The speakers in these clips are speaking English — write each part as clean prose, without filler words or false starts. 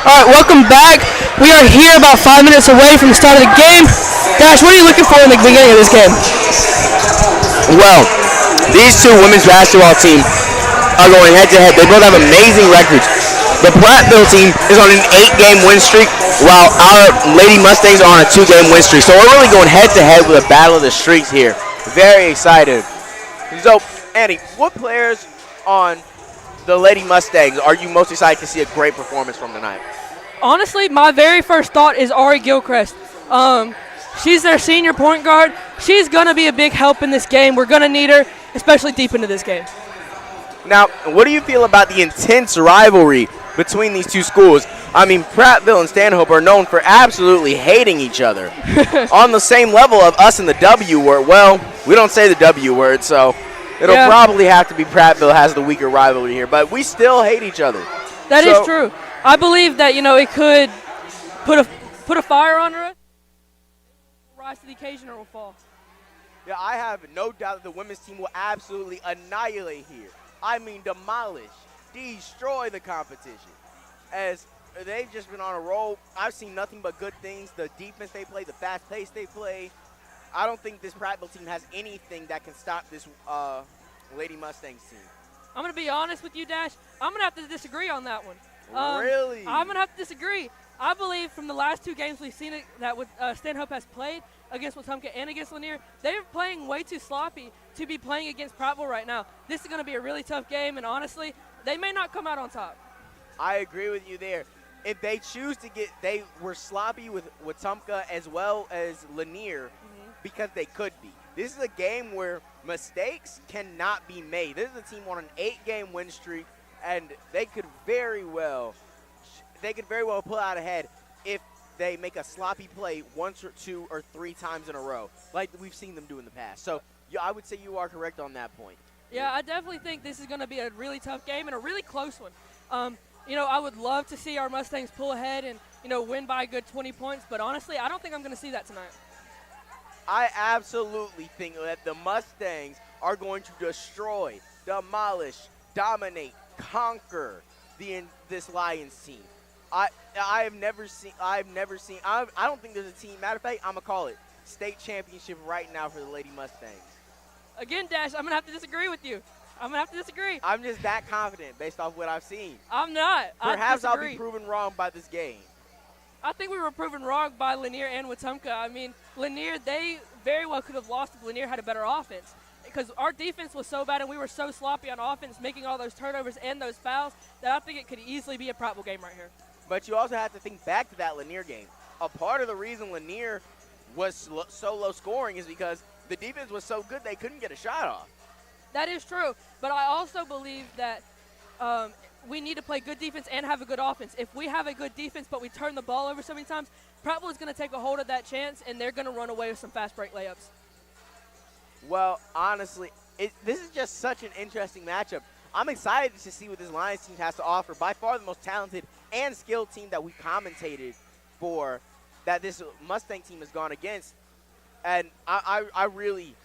All right, welcome back. We are here about 5 minutes away from the start of the game. Dash, what are you looking for in the beginning of this game? Well, these two women's basketball teams are going head to head. They both have amazing records. The Prattville team is on an 8-game win streak, while our Lady Mustangs are on a 2-game win streak. So we're really going head to head with a battle of the streaks here. Very excited. So, Annie, what players on the Lady Mustangs are you most excited to see a great performance from tonight? Honestly, my very first thought is Ari Gilchrist. She's their senior point guard. She's going to be a big help in this game. We're going to need her, especially deep into this game. Now, what do you feel about the intense rivalry between these two schools? I mean, Prattville and Stanhope are known for absolutely hating each other. On the same level of us and the W word. Well, we don't say the W word, so it'll probably have to be Prattville has the weaker rivalry here. But we still hate each other. That is true. I believe that, it could put a fire under us. Rise to the occasion or will fall. Yeah, I have no doubt that the women's team will absolutely annihilate here. I mean, demolish, destroy the competition. As they've just been on a roll. I've seen nothing but good things. The defense they play, the fast pace they play. I don't think this Prattville team has anything that can stop this Lady Mustangs team. I'm going to be honest with you, Dash. I'm going to have to disagree on that one. Really? I'm going to have to disagree. I believe from the last two games we've seen it that Stanhope has played against Wetumpka and against Lanier, they're playing way too sloppy to be playing against Prattville right now. This is going to be a really tough game, and honestly, they may not come out on top. I agree with you there. If they choose to they were sloppy with Wetumpka as well as Lanier because they could be. This is a game where mistakes cannot be made. This is a team on an 8-game win streak, and they could very well pull out ahead if they make a sloppy play once or two or three times in a row, like we've seen them do in the past. So I would say you are correct on that point. Yeah, I definitely think this is going to be a really tough game and a really close one. I would love to see our Mustangs pull ahead and, win by a good 20 points, but honestly, I don't think I'm going to see that tonight. I absolutely think that the Mustangs are going to destroy, demolish, dominate, conquer this Lions team. I don't think there's a team. Matter of fact, I'm going to call it state championship right now for the Lady Mustangs. Again, Dash, I'm going to have to disagree with you. I'm just that confident based off what I've seen. I'm not. Perhaps I'll be proven wrong by this game. I think we were proven wrong by Lanier and Wetumpka. I mean, Lanier, they very well could have lost if Lanier had a better offense, because our defense was so bad and we were so sloppy on offense, making all those turnovers and those fouls, that I think it could easily be a Prattville game right here. But you also have to think back to that Lanier game. A part of the reason Lanier was so low scoring is because the defense was so good they couldn't get a shot off. That is true, but I also believe that we need to play good defense and have a good offense. If we have a good defense but we turn the ball over so many times, Prattville is going to take a hold of that chance, and they're going to run away with some fast break layups. Well, honestly, this is just such an interesting matchup. I'm excited to see what this Lions team has to offer. By far the most talented and skilled team that we commentated for, that this Mustang team has gone against. And I really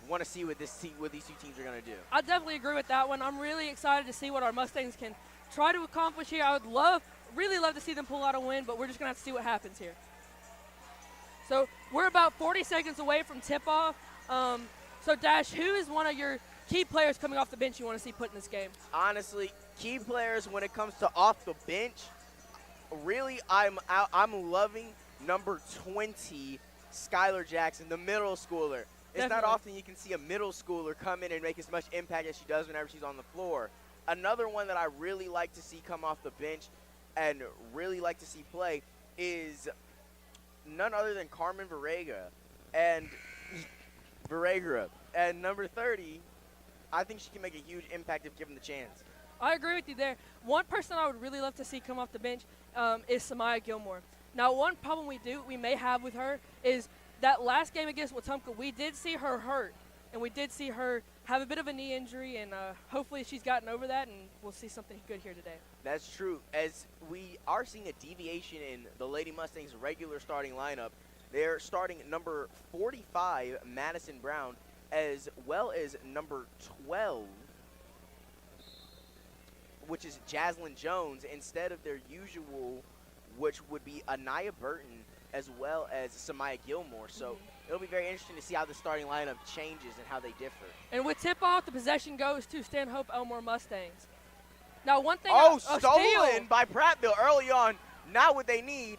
want to see what these two teams are going to do. I definitely agree with that one. I'm really excited to see what our Mustangs can try to accomplish here. I would really love to see them pull out a win, but we're just going to have to see what happens here. So we're about 40 seconds away from tip-off. So, Dash, who is one of your key players coming off the bench you want to see put in this game? Honestly, key players when it comes to off the bench, really I'm loving number 20, Skylar Jackson, the middle schooler. It's not often you can see a middle schooler come in and make as much impact as she does whenever she's on the floor. Another one that I really like to see come off the bench and really like to see play is none other than Carmen Varega. And number 30, I think she can make a huge impact if given the chance. I agree with you there. One person I would really love to see come off the bench is Samaya Gilmore. Now, one problem we may have with her is that last game against Wetumpka, we did see her hurt, and we did see her have a bit of a knee injury, and hopefully she's gotten over that, and we'll see something good here today. That's true. As we are seeing a deviation in the Lady Mustangs' regular starting lineup, they're starting number 45, Madison Brown, as well as number 12, which is Jaslyn Jones, instead of their usual, which would be Anaya Burton as well as Samaya Gilmore. So it'll be very interesting to see how the starting lineup changes and how they differ. And with tip-off, the possession goes to Stanhope Elmore Mustangs. Now, one thing. Stolen by Prattville early on. Not what they need.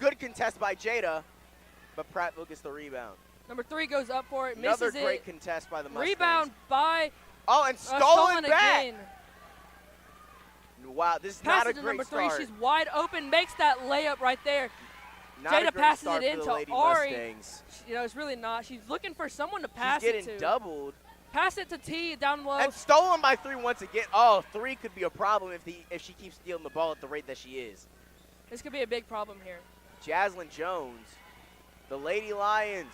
Good contest by Jada, but Prattville gets the rebound. Number 3 goes up for it, Another misses it. great contest by the Mustangs. Rebound by. And stolen back. Again. Wow, this is Passes not a to great number 3. start. She's wide open, makes that layup right there. Not Jada a great passes start it for into the Lady Ari. Mustangs. It's really not. She's looking for someone to pass She's it to. getting doubled. Pass it to T down low. And stolen by 3 once again. Oh, 3 could be a problem if she keeps stealing the ball at the rate that she is. This could be a big problem here. Jaslyn Jones, the Lady Lions.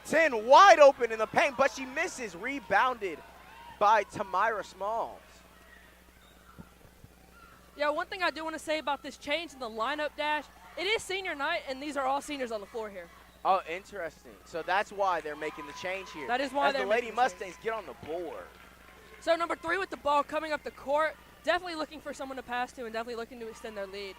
10 wide open in the paint, but she misses. Rebounded by Tamira Smalls. Yeah, one thing I do want to say about this change in the lineup dash, it is senior night, and these are all seniors on the floor here. Oh, interesting. So that's why they're making the change here. That is why they're making the Lady Mustangs get on the board. So number 3 with the ball coming up the court, definitely looking for someone to pass to and definitely looking to extend their lead.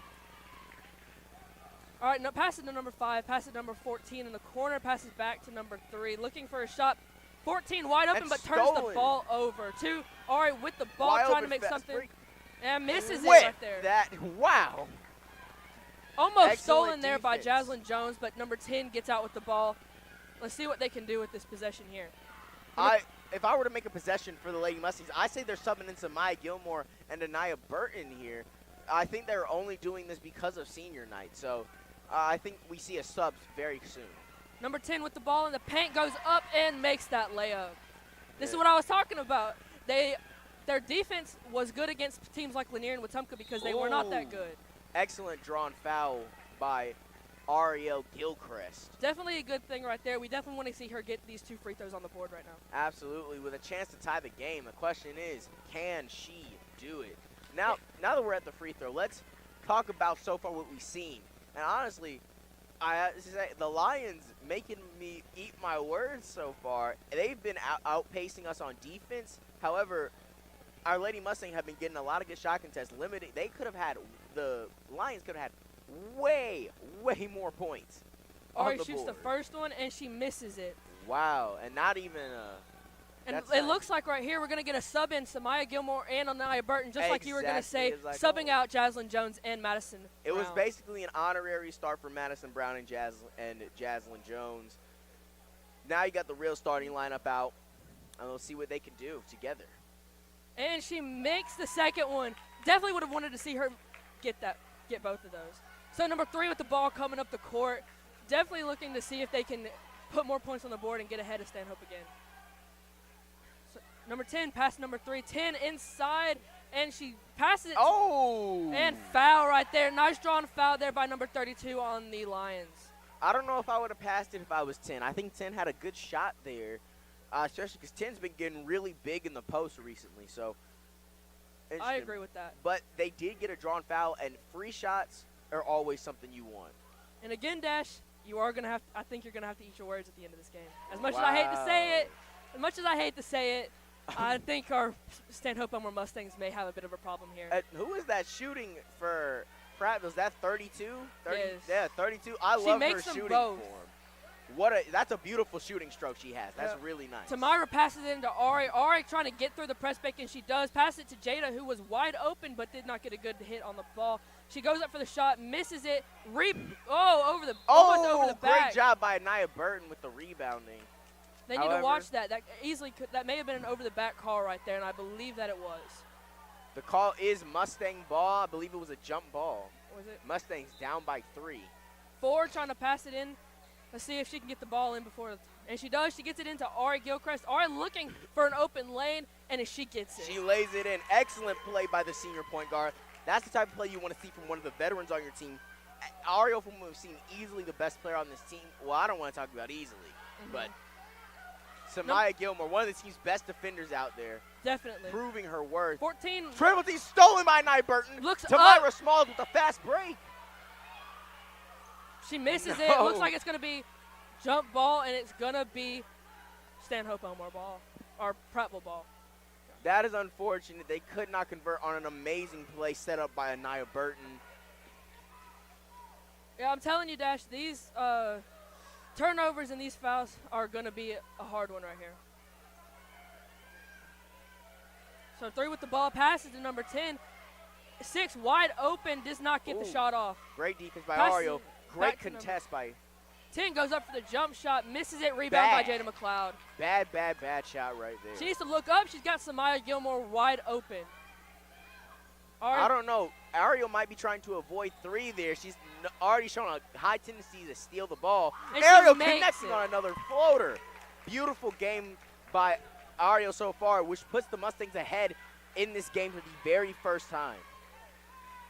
All right, pass it to number 5, pass it to number 14 in the corner, passes back to number 3, looking for a shot. 14 wide open, And but turns the stolen. ball over. 2, all right, with the ball, Wide trying open to make fast something. break. And misses it With right there. that, wow. Almost Excellent stolen there by defense. Jaslyn Jones, but number 10 gets out with the ball. Let's see what they can do with this possession here. If I were to make a possession for the Lady Mustangs, I say they're subbing in Samaya Gilmore and Anaya Burton here. I think they're only doing this because of senior night. So I think we see a sub very soon. Number 10 with the ball in the paint goes up and makes that layup. This is what I was talking about. Their defense was good against teams like Lanier and Wetumpka because they were not that good. Excellent drawn foul by Ariel Gilchrist. Definitely a good thing right there. We definitely want to see her get these 2 free throws on the board right now. Absolutely, with a chance to tie the game. The question is, can she do it? Now that we're at the free throw, let's talk about so far what we've seen. And honestly, I have to say, the Lions making me eat my words so far. They've been outpacing us on defense. However, our Lady Mustang have been getting a lot of good shot contests. Limited. The Lions could have had way more points. Ari shoots the first one, and she misses it. Wow, and not even and it looks like right here we're going to get a sub in Samaya Gilmore and Anaya Burton, just like you were going to say, subbing out Jaslyn Jones and Madison It Brown. was basically an honorary start for Madison Brown and Jaslyn Jones. Now you got the real starting lineup out, and we'll see what they can do together. And she makes the second one. Definitely would have wanted to see her get both of those. So number 3 with the ball coming up the court. Definitely looking to see if they can put more points on the board and get ahead of Stanhope again. So number 10 past number 3. 10 inside, and she passes it. Oh! And foul right there. Nice drawn foul there by number 32 on the Lions. I don't know if I would have passed it if I was 10. I think 10 had a good shot there, especially because 10's been getting really big in the post recently. So I agree with that. But they did get a drawn foul, and free shots are always something you want. And again, Dash, I think you're going to have to eat your words at the end of this game. As much as I hate to say it, I think our Stanhope Elmore Mustangs may have a bit of a problem here. Who is that shooting for Prattville? Is that 32? Yes. Yeah, 32. I love her shooting both. form. That's a beautiful shooting stroke she has. That's really nice. Tamira passes it into Ari. Ari trying to get through the press break, and she does. Pass it to Jada, who was wide open but did not get a good hit on the ball. She goes up for the shot, misses it. Almost over the back. Great job by Anaya Burton with the rebounding. They need to watch that. That may have been an over-the-back call right there, and I believe that it was. The call is Mustang ball. I believe it was a jump ball. Was it? Mustangs down by 3. 4 trying to pass it in. Let's see if she can get the ball in before. And she does. She gets it into Ari Gilchrist. Ari looking for an open lane, and she gets it. She lays it in. Excellent play by the senior point guard. That's the type of play you want to see from one of the veterans on your team. Ariel, from what we've seen, easily the best player on this team. Well, I don't want to talk about easily, but Samaya Gilmore, one of the team's best defenders out there. Definitely. Proving her worth. 14. Triple T stolen by Nye Burton. Looks Tamira up. Smalls with a fast break. She misses it. It looks like it's going to be jump ball, and it's going to be Stanhope Elmore ball, or Prattville ball. That is unfortunate. They could not convert on an amazing play set up by Anaya Burton. Yeah, I'm telling you, Dash, these turnovers and these fouls are going to be a hard one right here. So 3 with the ball, passes to number 10. 6 wide open, does not get the shot off. Great defense by Passes Ariel. Great contest by 10 goes up for the jump shot, misses it, rebound by Jada McLeod. Bad shot right there. She needs to look up. She's got Samaya Gilmore wide open. I don't know. Ariel might be trying to avoid 3 there. She's already shown a high tendency to steal the ball. And Ariel connecting on another floater. Beautiful game by Ariel so far, which puts the Mustangs ahead in this game for the very first time.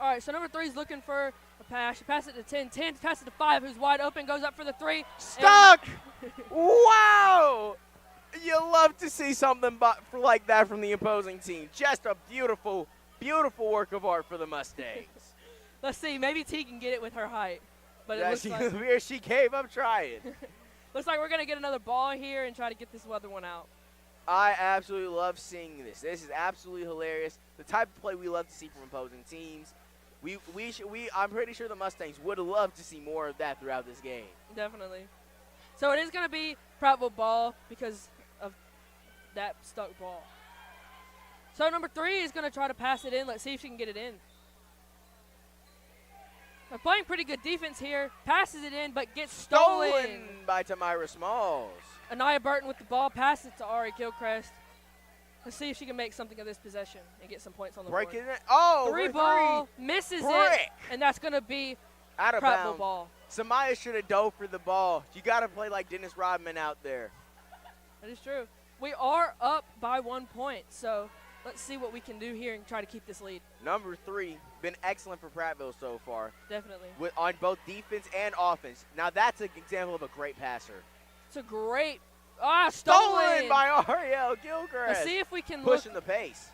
All right, so number 3 is looking for a pass. She passes it to 10. 10 passes it to 5, who's wide open, goes up for the 3. Stuck! Wow! You love to see something like that from the opposing team. Just a beautiful, beautiful work of art for the Mustangs. Let's see. Maybe T can get it with her height. But yeah, it looks like she gave up trying. looks like we're going to get another ball here and try to get this other one out. I absolutely love seeing this. This is absolutely hilarious. The type of play we love to see from opposing teams. I'm pretty sure the Mustangs would love to see more of that throughout this game. Definitely. So it is going to be Prattville ball because of that stuck ball. So number 3 is going to try to pass it in. Let's see if she can get it in. They're playing pretty good defense here. Passes it in, but gets stolen by Tamira Smalls. Anaya Burton with the ball. Passes it to Ari Gilchrist. Let's see if she can make something of this possession and get some points on the board. Breaking it. Oh, 3 ball. Misses it. And that's going to be out of Prattville bounds. Ball. Samaya should have dove for the ball. You got to play like Dennis Rodman out there. That is true. We are up by 1 point, so let's see what we can do here and try to keep this lead. Number 3, been excellent for Prattville so far. Definitely. On both defense and offense. Now that's an example of a great passer. It's a great stolen by Ariel Gilchrist. Let's see if we can pushing the pace.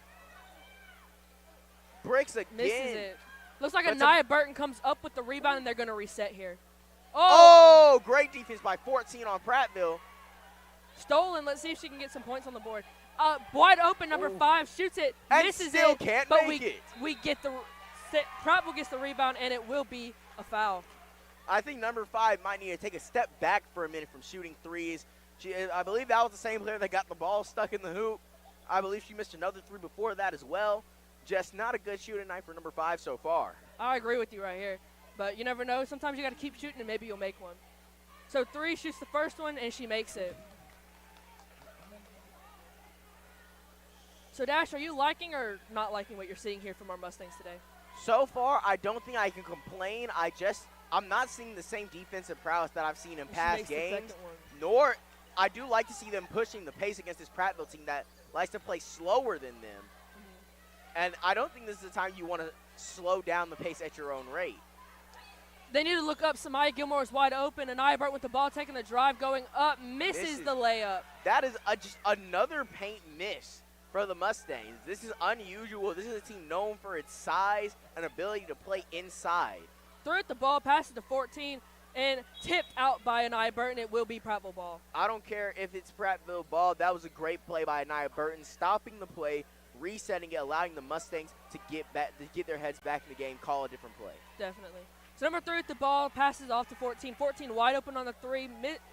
Breaks again. Misses it. Looks like Anaya Burton comes up with the rebound, and they're going to reset here. Oh, great defense by 14 on Prattville. Stolen. Let's see if she can get some points on the board. Wide open, number 5 shoots it, and misses still it, can't but make it. We get Prattville gets the rebound, and it will be a foul. I think number 5 might need to take a step back for a minute from shooting threes. I believe that was the same player that got the ball stuck in the hoop. I believe she missed another 3 before that as well. Just not a good shooting night for number 5 so far. I agree with you right here. But you never know. Sometimes you got to keep shooting and maybe you'll make one. So 3 shoots the first one, and she makes it. So, Dash, are you liking or not liking what you're seeing here from our Mustangs today? So far, I don't think I can complain. I'm not seeing the same defensive prowess that I've seen in past games. Nor I do like to see them pushing the pace against this Prattville team that likes to play slower than them. And I don't think this is the time you want to slow down the pace at your own rate. They need to look up. Samaya Gilmore is wide open. Anaya Burton with the ball, taking the drive, going up, misses the layup. That is just another paint miss for the Mustangs. This is unusual. This is a team known for its size and ability to play inside. Threw it the ball, passes to 14, and tipped out by Anaya Burton. It will be Prattville ball. I don't care if it's Prattville ball. That was a great play by Anaya Burton, stopping the play, resetting it, allowing the Mustangs to get their heads back in the game, call a different play. Definitely. So number 3 with the ball, passes off to 14. 14 wide open on the 3,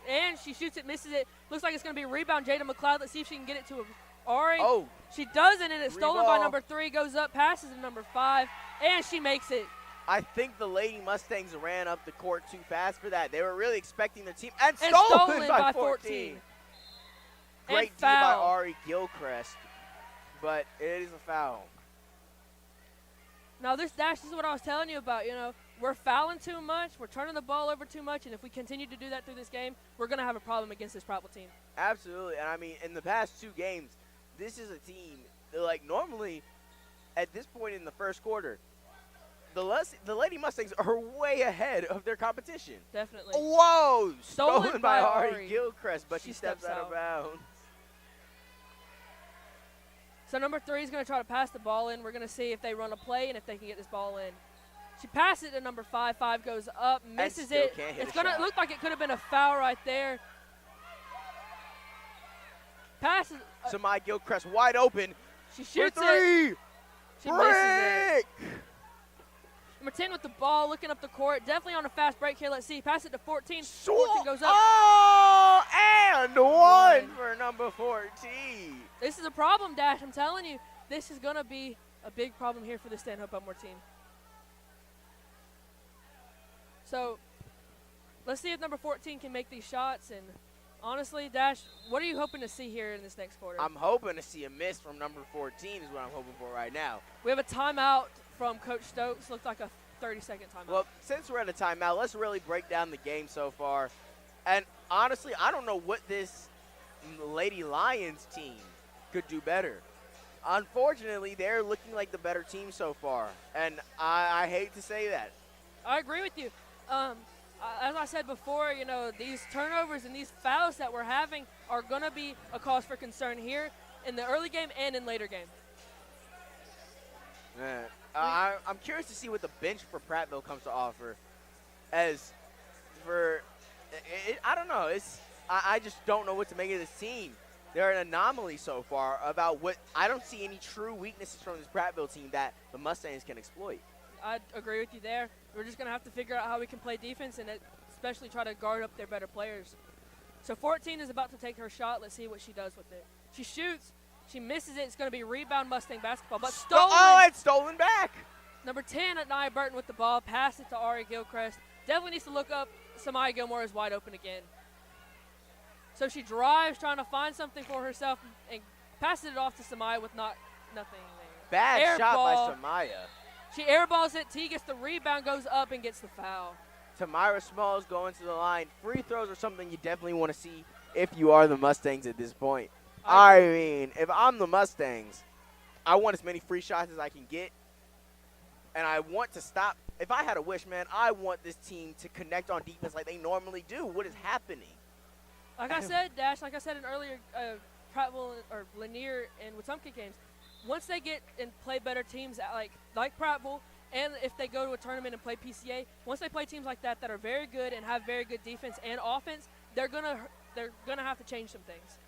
and she shoots it, misses it. Looks like it's going to be a rebound. Jada McLeod. Let's see if she can get it to Ari. Oh. She doesn't, and it's stolen by number 3. Goes up, passes to number 5, and she makes it. I think the Lady Mustangs ran up the court too fast for that. They were really expecting the team. And stolen by 14. Great D by Ari Gilchrist, but it is a foul. Now, this is what I was telling you about. You know, we're fouling too much. We're turning the ball over too much. And if we continue to do that through this game, we're going to have a problem against this Prattville team. Absolutely. And, I mean, in the past 2 games, this is a team, like, normally at this point in the first quarter, the Lady Mustangs are way ahead of their competition. Definitely. Whoa! Stolen by Ari Gilchrist, but she steps out of bounds. So number 3 is going to try to pass the ball in. We're going to see if they run a play and if they can get this ball in. She passes it to number 5. 5 goes up, misses it. It's going to look like it could have been a foul right there. Passes. Samaya Gilchrist wide open. She For shoots it. three. She misses it. Break. Number 10 with the ball, looking up the court. Definitely on a fast break here. Let's see. Pass it to 14. 14 Swat. goes up. Oh, and one for number 14. This is a problem, Dash. I'm telling you, this is going to be a big problem here for the Stanhope Elmore team. So let's see if number 14 can make these shots. And honestly, Dash, what are you hoping to see here in this next quarter? I'm hoping to see a miss from number 14 is what I'm hoping for right now. We have a timeout from Coach Stokes. Looked like a 30-second timeout. Well, since we're at a timeout, let's really break down the game so far. And honestly, I don't know what this Lady Lions team could do better. Unfortunately, they're looking like the better team so far. And I hate to say that. I agree with you. As I said before, you know, these turnovers and these fouls that we're having are going to be a cause for concern here in the early game and in later game. Man, I'm curious to see what the bench for Prattville comes to offer. As for, I don't know. I just don't know what to make of this team. They're an anomaly so far about what I don't see any true weaknesses from this Prattville team that the Mustangs can exploit. I agree with you there. We're just going to have to figure out how we can play defense and especially try to guard up their better players. So 14 is about to take her shot. Let's see what she does with it. She shoots. She misses it. It's going to be rebound Mustang basketball, but stolen. Oh, it's stolen back. Number 10 at Nia Burton with the ball. Pass it to Ari Gilchrist. Definitely needs to look up. Samaya Gilmore is wide open again. So she drives, trying to find something for herself, and passes it off to Samaya with nothing there. Bad Air shot ball. by Samaya. She airballs it. T gets the rebound, goes up, and gets the foul. Tamira Smalls going to the line. Free throws are something you definitely want to see if you are the Mustangs at this point. I mean, if I'm the Mustangs, I want as many free shots as I can get. And I want to stop. If I had a wish, man, I want this team to connect on defense like they normally do. What is happening? Like I said, Dash, like I said in earlier Prattville or Lanier and Wetumpka games, once they get and play better teams like Prattville, and if they go to a tournament and play PCA, once they play teams like that that are very good and have very good defense and offense, they're gonna have to change some things.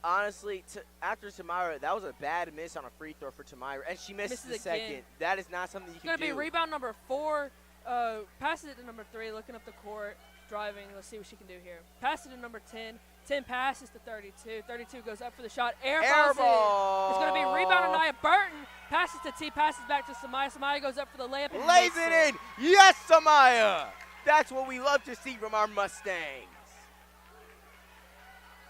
Honestly, after Tamira, that was a bad miss on a free throw for Tamira, and she misses the second. Again. That is not something you can do. It's going to be rebound number 4. Passes it to number 3, looking up the court, driving. Let's see what she can do here. Pass it to number 10. 10 passes to 32. 32 goes up for the shot. Air ball. It's going to be rebound to Nia Burton. Passes to T. Passes back to Samaya. Samaya goes up for the layup and lays it in. Yes, Samaya. That's what we love to see from our Mustangs.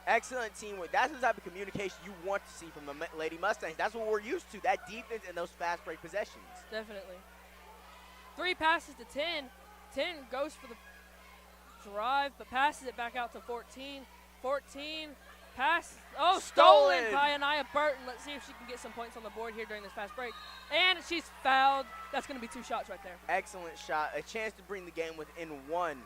Excellent teamwork. That's the type of communication you want to see from the Lady Mustangs. That's what we're used to, that defense and those fast break possessions. Definitely. 3 passes to 10. 10 goes for the drive, but passes it back out to 14. 14 pass. Oh, stolen by Anaya Burton. Let's see if she can get some points on the board here during this fast break. And she's fouled. That's going to be 2 shots right there. Excellent shot. A chance to bring the game within 1.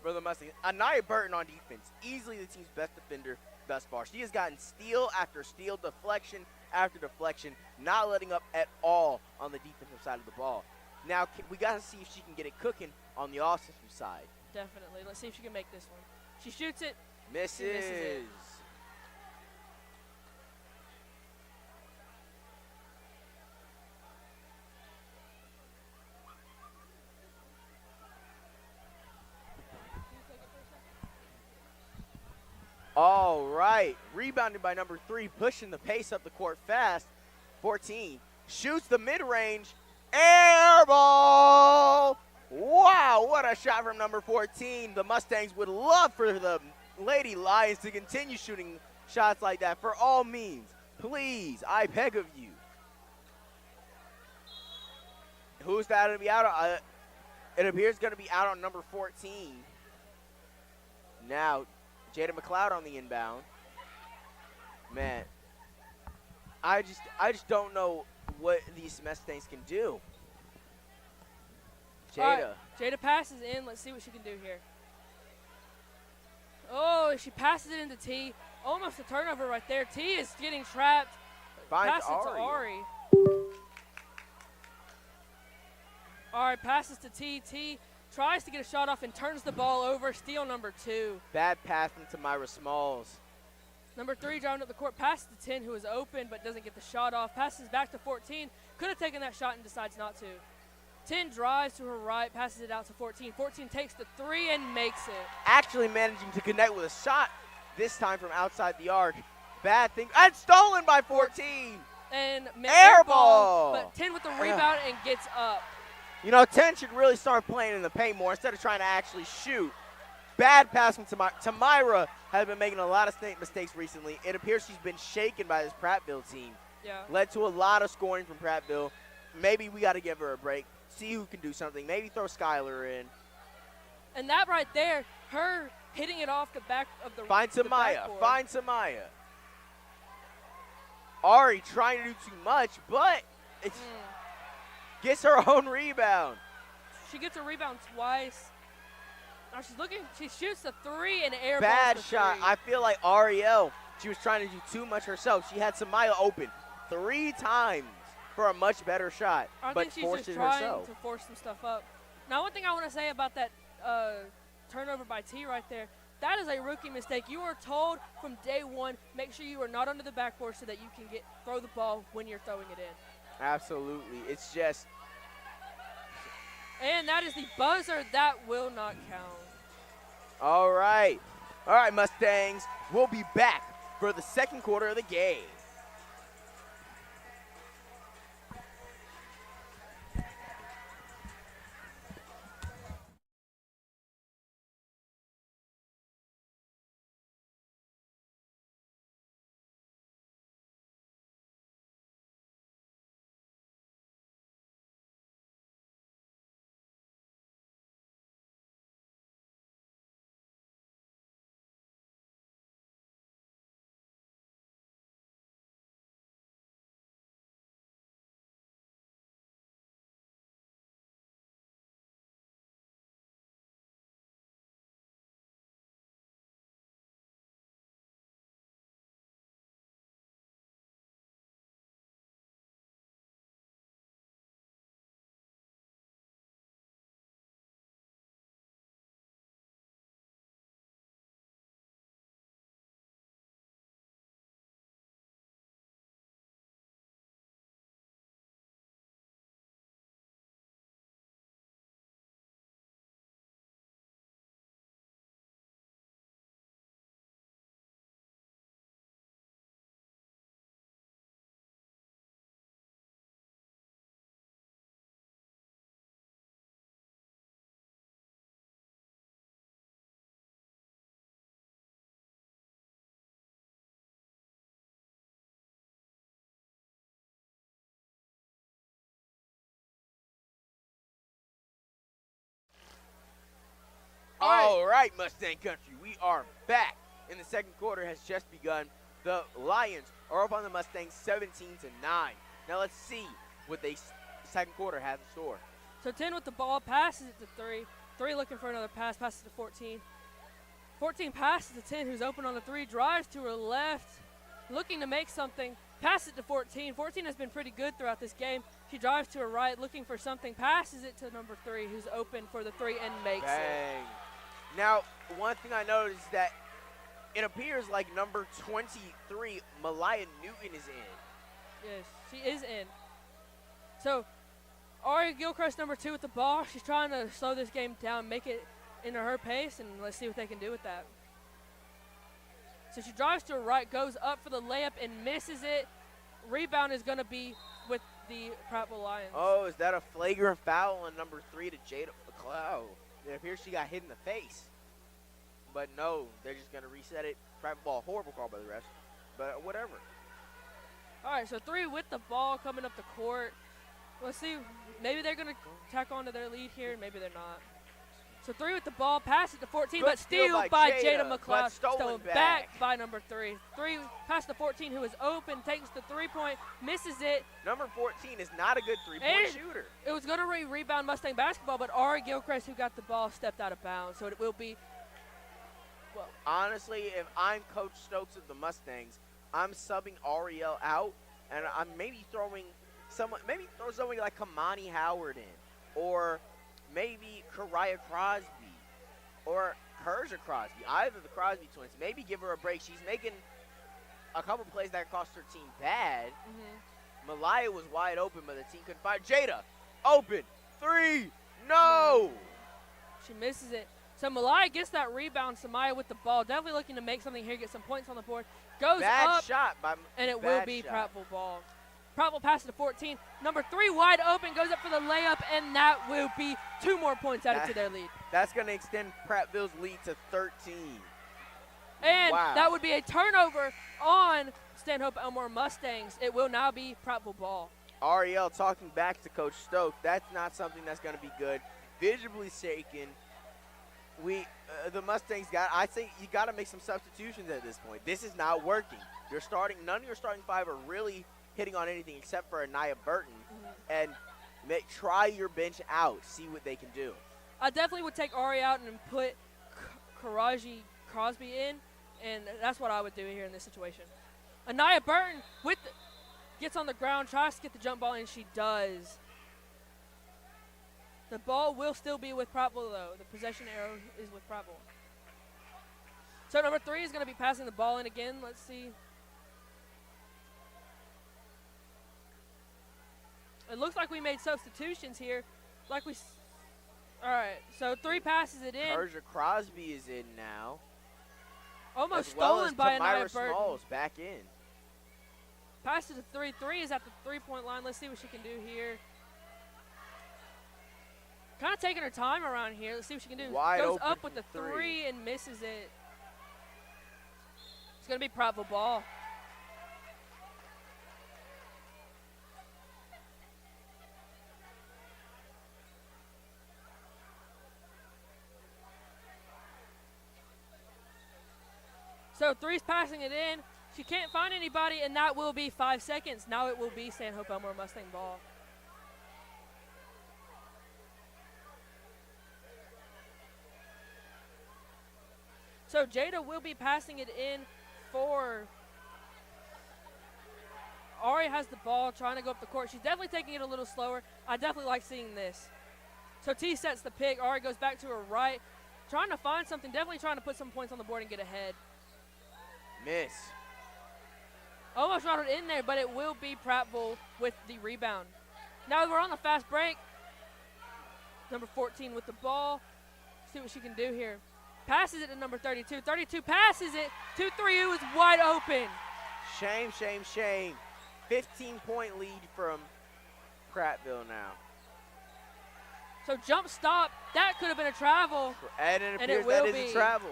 For the Mustangs. Anaya Burton on defense, easily the team's best defender thus far. She has gotten steal after steal, deflection after deflection, not letting up at all on the defensive side of the ball. Now, we got to see if she can get it cooking on the offensive side. Definitely. Let's see if she can make this one. She shoots it. Misses. She misses it. All right, rebounded by number 3, pushing the pace up the court fast. 14 shoots the mid-range, air ball. Wow, what a shot from number 14. The Mustangs would love for the Lady Lions to continue shooting shots like that for all means. Please, I beg of you. Who's that going to be out on? It appears going to be out on number 14. Now, Jada McLeod on the inbound. Man, I just don't know what these Mustangs can do. Jada. Right, Jada passes in. Let's see what she can do here. Oh, she passes it into T. Almost a turnover right there. T is getting trapped. Finds Pass it to Ari. Ari passes to T. T tries to get a shot off and turns the ball over. Steal number 2. Bad pass from Tamira Smalls. Number 3 driving up the court, passes to 10, who is open but doesn't get the shot off. Passes back to 14, could have taken that shot and decides not to. 10 drives to her right, passes it out to 14. 14 takes the 3 and makes it. Actually managing to connect with a shot, this time from outside the arc. Bad thing, and stolen by 14. And air ball. But 10 with the rebound and gets up. You know, 10 should really start playing in the paint more instead of trying to actually shoot. Bad pass from Tamira has been making a lot of mistakes recently. It appears she's been shaken by this Prattville team. Yeah. Led to a lot of scoring from Prattville. Maybe we got to give her a break, see who can do something. Maybe throw Skylar in. And that right there, her hitting it off the back of the Find the Samaya. backboard. Find Samaya. Ari trying to do too much, but it gets her own rebound. She gets a rebound twice. Now she's looking. She shoots the 3 and air Bad balls the shot. 3. I feel like Ariel, she was trying to do too much herself. She had Samaya open 3 times for a much better shot, I but think she's forced just it trying herself. to force some stuff up. Now, one thing I want to say about that turnover by T right there, that is a rookie mistake. You are told from day one, make sure you are not under the backboard so that you can throw the ball when you're throwing it in. Absolutely. It's just. And that is the buzzer. That will not count. All right. All right, Mustangs. We'll be back for the second quarter of the game. All right, Mustang Country, we are back. And the second quarter has just begun. The Lions are up on the Mustangs 17-9. Now let's see what the second quarter has in store. So 10 with the ball, passes it to 3. 3 looking for another pass, passes to 14. 14 passes to 10, who's open on the 3, drives to her left, looking to make something, passes it to 14. 14 has been pretty good throughout this game. She drives to her right, looking for something, passes it to number 3, who's open for the 3 and makes Bang. it. Now, one thing I noticed is that it appears like number 23, Malaya Newton, is in. Yes, she is in. So, Aria Gilchrist, number 2 with the ball. She's trying to slow this game down, make it into her pace, and let's see what they can do with that. So she drives to her right, goes up for the layup, and misses it. Rebound is going to be with the Prattville Lions. Oh, is that a flagrant foul on number 3 to Jada McLeod? It appears she got hit in the face. But no, they're just going to reset it. Prattville ball, horrible call by the refs, but whatever. All right, so 3 with the ball coming up the court. Let's see. Maybe they're going to tack on to their lead here. Maybe they're not. So 3 with the ball, pass it to 14, Good but steal by Jada but McLeod. stolen back by number 3. 3 pass to 14, who is open, takes the 3-point, misses it. Number 14 is not a good three-point shooter. It was going to rebound Mustang basketball, but Ari Gilchrist, who got the ball, stepped out of bounds. So it will be, well. Honestly, if I'm Coach Stokes of the Mustangs, I'm subbing Ariel out, and I'm maybe throwing someone, throw somebody like Kamani Howard in, or maybe Kariah Crosby, or Persia Crosby, either of the Crosby twins. Maybe give her a break. She's making a couple plays that cost her team bad. Mm-hmm. Malaya was wide open, but the team couldn't find Jada. Open. 3. No. She misses it. So Malaya gets that rebound. Samaya with the ball. Definitely looking to make something here, get some points on the board. Goes Bad up. shot by and it bad will be shot. Prattville ball. Prattville passes to 14. Number 3 wide open, goes up for the layup, and that will be 2 more points added to their lead. That's going to extend Prattville's lead to 13. And wow. that would be a turnover on Stanhope Elmore Mustangs. It will now be Prattville ball. Ariel talking back to Coach Stokes. That's not something that's going to be good. Visibly shaken. The Mustangs I think you got to make some substitutions at this point. This is not working. None of your starting 5 are really hitting on anything except for Anaya Burton. Mm-hmm. And try your bench out. See what they can do. I definitely would take Ari out and put Karaji Crosby in, and that's what I would do here in this situation. Anaya Burton gets on the ground, tries to get the jump ball, and she does. The ball will still be with Prattville, though. The possession arrow is with Prattville. So number 3 is going to be passing the ball in again. Let's see. It looks like we made substitutions here. All right, so 3 passes it in. Persia Crosby is in now. Almost as well stolen as by Tamira Anaya Burton. Smalls back in. Passes to 3. 3 is at the 3-point line. Let's see what she can do here. Kind of taking her time around here. Let's see what she can do. Wide Goes open up with the from 3 and misses it. It's going to be Prattville ball. So 3's passing it in. She can't find anybody, and that will be 5 seconds. Now it will be Stanhope Elmore Mustang ball. So Jada will be passing it in for Ari has the ball, trying to go up the court. She's definitely taking it a little slower. I definitely like seeing this. So T sets the pick. Ari goes back to her right, trying to find something, definitely trying to put some points on the board and get ahead. Miss. Almost got it in there, but it will be Prattville with the rebound. Now we're on the fast break. Number 14 with the ball. See what she can do here. Passes it to number 32. 32 passes it. 2-3 who is wide open. Shame, shame, shame. 15-point lead from Prattville now. So jump stop. That could have been a travel. And it appears it will that is a travel.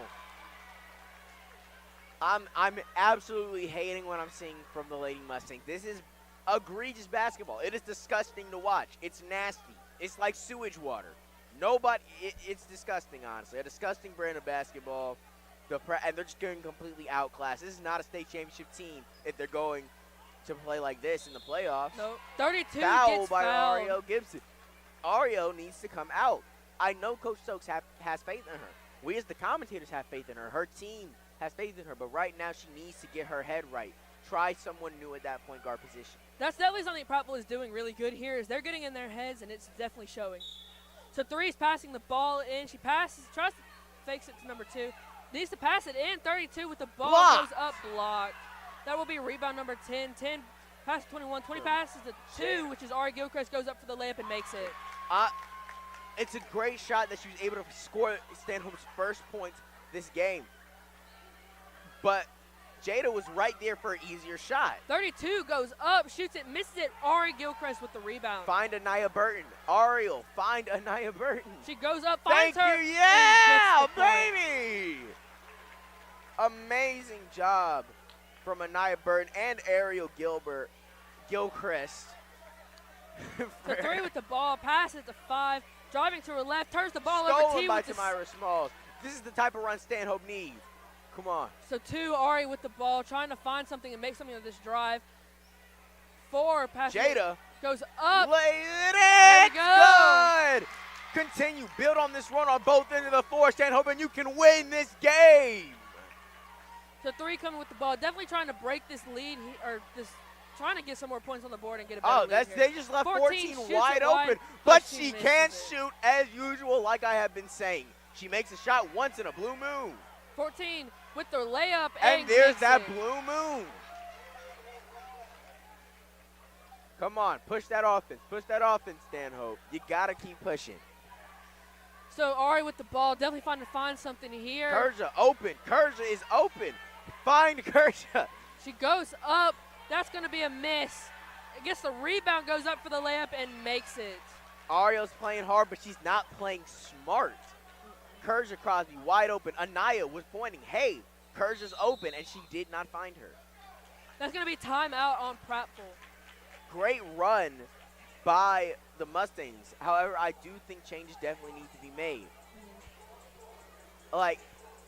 I'm absolutely hating what I'm seeing from the Lady Mustangs. This is egregious basketball. It is disgusting to watch. It's nasty. It's like sewage water. It's disgusting, honestly. A disgusting brand of basketball. And they're just getting completely outclassed. This is not a state championship team if they're going to play like this in the playoffs. No, 32 Foul gets by fouled. Ario Gibson. Ario needs to come out. I know Coach Stokes has faith in her. We as the commentators have faith in her. Her team has faith in her. But right now she needs to get her head right. Try someone new at that point guard position. That's definitely something Prattville is doing really good here is they're getting in their heads, and it's definitely showing. So 3's passing the ball in. She passes, fakes it to number 2. Needs to pass it in. 32 with the ball. Blocked. Goes up, blocked. That will be rebound number 10. 10 passes 21. 20 passes to 2, which is Ari Gilchrist, goes up for the layup and makes it. It's a great shot that she was able to score Stanhope's first points this game. But Jada was right there for an easier shot. 32 goes up, shoots it, misses it. Ari Gilchrist with the rebound. Find Anaya Burton. Ariel, find Anaya Burton. She goes up, finds Thank her. you. Yeah, and gets the point. baby. Amazing job from Anaya Burton and Ariel Gilchrist. The 3 with the ball, passes to 5, driving to her left, turns the ball Stolen over T by with the Tamira Smalls. This is the type of run Stanhope needs. Come on. So 2, Ari with the ball, trying to find something and make something of this drive. 4, passes. Jada goes up. Lays it There in. we go. Good. Continue. Build on this run on both ends of the floor, Stanhope, and you can win this game. So 3 coming with the ball, definitely trying to break this lead, trying to get some more points on the board and get a better lead here. They just left 14 shoots wide it open, but but she she can't misses it. shoot as usual, like I have been saying. She makes a shot once in a blue moon. 14 with the layup And there's makes that it. blue moon. Come on, push that offense. Push that offense, Stanhope. You got to keep pushing. So Ari with the ball, definitely trying to find something here. Kerja open. Kerja is open. Find Kerja. She goes up. That's going to be a miss. I guess the rebound goes up for the layup and makes it. Ariel's playing hard, but she's not playing smart. Kerja Crosby wide open. Anaya was pointing, hey, Kerja's open, and she did not find her. That's going to be timeout on Prattville. Great run by the Mustangs. However, I do think changes definitely need to be made. Like,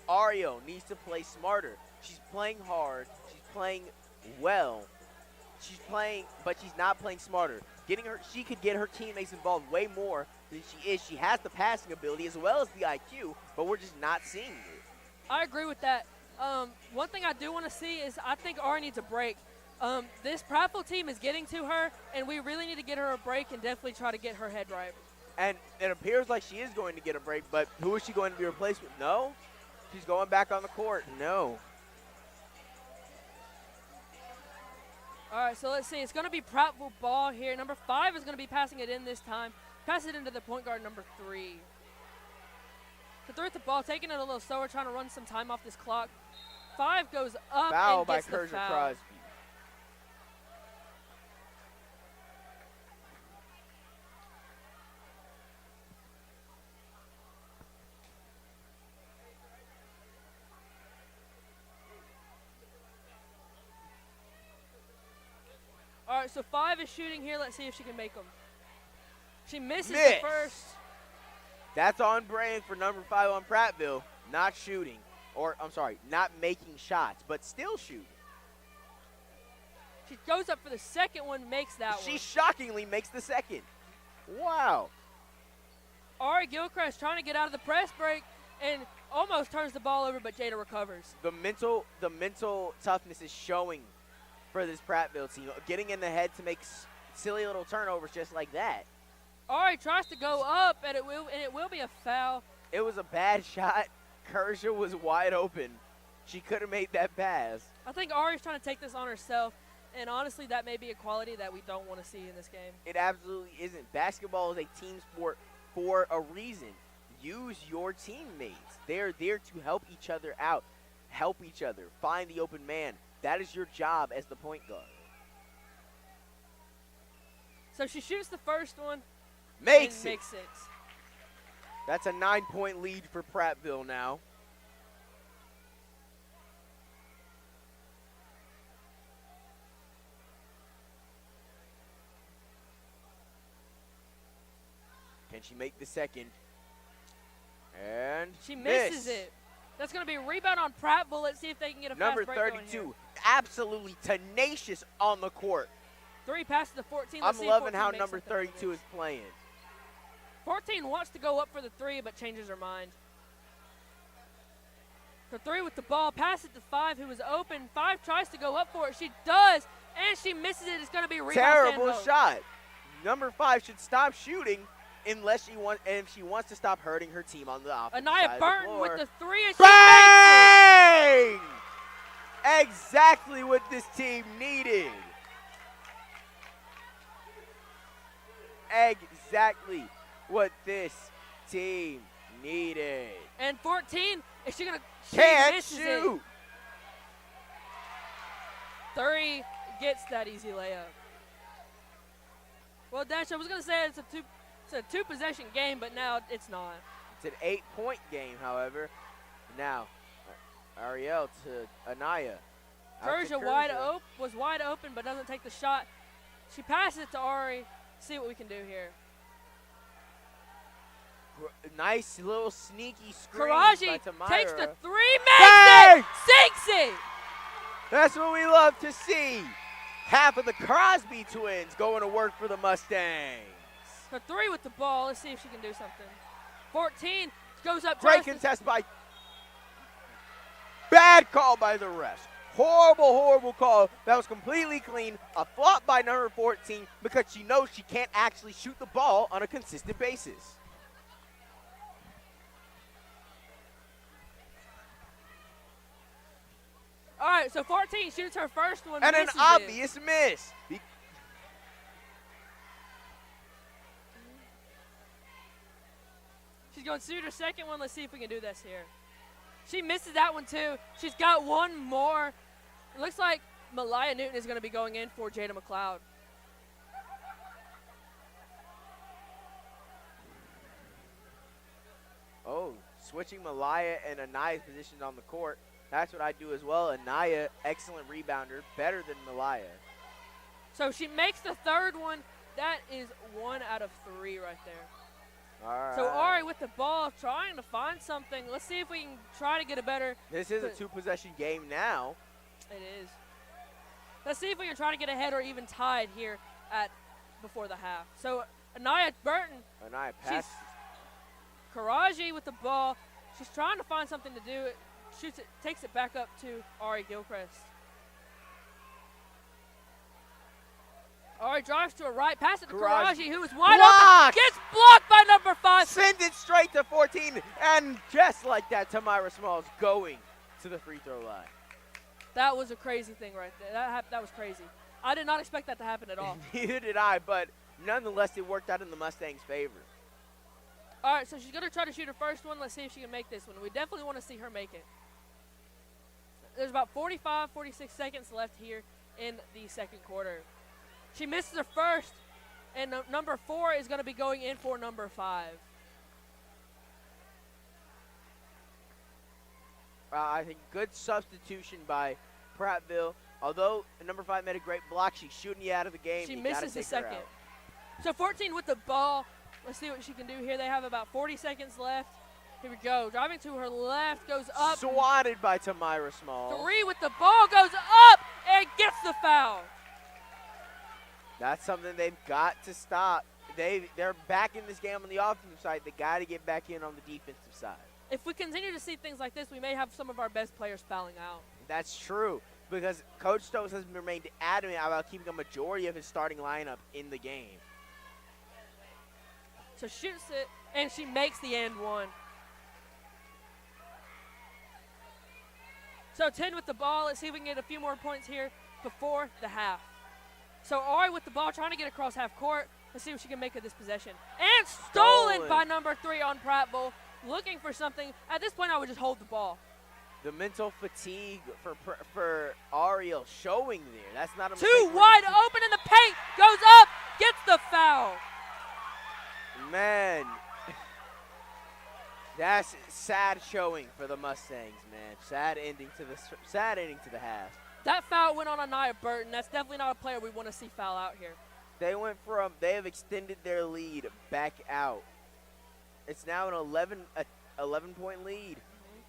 Ariel needs to play smarter. She's playing hard. She's playing well. She's playing, but she's not playing smarter. She could get her teammates involved way more than she is. She has the passing ability as well as the IQ, but we're just not seeing it. I agree with that. One thing I do want to see is I think Ari needs a break. This Prattville team is getting to her, and we really need to get her a break and definitely try to get her head right. And it appears like she is going to get a break, but who is she going to be replaced with? No. She's going back on the court. No. All right, so let's see. It's going to be Prattville ball here. Number 5 is going to be passing it in this time. Pass it into the point guard, number 3. So 3 with the ball, taking it a little slower, trying to run some time off this clock. 5 goes up Foul and by gets the Kerja foul. Crosby. All right, so 5 is shooting here. Let's see if she can make them. She misses Miss. the first. That's on brand for number 5 on Prattville. Not shooting. Or, I'm sorry, not making shots, but still shooting. She goes up for the second one, makes that She one. shockingly makes the second. Wow. Ari Gilchrist trying to get out of the press break and almost turns the ball over, but Jada recovers. The mental toughness is showing for this Prattville team. Getting in the head to make silly little turnovers just like that. Ari tries to go up, and it will be a foul. It was a bad shot. Kerja was wide open. She could have made that pass. I think Ari's trying to take this on herself, and honestly, that may be a quality that we don't want to see in this game. It absolutely isn't. Basketball is a team sport for a reason. Use your teammates. They're there to help each other out, help each other, find the open man. That is your job as the point guard. So she shoots the first one. Makes and it. Makes it. That's a 9-point lead for Prattville now. Can she make the second? And She misses it. That's going to be a rebound on Prattville. Let's see if they can get a Number fast break going 32, here. absolutely tenacious on the court. 3 passes to 14. I'm Let's see if loving 14 how makes number something of 32 this. is playing. 14 wants to go up for the 3, but changes her mind. So 3 with the ball, pass it to 5, who was open. 5 tries to go up for it. She does, and she misses it. It's going to be a rebound. Terrible Stanhope. shot. Number 5 should stop shooting unless if she wants to stop hurting her team on the offensive side Anaya of Burton the with floor. the 3, and she Bang! Exactly what this team needed. Exactly what this team needed. makes it. And 14, is she going to – she Can't misses shoot. it. 3 gets that easy layup. Well, Dash, I was going to say it's a two-possession game, but now it's not. It's an 8-point game, however. Now, Ariel to Anaya. Out to Kerja was wide open, but doesn't take the shot. She passes it to Ari. See what we can do here. Nice little sneaky screen Karaji by Tamira. takes the 3, Bang! makes it, sinks it. That's what we love to see. Half of the Crosby twins going to work for the Mustangs. So 3 with the ball. Let's see if she can do something. 14 goes up. Great tries to- contest by. Bad call by the refs. Horrible call. That was completely clean. A flop by number 14 because she knows she can't actually shoot the ball on a consistent basis. All right, so 14 shoots her first one. And an misses it. obvious miss. going to shoot her second one. Let's see if we can do this here. She misses that one, too. She's got one more. It looks like Malaya Newton is going to be going in for Jada McLeod. Oh, switching Malaya and Anaya's positions on the court. That's what I do as well. Anaya, excellent rebounder, better than Malaya. So she makes the third one. That is 1 out of 3 right there. All right. So Ari with the ball, trying to find something. Let's see if we can try to get a better. This is a 2-possession game now. It is. Let's see if we can try to get ahead or even tied here at before the half. So Anaya Burton. Anaya passes. Karaji with the ball. She's trying to find something to do. Shoots it, takes it back up to Ari Gilchrist. Ari drives to a right, pass it to Karaji, who is wide open. Gets blocked by number 5. Sends it straight to 14, and just like that, Tamira Smalls going to the free throw line. That was a crazy thing right there. That was crazy. I did not expect that to happen at all. Neither did I, but nonetheless, it worked out in the Mustangs' favor. All right, so she's going to try to shoot her first one. Let's see if she can make this one. We definitely want to see her make it. There's about 45, 46 seconds left here in the second quarter. She misses her first, and number 4 is going to be going in for number 5. I think good substitution by Prattville. Although number 5 made a great block, she's shooting you out of the game. She misses the second. So 14 with the ball. Let's see what she can do here. They have about 40 seconds left. Here we go. Driving to her left, goes up. Swatted by Tamira Smalls. 3 with the ball, goes up and gets the foul. That's something they've got to stop. They're back in this game on the offensive side. They got to get back in on the defensive side. If we continue to see things like this, we may have some of our best players fouling out. That's true, because Coach Stokes has remained adamant about keeping a majority of his starting lineup in the game. So shoots it, and she makes the and one. So 10 with the ball. Let's see if we can get a few more points here before the half. So Ari with the ball, trying to get across half court. Let's see what she can make of this possession. And stolen by number 3 on Prattville. Looking for something. At this point, I would just hold the ball. The mental fatigue for Ariel showing there. That's not a mistake. 2 wide open in the paint. Goes up. Gets the foul. Man. That's sad showing for the Mustangs, man. Sad ending to the half. That foul went on Anaya Burton. That's definitely not a player we want to see foul out here. They have extended their lead back out. It's now an 11-point lead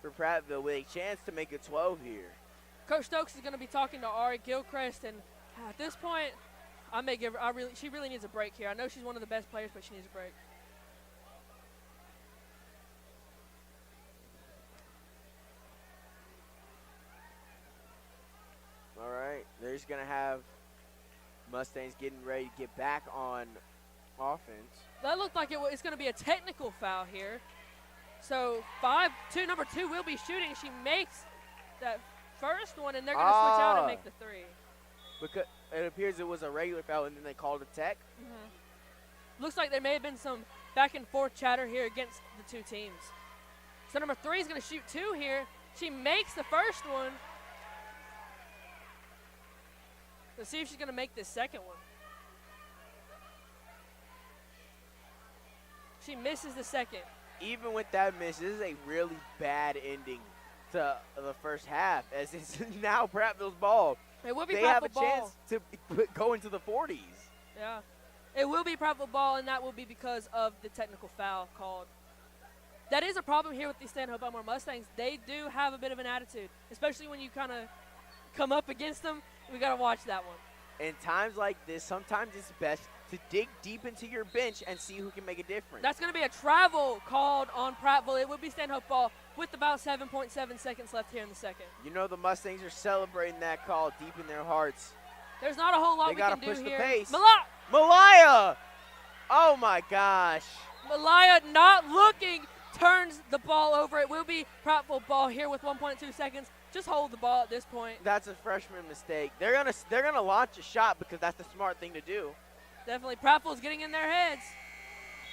for Prattville with a chance to make it 12 here. Coach Stokes is going to be talking to Ari Gilchrist, and at this point, she really needs a break here. I know she's one of the best players, but she needs a break. All right, they're just going to have Mustangs getting ready to get back on offense. That looked like it's going to be a technical foul here. So number 2 will be shooting. She makes that first one, and they're going to switch out and make the 3. Because it appears it was a regular foul, and then they called a tech. Mm-hmm. Looks like there may have been some back and forth chatter here against the 2 teams. So number 3 is going to shoot 2 here. She makes the first one. Let's see if she's going to make this second one. She misses the second. Even with that miss, this is a really bad ending to the first half, as it's now Prattville's ball. It will be they Prattville have a ball. chance to go into the 40s. Yeah. It will be Prattville ball, and that will be because of the technical foul called. That is a problem here with the Stanhope Elmore Mustangs. They do have a bit of an attitude, especially when you kind of come up against them. We got to watch that one. In times like this, sometimes it's best to dig deep into your bench and see who can make a difference. That's going to be a travel called on Prattville. It will be Stanhope ball with about 7.7 seconds left here in the second. You know the Mustangs are celebrating that call deep in their hearts. There's not a whole lot we can do here. They got to push the pace. Malaya! Oh, my gosh. Malaya not looking, turns the ball over. It will be Prattville ball here with 1.2 seconds. Just hold the ball at this point. That's a freshman mistake. They're gonna launch a shot because that's the smart thing to do. Definitely. Prattville's getting in their heads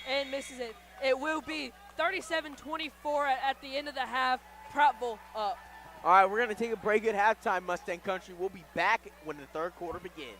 and misses it. It will be 37-24 at the end of the half. Prattville up. All right, we're going to take a break at halftime, Mustang Country. We'll be back when the third quarter begins.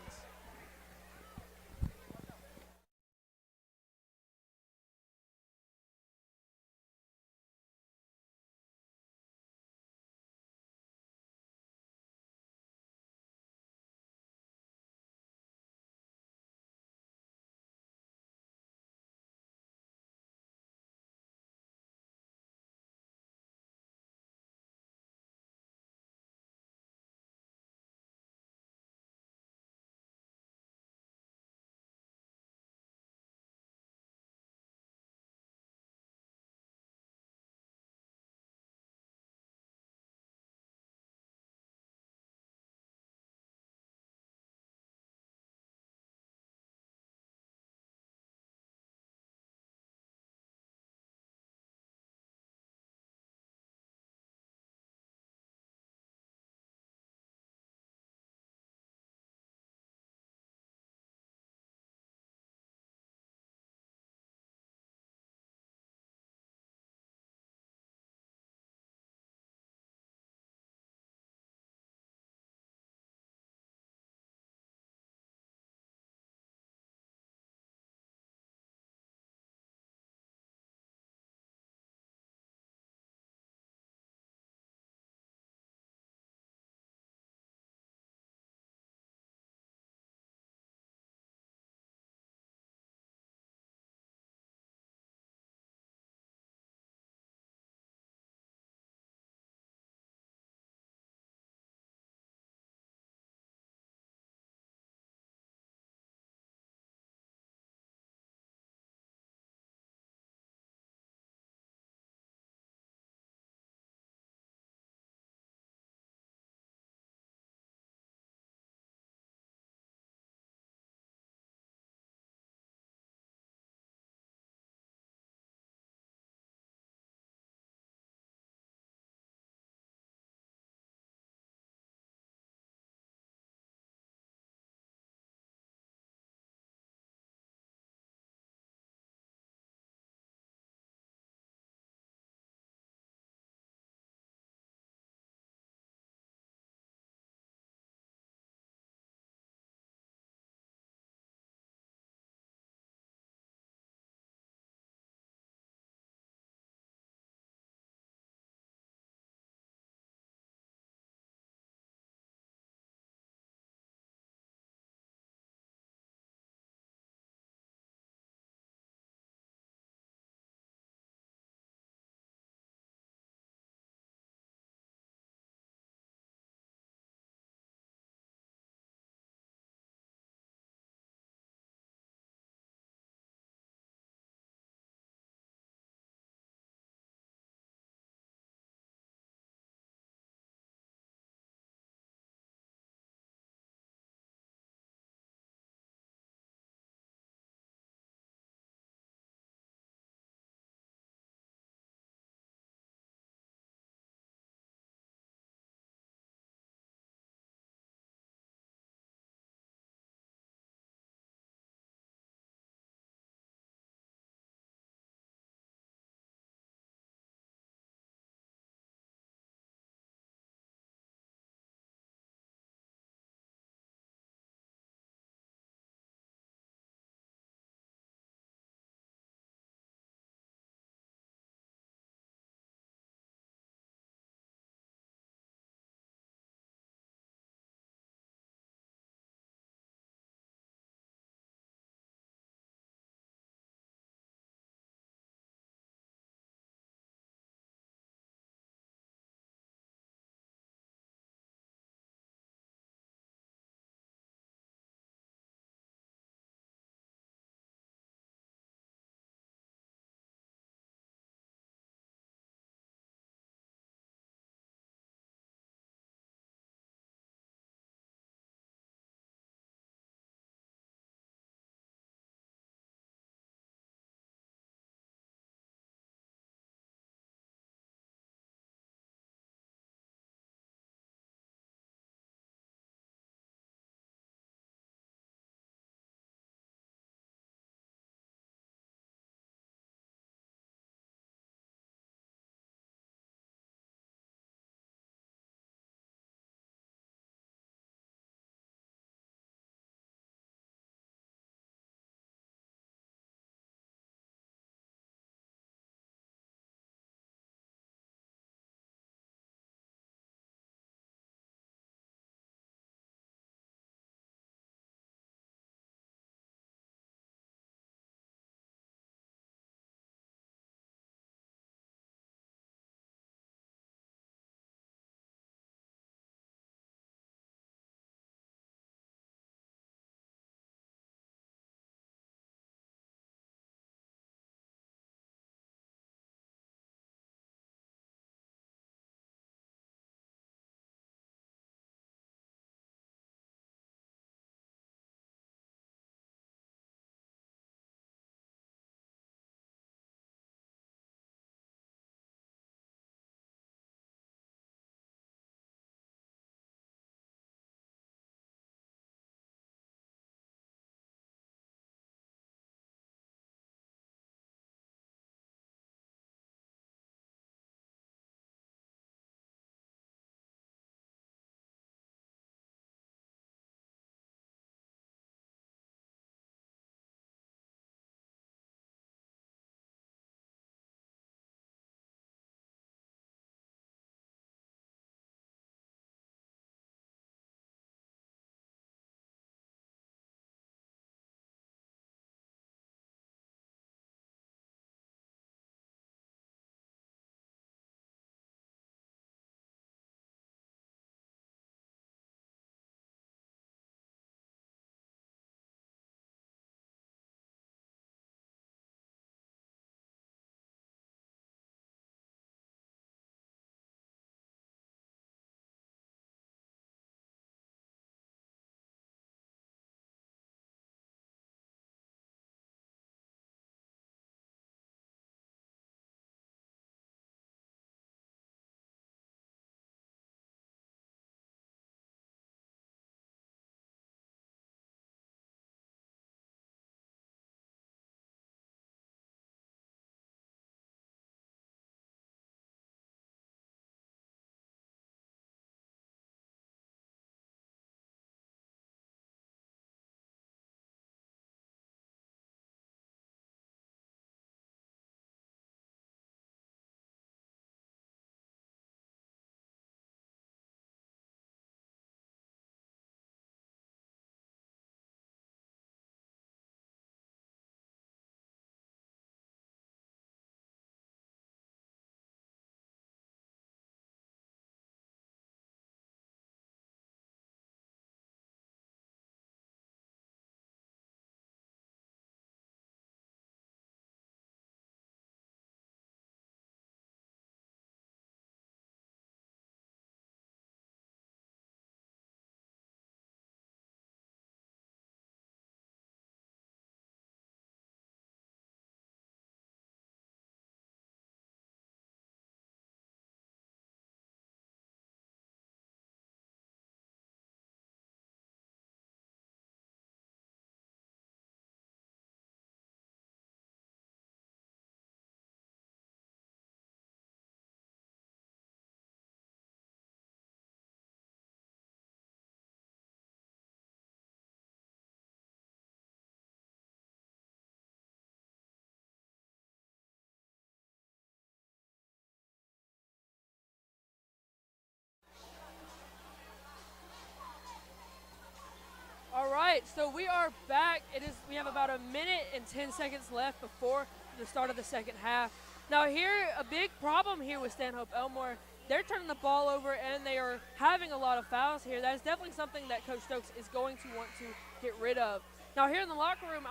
right, so we are back. We have about a minute and 10 seconds left before the start of the second half. Now here, a big problem here with Stanhope Elmore. They're turning the ball over and they are having a lot of fouls here. That is definitely something that Coach Stokes is going to want to get rid of. Now here in the locker room,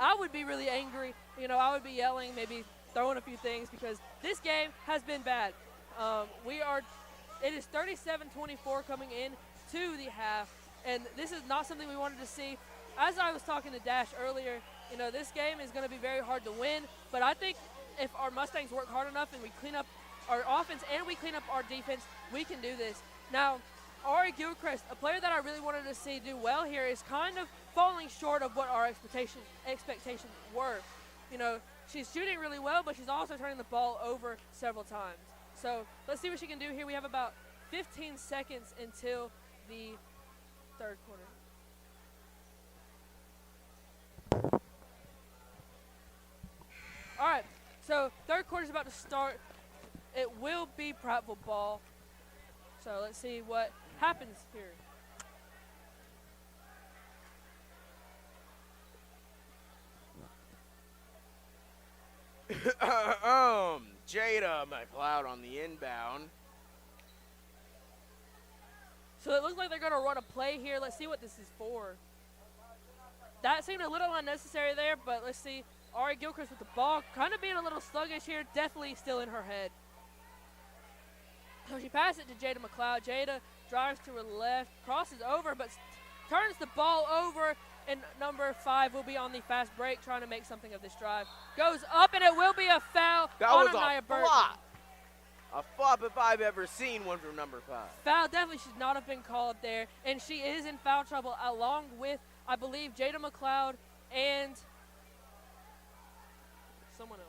I would be really angry. You know, I would be yelling, maybe throwing a few things because this game has been bad. It is 37-24 coming in to the half, and this is not something we wanted to see. As I was talking to Dash earlier, you know, this game is going to be very hard to win, but I think if our Mustangs work hard enough and we clean up our offense and we clean up our defense, we can do this. Now, Ari Gilchrist, a player that I really wanted to see do well here, is kind of falling short of what our expectations were. You know, she's shooting really well, but she's also turning the ball over several times. So let's see what she can do here. We have about 15 seconds until the third quarter. All right, so third quarter is about to start. It will be Prattville ball. So let's see what happens here. Jada McLeod on the inbound. So it looks like they're going to run a play here. Let's see what this is for. That seemed a little unnecessary there, but let's see. Ari Gilchrist with the ball, kind of being a little sluggish here, definitely still in her head. So she passes it to Jada McLeod. Jada drives to her left, crosses over, but turns the ball over, and number 5 will be on the fast break, trying to make something of this drive. Goes up, and it will be a foul on Anaya Burton. Flop. A flop if I've ever seen one from number 5. Foul definitely should not have been called there, and she is in foul trouble along with, I believe, Jada McLeod and someone else.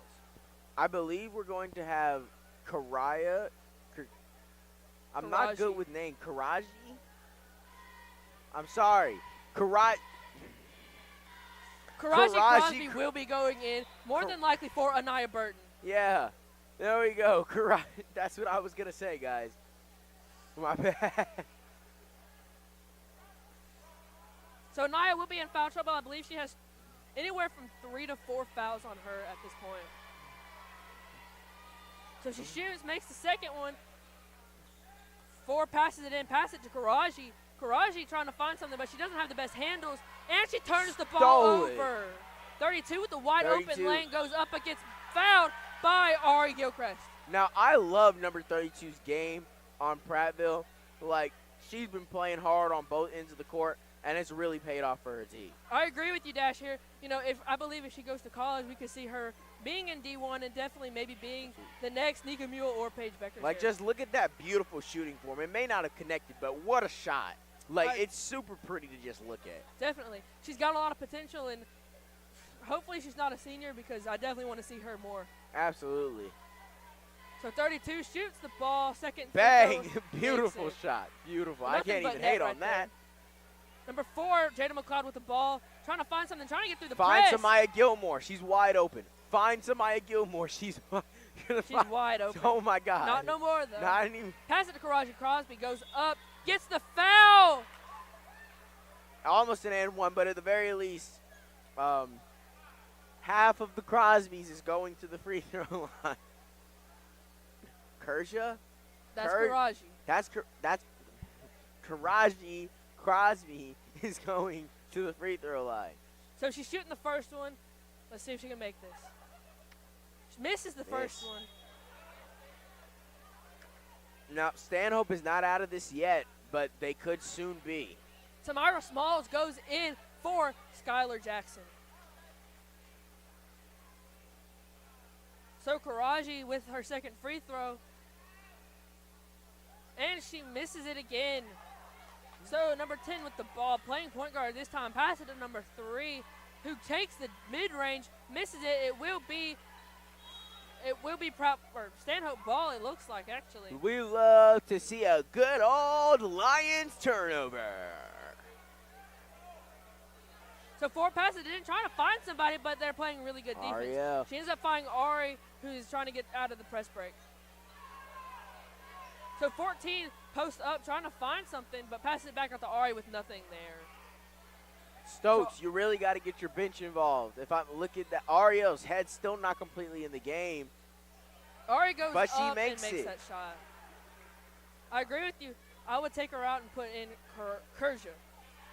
I believe we're going to have Karaya. I'm not good with name. Karaji? I'm sorry. Karaji Crosby will be going in, more than likely for Anaya Burton. Yeah. There we go. That's what I was going to say, guys. My bad. So Anaya will be in foul trouble. I believe she has anywhere from 3 to 4 fouls on her at this point. So she shoots, makes the second one. 4 passes it in, pass it to Karaji. Karaji trying to find something, but she doesn't have the best handles, and she turns the ball over. 32 with the wide open lane, goes up but gets fouled by Ari Gilchrist. Now, I love number 32's game on Prattville. Like, she's been playing hard on both ends of the court, and it's really paid off for her team. I agree with you, Dash, here. You know, I believe if she goes to college, we could see her being in D1 and definitely maybe being the next Nika Mule or Paige Becker. Like, just look at that beautiful shooting form. It may not have connected, but what a shot. Like, it's super pretty to just look at. Definitely. She's got a lot of potential, and hopefully she's not a senior because I definitely want to see her more. Absolutely. So 32 shoots the ball, second. Bang! Beautiful shot. Beautiful. Nothing I can't even hate on that. There. Number 4, Jada McLeod with the ball, trying to find something, trying to get through the press. Find Samaya Gilmore. She's wide open. Find Samaya Gilmore. She's wide open. Oh, my God. Not no more, though. Not even. Pass it to Karaji Crosby, goes up, gets the foul. Almost an and one, but at the very least, half of the Crosbys is going to the free throw line. Kershaw? That's Karaji. That's Karaji Crosby is going to the free throw line. So she's shooting the first one. Let's see if she can make this. She misses the first one. Now, Stanhope is not out of this yet, but they could soon be. Tamara Smalls goes in for Skylar Jackson. So Karaji with her second free throw. And she misses it again. So number 10 with the ball, playing point guard this time. Pass it to number 3, who takes the mid-range, misses it. It will be Stanhope ball, it looks like, actually. We love to see a good old Lions turnover. So 4 passes in, trying to find somebody, but they're playing really good defense. Ariel. She ends up finding Ari, who's trying to get out of the press break. So 14 posts up, trying to find something, but passes it back out to Ari with nothing there. Stokes, you really got to get your bench involved. If I'm looking at that, Ariel's head still not completely in the game. Ari goes but she up makes and makes it. that shot. I agree with you. I would take her out and put in Kerja.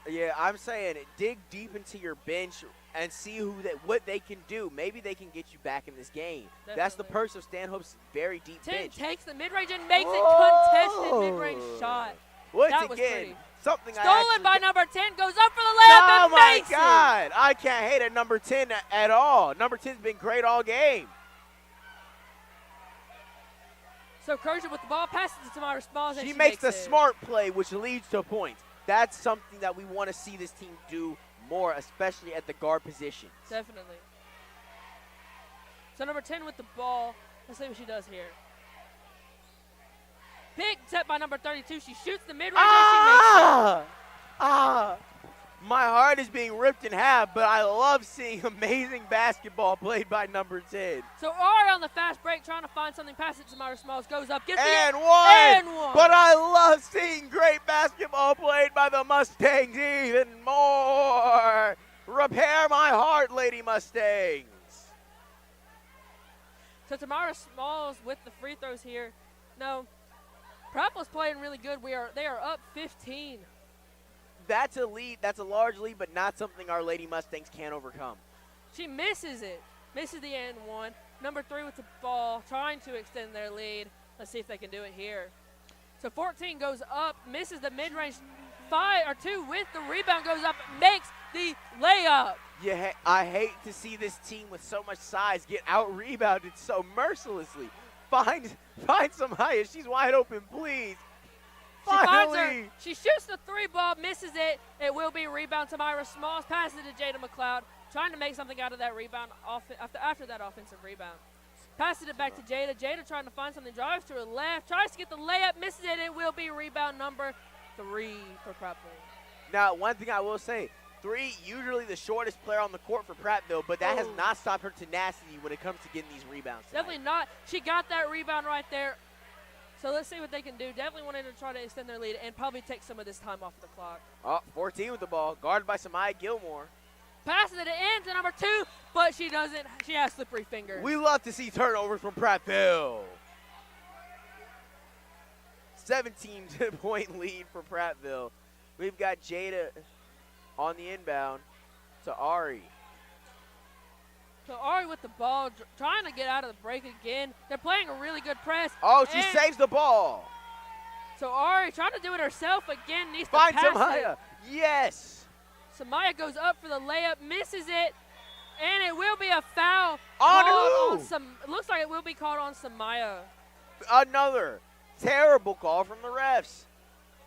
Yeah, I'm saying dig deep into your bench and see what they can do. Maybe they can get you back in this game. Definitely. That's the perks of Stanhope's very deep 10 bench. takes the mid-range and makes it contested mid-range shot. Once that was again, pretty. something Stolen by number 10, goes up for the layup Oh and my makes God! I can't hate at number 10 at all. Number 10's been great all game. So Kerja with the ball passes it to Tamara Smalls and She she makes the it. smart play, which leads to points. That's something that we want to see this team do more, especially at the guard position. Definitely. So number 10 with the ball. Let's see what she does here. Picked up by number 32. She shoots the mid-range and she makes it. My heart is being ripped in half, but I love seeing amazing basketball played by number 10. So Ari on the fast break trying to find something, pass it to Myra Smalls, goes up, gets And it. one! But I love seeing great basketball played by the Mustangs even more. Repair my heart, Lady Mustangs. So Tamara Smalls with the free throws here. No, Prattville's playing really good. They are up 15. That's a lead. That's a large lead, but not something our Lady Mustangs can't overcome. She misses it. Misses the end one. Number 3 with the ball, trying to extend their lead. Let's see if they can do it here. So 14 goes up, misses the mid-range 2 with the rebound, goes up, makes the layup. Yeah, I hate to see this team with so much size get out-rebounded so mercilessly. Find Samaya. She's wide open, please. She finds her. She shoots the 3 ball, misses it. It will be a rebound to Myra Smalls. Passes it to Jada McLeod, trying to make something out of that rebound after that offensive rebound. Passes it back to Jada. Jada trying to find something, drives to her left, tries to get the layup, misses it. It will be rebound number 3 for Prattville. Now, one thing I will say, 3, usually the shortest player on the court for Prattville, but that has not stopped her tenacity when it comes to getting these rebounds tonight. Definitely not. She got that rebound right there. So let's see what they can do. Definitely wanting to try to extend their lead and probably take some of this time off the clock. 14 with the ball, guarded by Samaya Gilmore. Passes it in to number 2, but she doesn't. She has slippery fingers. We love to see turnovers from Prattville. 17-point lead for Prattville. We've got Jada on the inbound to Ari. So Ari with the ball, trying to get out of the break again. They're playing a really good press. Oh, she saves the ball. So Ari trying to do it herself again. Needs Find to pass Samaya. it. Yes. Samaya goes up for the layup, misses it, and it will be a foul. On who? It looks like it will be called on Samaya. Another terrible call from the refs.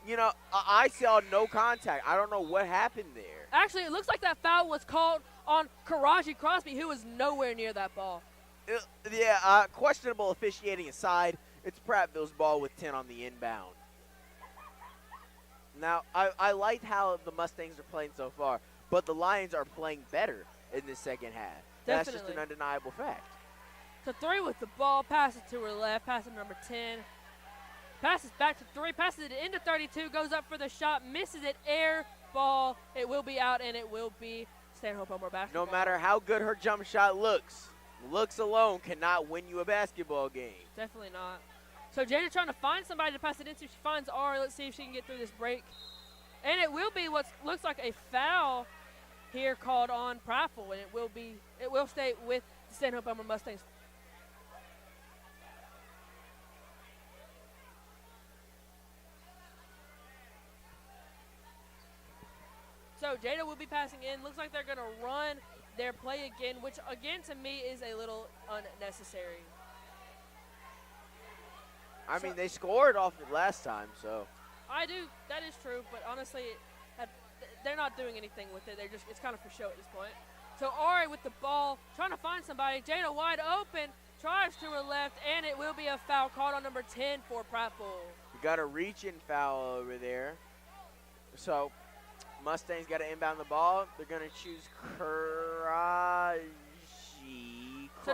You know, I saw no contact. I don't know what happened there. Actually, it looks like that foul was called on Karaji Crosby, who was nowhere near that ball. Questionable officiating aside, it's Prattville's ball with 10 on the inbound. Now, I like how the Mustangs are playing so far, but the Lions are playing better in the second half. Definitely. That's just an undeniable fact. So 3 with the ball, passes to her left, passes to number 10. Passes back to 3, passes it into 32, goes up for the shot, misses it, air ball. It will be out, and it will be Stanhope Elmore basketball. No matter how good her jump shot looks alone cannot win you a basketball game. Definitely not. So Jada trying to find somebody to pass it into. She finds Ari. Let's see if she can get through this break. And it will be what looks like a foul here called on Prattville, and it will stay with the Stanhope Elmore Mustangs. So Jada will be passing in. Looks like they're going to run their play again, which again to me is a little unnecessary. I mean, they scored off it last time, so. I do. That is true, but honestly, they're not doing anything with it. It's kind of for show at this point. So Ari with the ball, trying to find somebody. Jada wide open, drives to her left, and it will be a foul called on number 10 for Prattville. We got a reach-in foul over there. So Mustangs got to inbound the ball. They're going to choose Crosby. So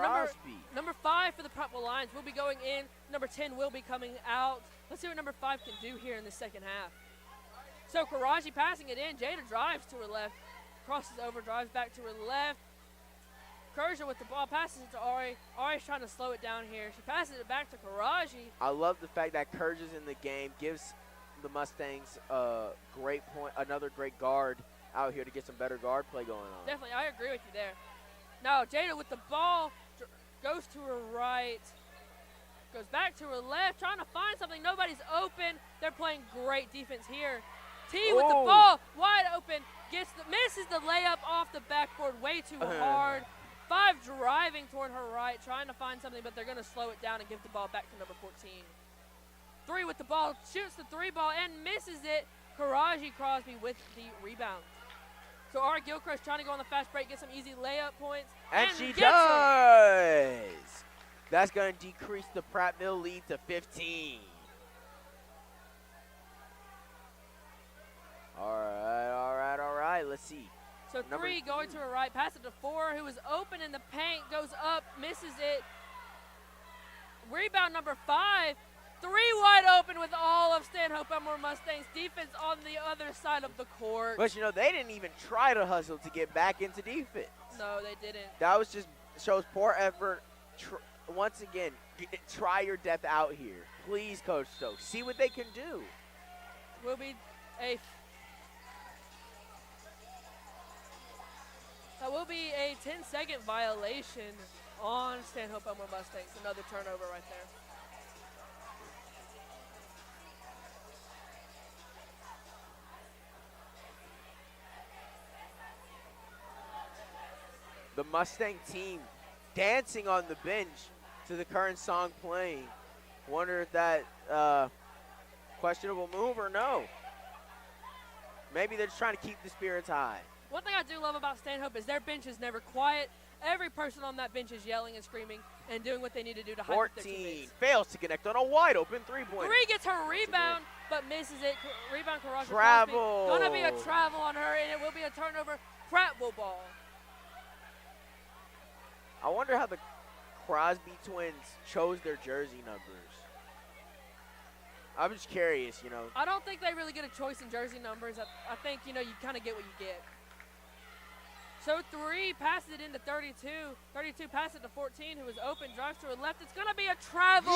number 5 for the Prattville Lions will be going in. Number 10 will be coming out. Let's see what number 5 can do here in the second half. So Karaji passing it in. Jada drives to her left. crosses over, drives back to her left. Kerja with the ball, passes it to Ari. Ari's trying to slow it down here. She passes it back to Karaji. I love the fact that Kerja's in the game, gives the Mustangs a great point, another great guard out here to get some better guard play going on. Definitely, I agree with you there. Now, Jada with the ball goes to her right, goes back to her left, trying to find something. Nobody's open. They're playing great defense here. T with the ball, wide open, misses the layup off the backboard way too hard. 5 driving toward her right, trying to find something, but they're going to slow it down and give the ball back to number 14. 3 with the ball, shoots the 3 ball and misses it. Karaji Crosby with the rebound. So Ari Gilchrist trying to go on the fast break, get some easy layup points. And she does. That's going to decrease the Prattville lead to 15. All right. Let's see. So 3 going to her right, pass it to 4, who is open in the paint, goes up, misses it. Rebound number 5. 3 wide open with all of Stanhope Elmore Mustangs defense on the other side of the court. But, they didn't even try to hustle to get back into defense. No, they didn't. That was just shows poor effort. Once again, try your depth out here. Please, Coach Stokes. See what they can do. Will be a 10-second violation on Stanhope Elmore Mustangs. Another turnover right there. The Mustang team dancing on the bench to the current song playing. Wonder if that questionable move or no. Maybe they're just trying to keep the spirits high. One thing I do love about Stanhope is their bench is never quiet. Every person on that bench is yelling and screaming and doing what they need to do to hype up their 14 teammates. fails to connect on a wide open three-pointer. 3 gets her rebound, but misses it. Rebound Karaji. Travel. Going to be a travel on her, and it will be a turnover. Prattville ball. I wonder how the Crosby twins chose their jersey numbers. I'm just curious, I don't think they really get a choice in jersey numbers. I think, you kind of get what you get. So 3 passes it into 32. 32 passes it to 14, who is open, drives to her left. It's going to be a travel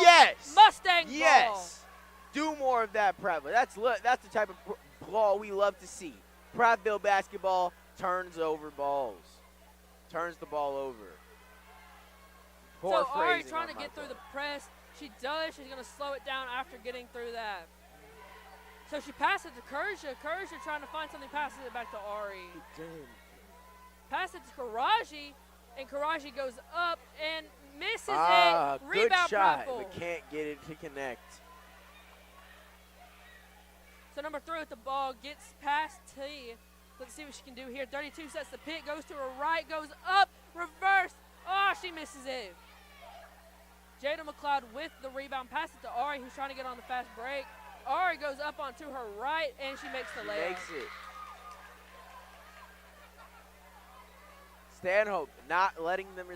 Mustang ball. Yes. Do more of that, Prattville. That's the type of ball we love to see. Prattville basketball turns over balls. Turns the ball over. So Ari trying to get through the press. She does. She's going to slow it down after getting through that. So she passes it to Kerja. Kerja trying to find something, passes it back to Ari. Pass it to Karaji, and Karaji goes up and misses it. Good Rebound shot, Prattville. but can't get it to connect. So number 3 with the ball gets past T. Let's see what she can do here. 32 sets the pick, goes to her right, goes up, reverse. Oh, she misses it. Jada McLeod with the rebound. Pass it to Ari, who's trying to get on the fast break. Ari goes up onto her right, and she makes the layup. Makes it. Stanhope not letting them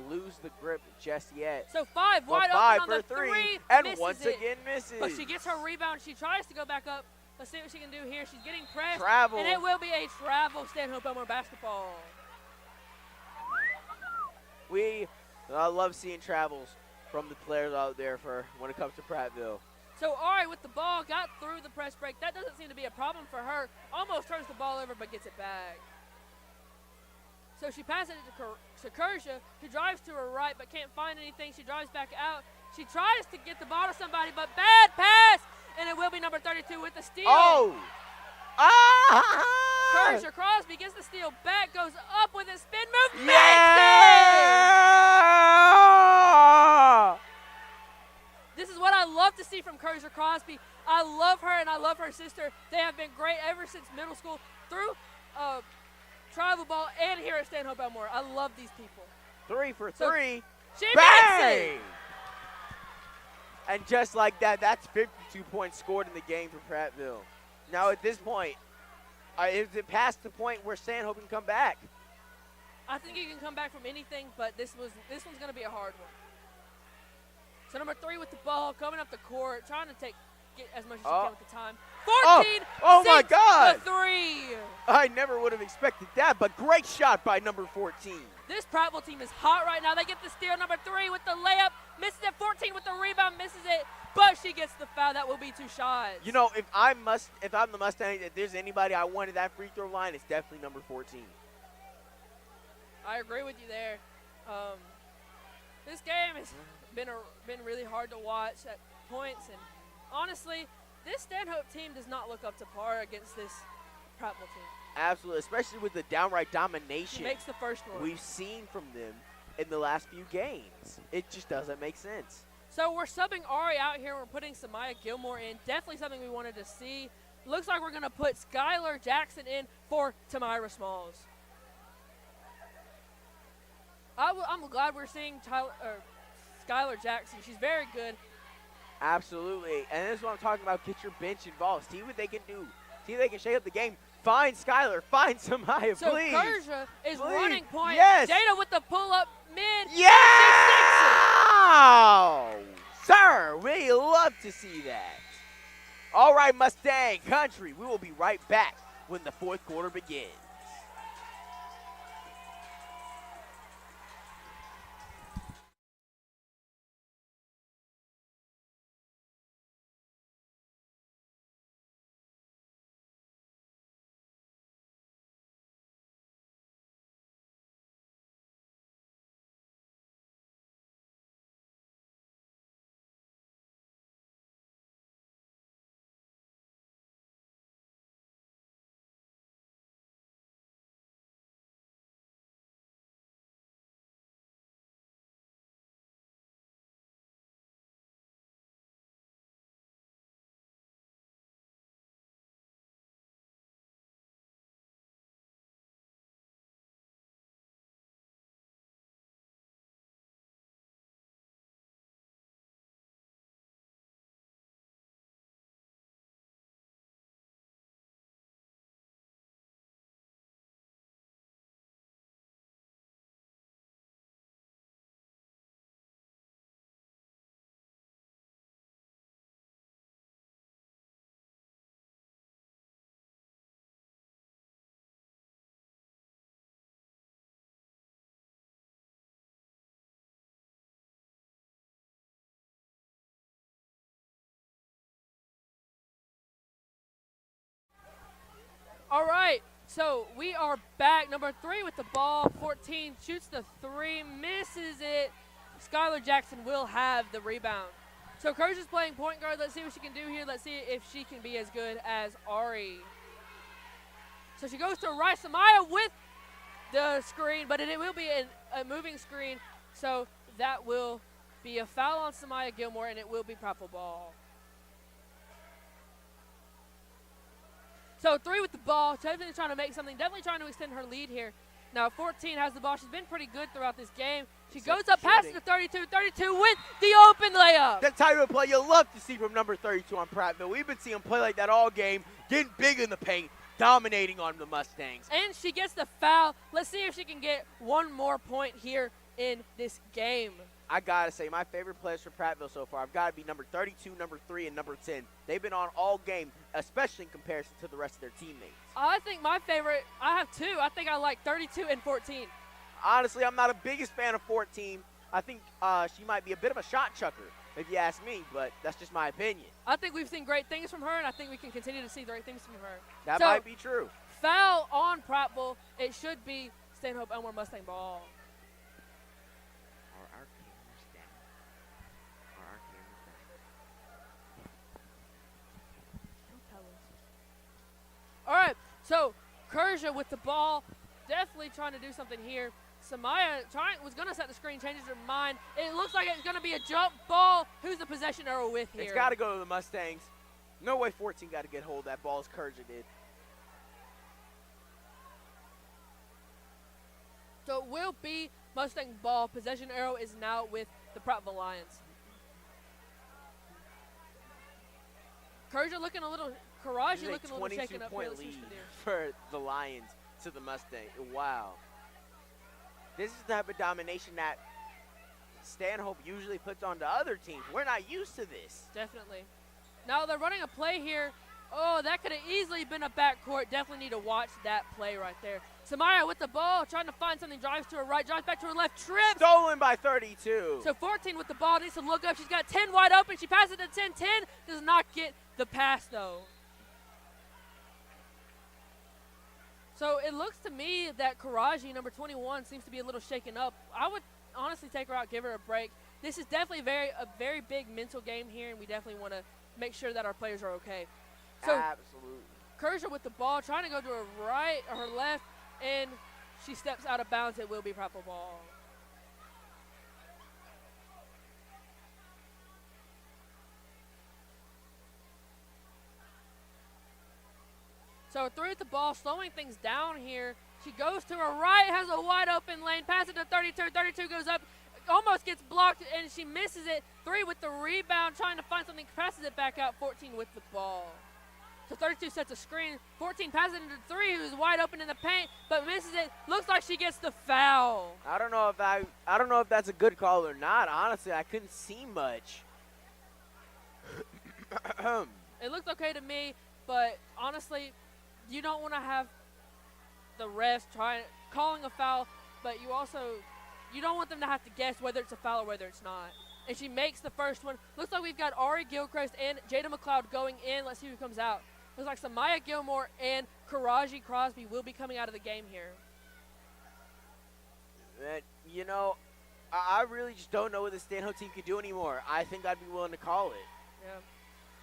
lose the grip just yet. So 5 wide open on the 3, and misses once it. again misses. But she gets her rebound. She tries to go back up. Let's see what she can do here. She's getting pressed. Travel. And it will be a travel Stanhope Elmore basketball. I love seeing travels from the players out there for when it comes to Prattville. So Ari with the ball got through the press break. That doesn't seem to be a problem for her. Almost turns the ball over but gets it back. So she passes it to Kerja, who drives to her right but can't find anything. She drives back out. She tries to get the ball to somebody, but bad pass. And it will be number 32 with the steal. Oh! Kerja Crosby gets the steal back, goes up with a spin move. Yeah! This is what I love to see from Kerja Crosby. I love her and I love her sister. They have been great ever since middle school through travel ball and here at Stanhope Elmore. I love these people. 3 for 3. She Bang! makes it. And just like that, that's 52 points scored in the game for Prattville. Now at this point, is it past the point where Stanhope can come back? I think you can come back from anything, but this one's going to be a hard one. So number 3 with the ball, coming up the court, trying to get as much as she can with the time. 14, oh my God! The 3. I never would have expected that, but great shot by number 14. This Prattville team is hot right now. They get the steal. Number 3 with the layup. Misses it. 14 with the rebound. Misses it. But she gets the foul. That will be 2 shots. You know, if I'm the Mustangs, if there's anybody I wanted that free throw line, it's definitely number 14. I agree with you there. This game has been really hard to watch at points, and honestly, this Stanhope team does not look up to par against this Prattville team. Absolutely, especially with the downright domination She makes the first one. we've seen from them in the last few games. It just doesn't make sense. So we're subbing Ari out here. We're putting Samaya Gilmore in. Definitely something we wanted to see. Looks like we're going to put Skylar Jackson in for Tamira Smalls. I'm glad we're seeing Skylar Jackson. She's very good. Absolutely, and this is what I'm talking about. Get your bench involved. See what they can do. See if they can shake up the game. Find Skylar. Find Samaya, so please. So Kerja is running point. Yes. Jada with the pull-up mid. Yeah! Sir, we love to see that. All right, Mustang Country. We will be right back when the fourth quarter begins. All right, so we are back. Number 3 with the ball. 14 shoots the 3, misses it. Skylar Jackson will have the rebound. So Kerja's playing point guard. Let's see what she can do here. Let's see if she can be as good as Ari. So she goes to right. Samaya with the screen, but it will be a moving screen. So that will be a foul on Samaya Gilmore, and it will be Prattville ball. So 3 with the ball, definitely trying to make something, definitely trying to extend her lead here. Now 14 has the ball. She's been pretty good throughout this game. She goes up past the 32. 32 with the open layup. That type of play you'll love to see from number 32 on Prattville. We've been seeing play like that all game, getting big in the paint, dominating on the Mustangs. And she gets the foul. Let's see if she can get one more point here in this game. I got to say, my favorite players for Prattville so far have got to be number 32, number 3, and number 10. They've been on all game, especially in comparison to the rest of their teammates. I think my favorite, I have 2. I think I like 32 and 14. Honestly, I'm not a biggest fan of 14. I think she might be a bit of a shot chucker, if you ask me, but that's just my opinion. I think we've seen great things from her, and I think we can continue to see great things from her. That might be true. Foul on Prattville. It should be Stanhope Elmore Mustang ball. Our camera's down. Our camera's down. All right, so Kerja with the ball, definitely trying to do something here. Samaya was going to set the screen, changes her mind. It looks like it's going to be a jump ball. Who's the possession arrow with here? It's got to go to the Mustangs. No way 14 got to get hold of that ball as Kerja did. So it will be Mustang ball. Possession arrow is now with the Prattville Lions. Kerja looking a little, Karaji looking a little shaken up. 22-point lead for the Lions to the Mustang. Wow. This is the type of domination that Stanhope usually puts on to other teams. We're not used to this. Definitely. Now they're running a play here Oh, that could have easily been a backcourt. Definitely need to watch that play right there. Samaya with the ball, trying to find something, drives to her right, drives back to her left, trips. Stolen by 32. So 14 with the ball, needs to look up. She's got 10 wide open. She passes it to 10. 10 does not get the pass, though. So it looks to me that Karaji, number 21, seems to be a little shaken up. I would honestly take her out, give her a break. This is definitely a very big mental game here, and we definitely want to make sure that our players are okay. So absolutely. Kershaw with the ball, trying to go to her right or her left, and she steps out of bounds. It will be Prattville ball. So 3 with the ball, slowing things down here. She goes to her right, has a wide open lane, passes it to 32. 32 goes up, almost gets blocked, and she misses it. 3 with the rebound, trying to find something, passes it back out. 14 with the ball. So 32 sets a screen. 14 passes it into 3, who's wide open in the paint, but misses it. Looks like she gets the foul. I don't know if that's a good call or not. Honestly, I couldn't see much. It looked okay to me, but honestly, you don't want to have the refs calling a foul, but you don't want them to have to guess whether it's a foul or whether it's not. And she makes the first one. Looks like we've got Ari Gilchrist and Jada McLeod going in. Let's see who comes out. Looks like Samaya Gilmore and Karaji Crosby will be coming out of the game here. You know, I really just don't know what the Stanhope team could do anymore. I think I'd be willing to call it. Yeah.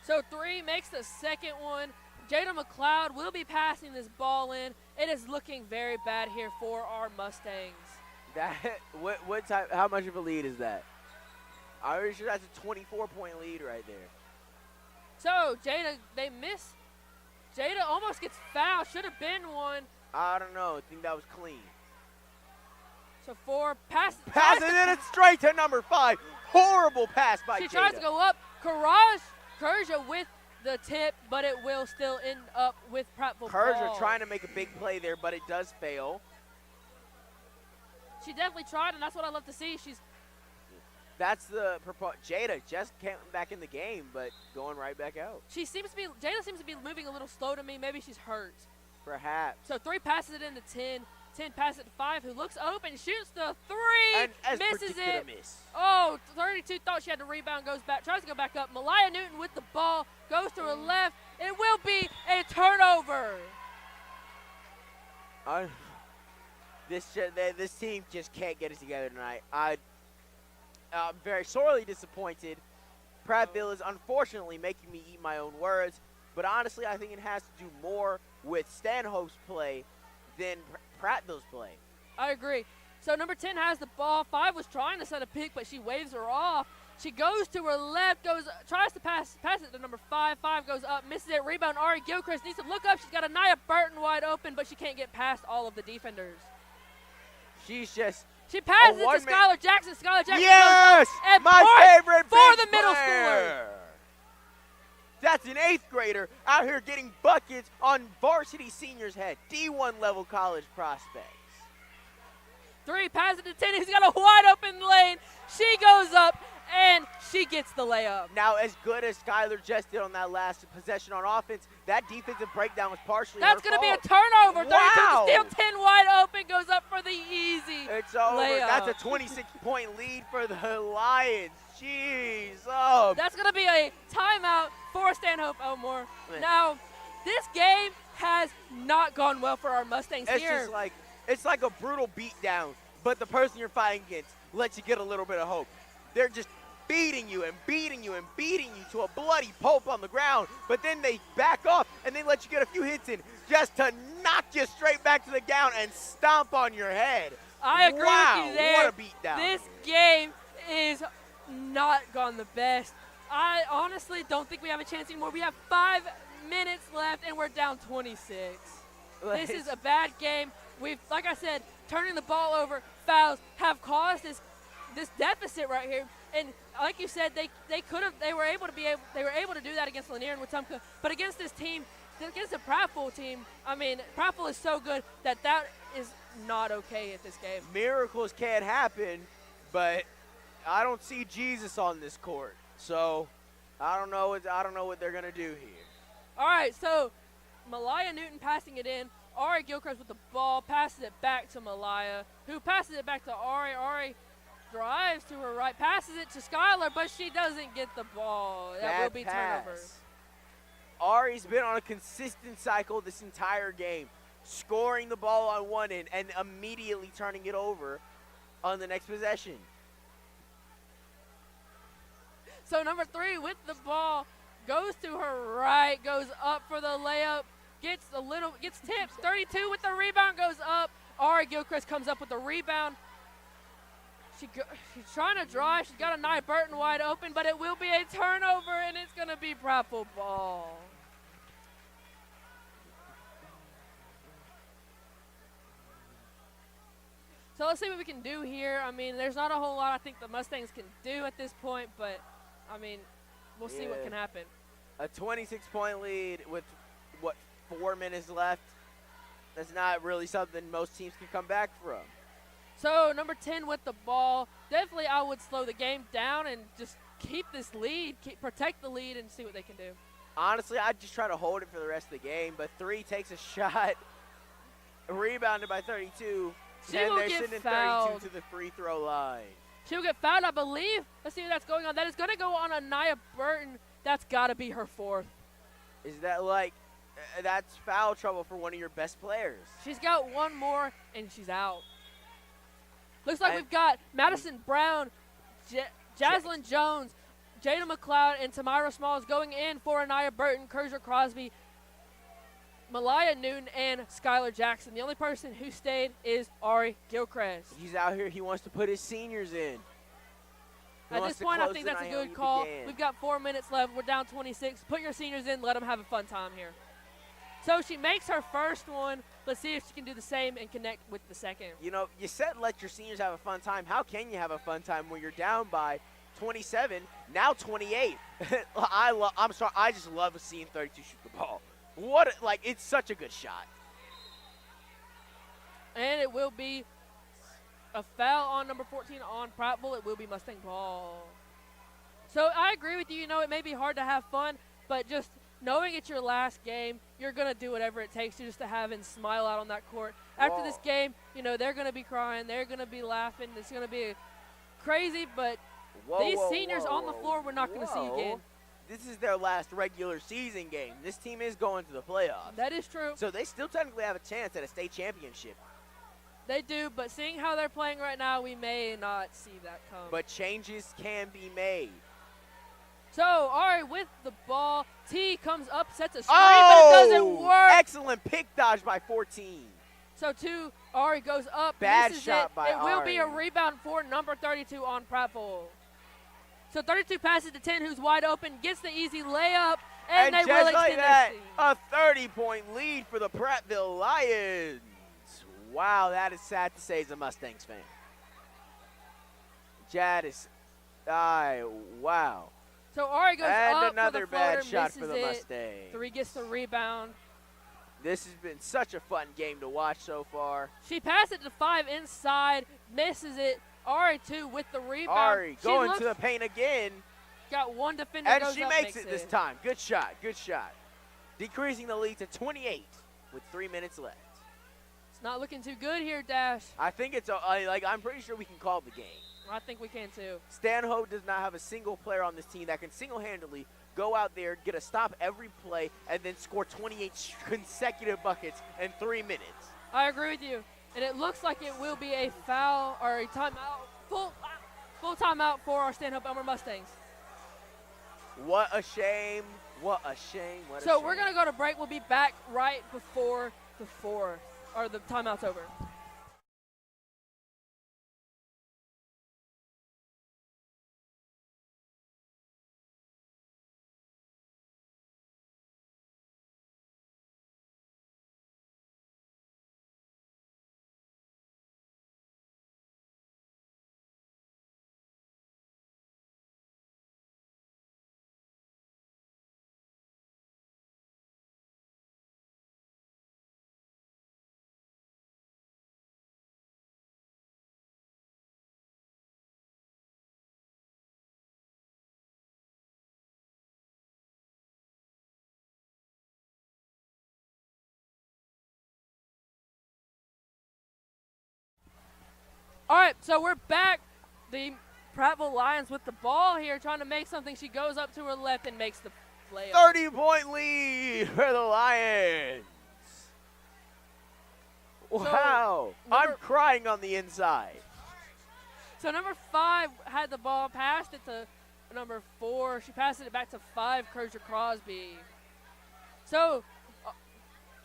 So 3 makes the second one. Jada McLeod will be passing this ball in. It is looking very bad here for our Mustangs. What type? How much of a lead is that? I'm pretty sure that's a 24-point lead right there. So Jada, they miss. Jada almost gets fouled. Should have been one. I don't know. I think that was clean. So 4 passes it straight to number 5. Horrible pass by Jada. She tries to go up. Kerja with the tip, but it will still end up with Prattville Kerja ball. trying to make a big play there, but it does fail. She definitely tried, and that's what I love to see. That's the Jada just came back in the game, but going right back out. Jada seems to be moving a little slow to me. Maybe she's hurt. Perhaps. So 3 passes it into 10. 10 passes it to 5, who looks open, shoots the 3, and misses it. Miss. Oh, 32 thought she had to rebound, goes back, tries to go back up. Malaya Newton with the ball, goes to her left. It will be a turnover. This team just can't get it together tonight. I'm very sorely disappointed. Prattville is unfortunately making me eat my own words, but honestly, I think it has to do more with Stanhope's play than Prattville's play. I agree. So number 10 has the ball. 5 was trying to set a pick, but she waves her off. She goes to her left, tries to pass it to number 5. 5 goes up, misses it. Rebound, Ari Gilchrist needs to look up. She's got Anaya Burton wide open, but she can't get past all of the defenders. She passes it to Skylar Jackson. Skylar Jackson yes! goes up and my favorite for the middle player. schooler. That's an 8th grader out here getting buckets on varsity seniors' head. D1 level college prospects. 3 passes to 10. He's got a wide open lane. She goes up and she gets the layup. Now, as good as Skylar just did on that last possession on offense, that defensive breakdown was partially That's going to be a turnover. Wow. 32 to steal, 10 wide open, goes up for the easy It's over. layup. That's a 26-point lead for the Lions. Jeez. Oh. That's going to be a timeout for Stanhope Elmore. Now, this game has not gone well for our Mustangs here. It's like a brutal beatdown, but the person you're fighting against lets you get a little bit of hope. They're just beating you and beating you and beating you to a bloody pulp on the ground, but then they back off and they let you get a few hits in just to knock you straight back to the ground and stomp on your head. I agree with you there. What a beatdown. This game is not gone the best. I honestly don't think we have a chance anymore. We have 5 minutes left and we're down 26. This is a bad game. Like I said, turning the ball over, fouls have caused this deficit right here. And like you said, they were able to do that against Lanier and Wetumpka, but against this team, against the Prattville team, I mean, Prattville is so good that is not okay at this game. Miracles can't happen, but I don't see Jesus on this court, so I don't know what they're gonna do here. All right, so Malaya Newton passing it in. Ari Gilchrist with the ball, passes it back to Malaya, who passes it back to Ari. Ari drives to her right, passes it to Skylar, but she doesn't get the ball. That will be turnover. Ari's been on a consistent cycle this entire game, scoring the ball on one end and immediately turning it over on the next possession. So number 3 with the ball goes to her right, goes up for the layup, gets tipped. 32 with the rebound, goes up. Ari Gilchrist comes up with the rebound. She's trying to drive. She's got a Nia Burton wide open, but it will be a turnover, and it's going to be Prattville ball. So let's see what we can do here. I mean, there's not a whole lot I think the Mustangs can do at this point, but, I mean, we'll see what can happen. A 26-point lead with, 4 minutes left? That's not really something most teams can come back from. So number 10 with the ball. Definitely I would slow the game down and just keep this lead, protect the lead, and see what they can do. Honestly, I'd just try to hold it for the rest of the game, but 3 takes a shot, rebounded by 32, and they're sending 32 to the free throw line. She will get fouled, I believe. Let's see what's going on. That is going to go on a Nia Burton. That's got to be her 4th. Is that that's foul trouble for one of your best players? She's got one more, and she's out. Looks like we've got Madison Brown, Jaslyn Jones, Jada McLeod, and Tamira Smalls going in for Nia Burton, Kersia Crosby, Malaya Newton, and Skylar Jackson. The only person who stayed is Ari Gilchrist. He's out here. He wants to put his seniors in. At this point, I think that's a good call. We've got 4 minutes left. We're down 26. Put your seniors in. Let them have a fun time here. So she makes her first one. Let's see if she can do the same and connect with the second. You know, you said let your seniors have a fun time. How can you have a fun time when you're down by 27, now 28? I'm sorry. I just love seeing 32 shoot the ball. It's such a good shot. And it will be a foul on number 14 on Prattville. It will be Mustang ball. So I agree with you. You know, it may be hard to have fun, but just knowing it's your last game, you're going to do whatever it takes just to have and smile out on that court. After this game, you know, they're going to be crying. They're going to be laughing. It's going to be crazy, but these seniors on the floor we're not going to see again. This is their last regular season game. This team is going to the playoffs. That is true. So they still technically have a chance at a state championship. They do, but seeing how they're playing right now, we may not see that come. But changes can be made. So, Ari with the ball. T comes up, sets a screen, but it doesn't work. Excellent pick dodge by 14. So, Ari goes up, bad misses shot it. by Ari. It will be a rebound for number 32 on Prattville. So, 32 passes to 10, who's wide open, gets the easy layup, and they will extend their lead. A 30-point lead for the Prattville Lions. Wow, that is sad to say as a Mustangs fan. Wow. So Ari goes up another for the floater, bad shot misses for the it. Mustangs. 3 gets the rebound. This has been such a fun game to watch so far. She passed it to 5 inside, misses it. Ari, too, with the rebound. Ari going to the paint again. Got one defender and goes she up, makes it this time. Good shot, good shot. Decreasing the lead to 28 with 3 minutes left. It's not looking too good here, Dash. I think it's I'm pretty sure we can call the game. I think we can too. Stanhope does not have a single player on this team that can single-handedly go out there, get a stop every play, and then score 28 consecutive buckets in 3 minutes. I agree with you. And it looks like it will be a foul or a timeout, full timeout for our Stanhope Elmore Mustangs. What a shame. What a shame. So we're going to go to break. We'll be back right before the timeout's over. All right, so we're back. The Prattville Lions with the ball here, trying to make something. She goes up to her left and makes the layup. 30-point lead for the Lions. Wow. I'm crying on the inside. So number 5 had the ball, passed it to number 4. She passed it back to 5, Crozier Crosby. So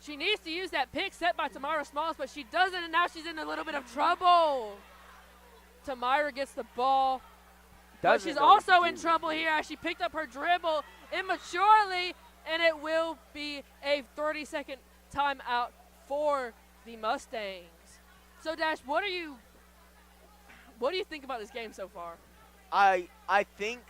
she needs to use that pick set by Tamara Smalls, but she doesn't, and now she's in a little bit of trouble. Tamara gets the ball. But she's also in trouble here as she picked up her dribble immaturely, and it will be a 30-second timeout for the Mustangs. So, Dash, what do you think about this game so far? I think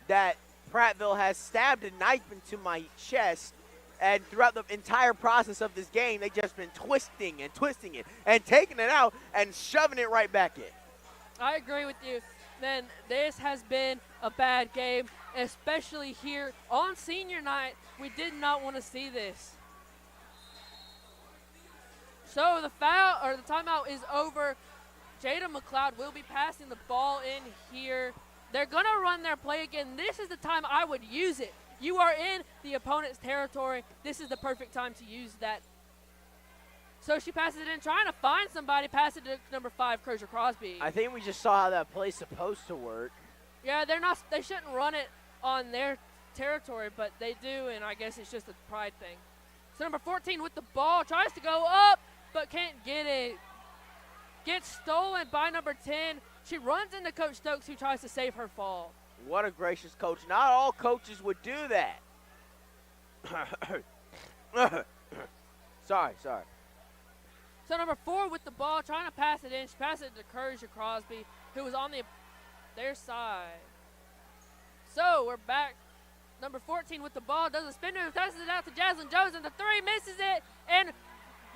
that Prattville has stabbed a knife into my chest, and throughout the entire process of this game, they've just been twisting it and taking it out and shoving it right back in. I agree with you. Then this has been a bad game, especially here on senior night. We did not want to see this. So the timeout is over. Jada McLeod will be passing the ball in here. They're going to run their play again. This is the time I would use it. You are in the opponent's territory. This is the perfect time to use that. So she passes it in, trying to find somebody, pass it to number 5, Crozier Crosby. I think we just saw how that play's supposed to work. Yeah, they shouldn't run it on their territory, but they do, and I guess it's just a pride thing. So number 14 with the ball, tries to go up, but can't get it. Gets stolen by number 10. She runs into Coach Stokes, who tries to save her fall. What a gracious coach. Not all coaches would do that. Sorry. So number 4 with the ball, trying to pass it in. She passes it to Crozier Crosby, who was on their side. So we're back. Number 14 with the ball, does a spin move, passes it out to Jaslyn Jones, and the 3 misses it. And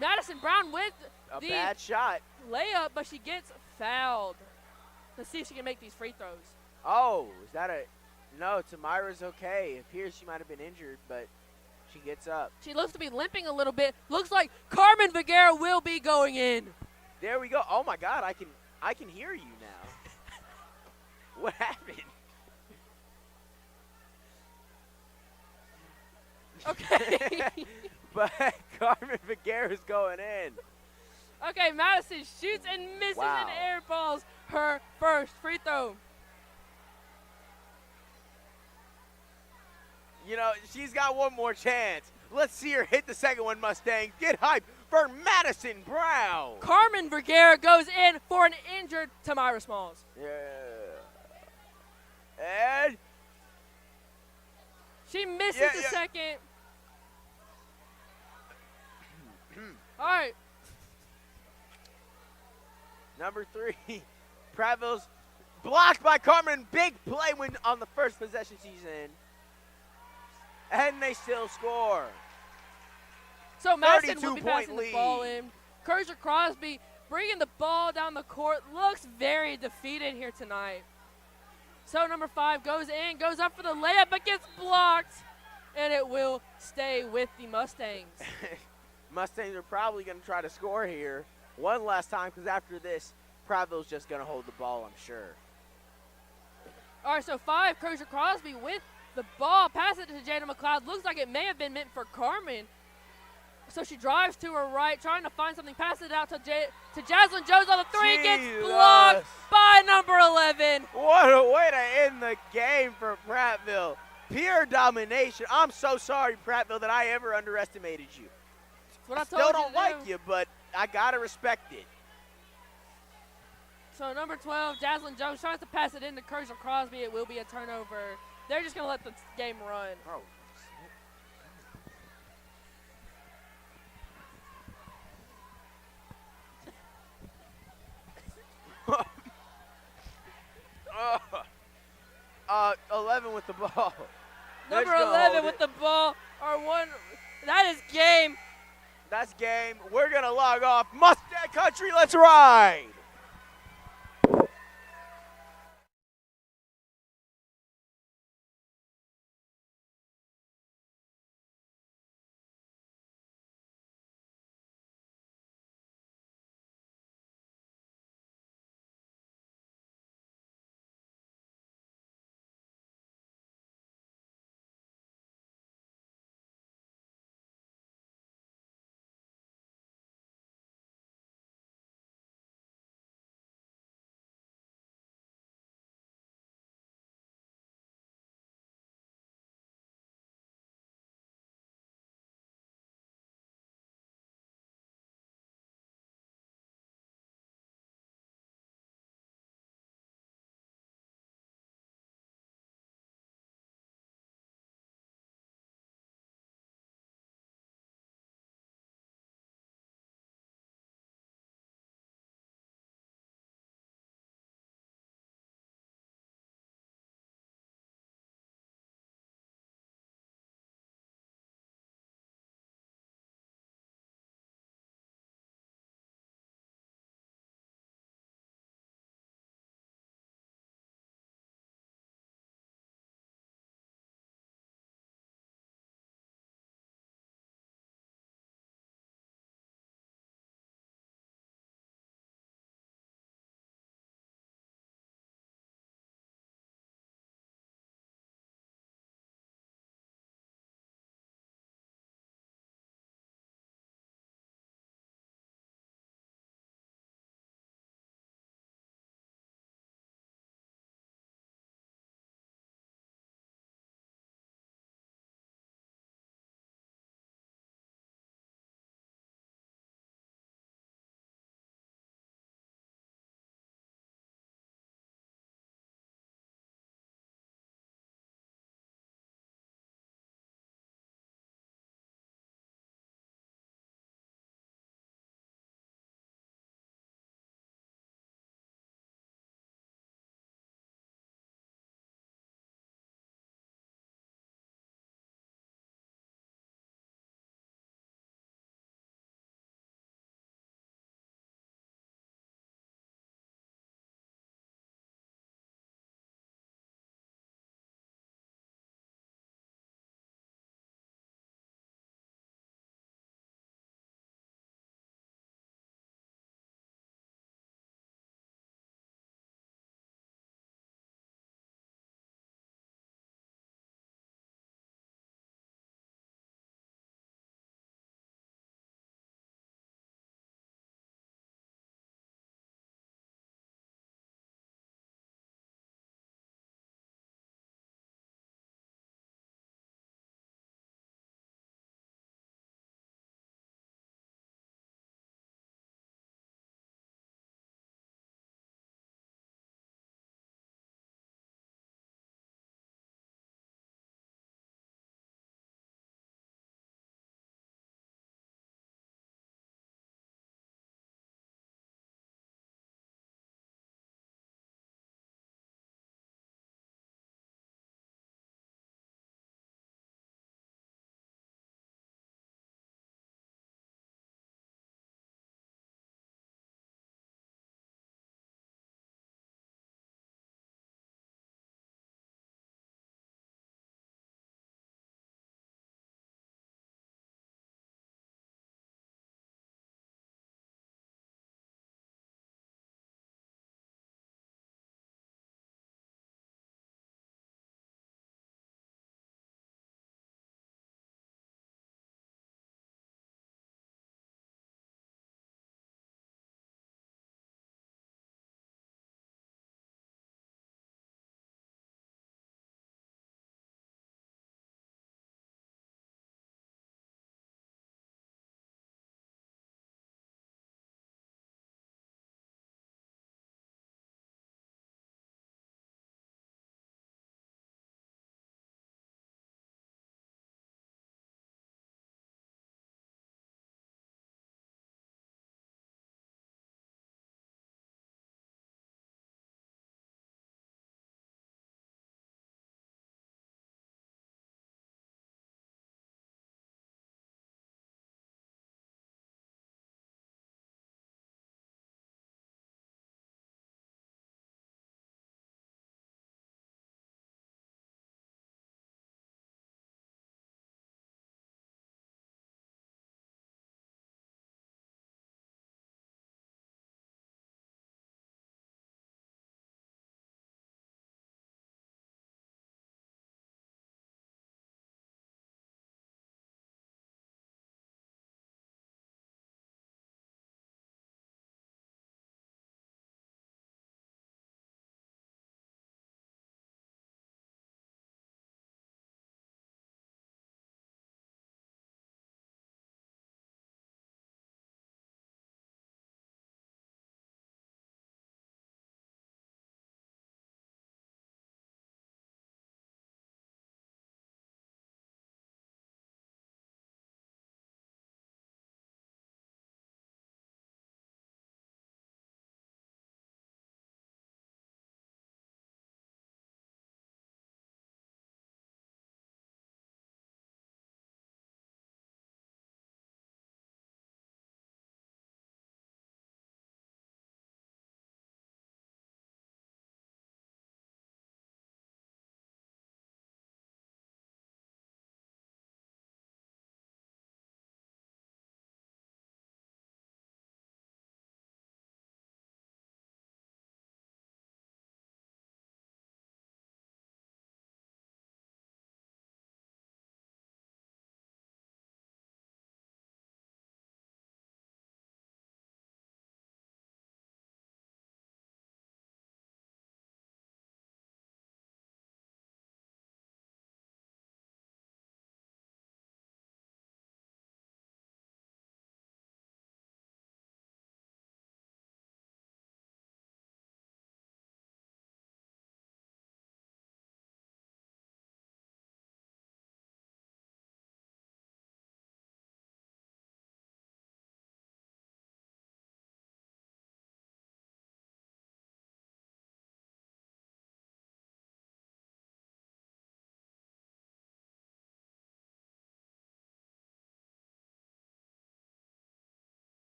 Madison Brown with a the bad shot layup, but she gets fouled. Let's see if she can make these free throws. Oh, is that no, Tamira's okay. It appears she might have been injured, but she gets up. She looks to be limping a little bit. Looks like Carmen Vergara will be going in. There we go. Oh my God, I can hear you now. What happened? Okay. But Carmen Vergara's going in. Okay, Madison shoots and misses and airballs her first free throw. You know, she's got one more chance. Let's see her hit the second one, Mustangs. Get hyped for Madison Brown. Carmen Vergara goes in for an injured Tamira Smalls. Yeah. And she misses the second. All right. Number 3, Prattville's blocked by Carmen. Big play on the first possession she's in. And they still score. So Madison will be passing the ball in. Crozier Crosby bringing the ball down the court. Looks very defeated here tonight. So number 5 goes in, goes up for the layup, but gets blocked. And it will stay with the Mustangs. Mustangs are probably going to try to score here one last time, because after this, Prattville's just going to hold the ball, I'm sure. All right, so 5, Crozier Crosby with the ball. Pass it to Jada McLeod. Looks like it may have been meant for Carmen. So she drives to her right, trying to find something. Pass it out to Jaslyn Jones on the 3. Gets blocked by number 11. What a way to end the game for Prattville. Pure domination. I'm so sorry, Prattville, that I ever underestimated you. What I still don't like you, but I got to respect it. So number 12, Jaslyn Jones tries to pass it into Crozier Crosby. It will be a turnover. They're just going to let the game run. Oh. 11 with the ball. Number 11 with the ball. That is game. That's game. We're going to log off. Mustang Country, let's ride.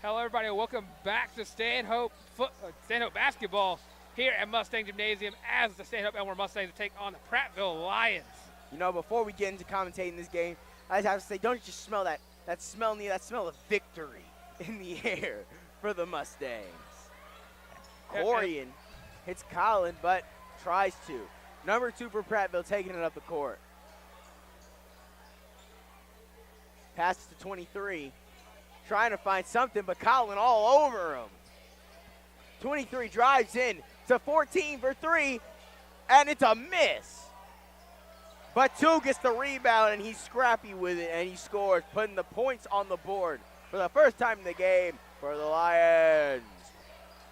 Hello, everybody. Welcome back to Stanhope basketball here at Mustang Gymnasium as the Stanhope Elmore Mustangs take on the Prattville Lions. You know, before we get into commentating this game, I just have to say, don't you just smell that smell, that smell of victory in the air for the Mustangs. Corian hits Colin, but tries to. Number 2 for Prattville, taking it up the court. Passes to 23. Trying to find something, but Colin all over him. 23 drives in to 14 for 3, and it's a miss. But 2 gets the rebound, and he's scrappy with it, and he scores, putting the points on the board for the first time in the game for the Lions.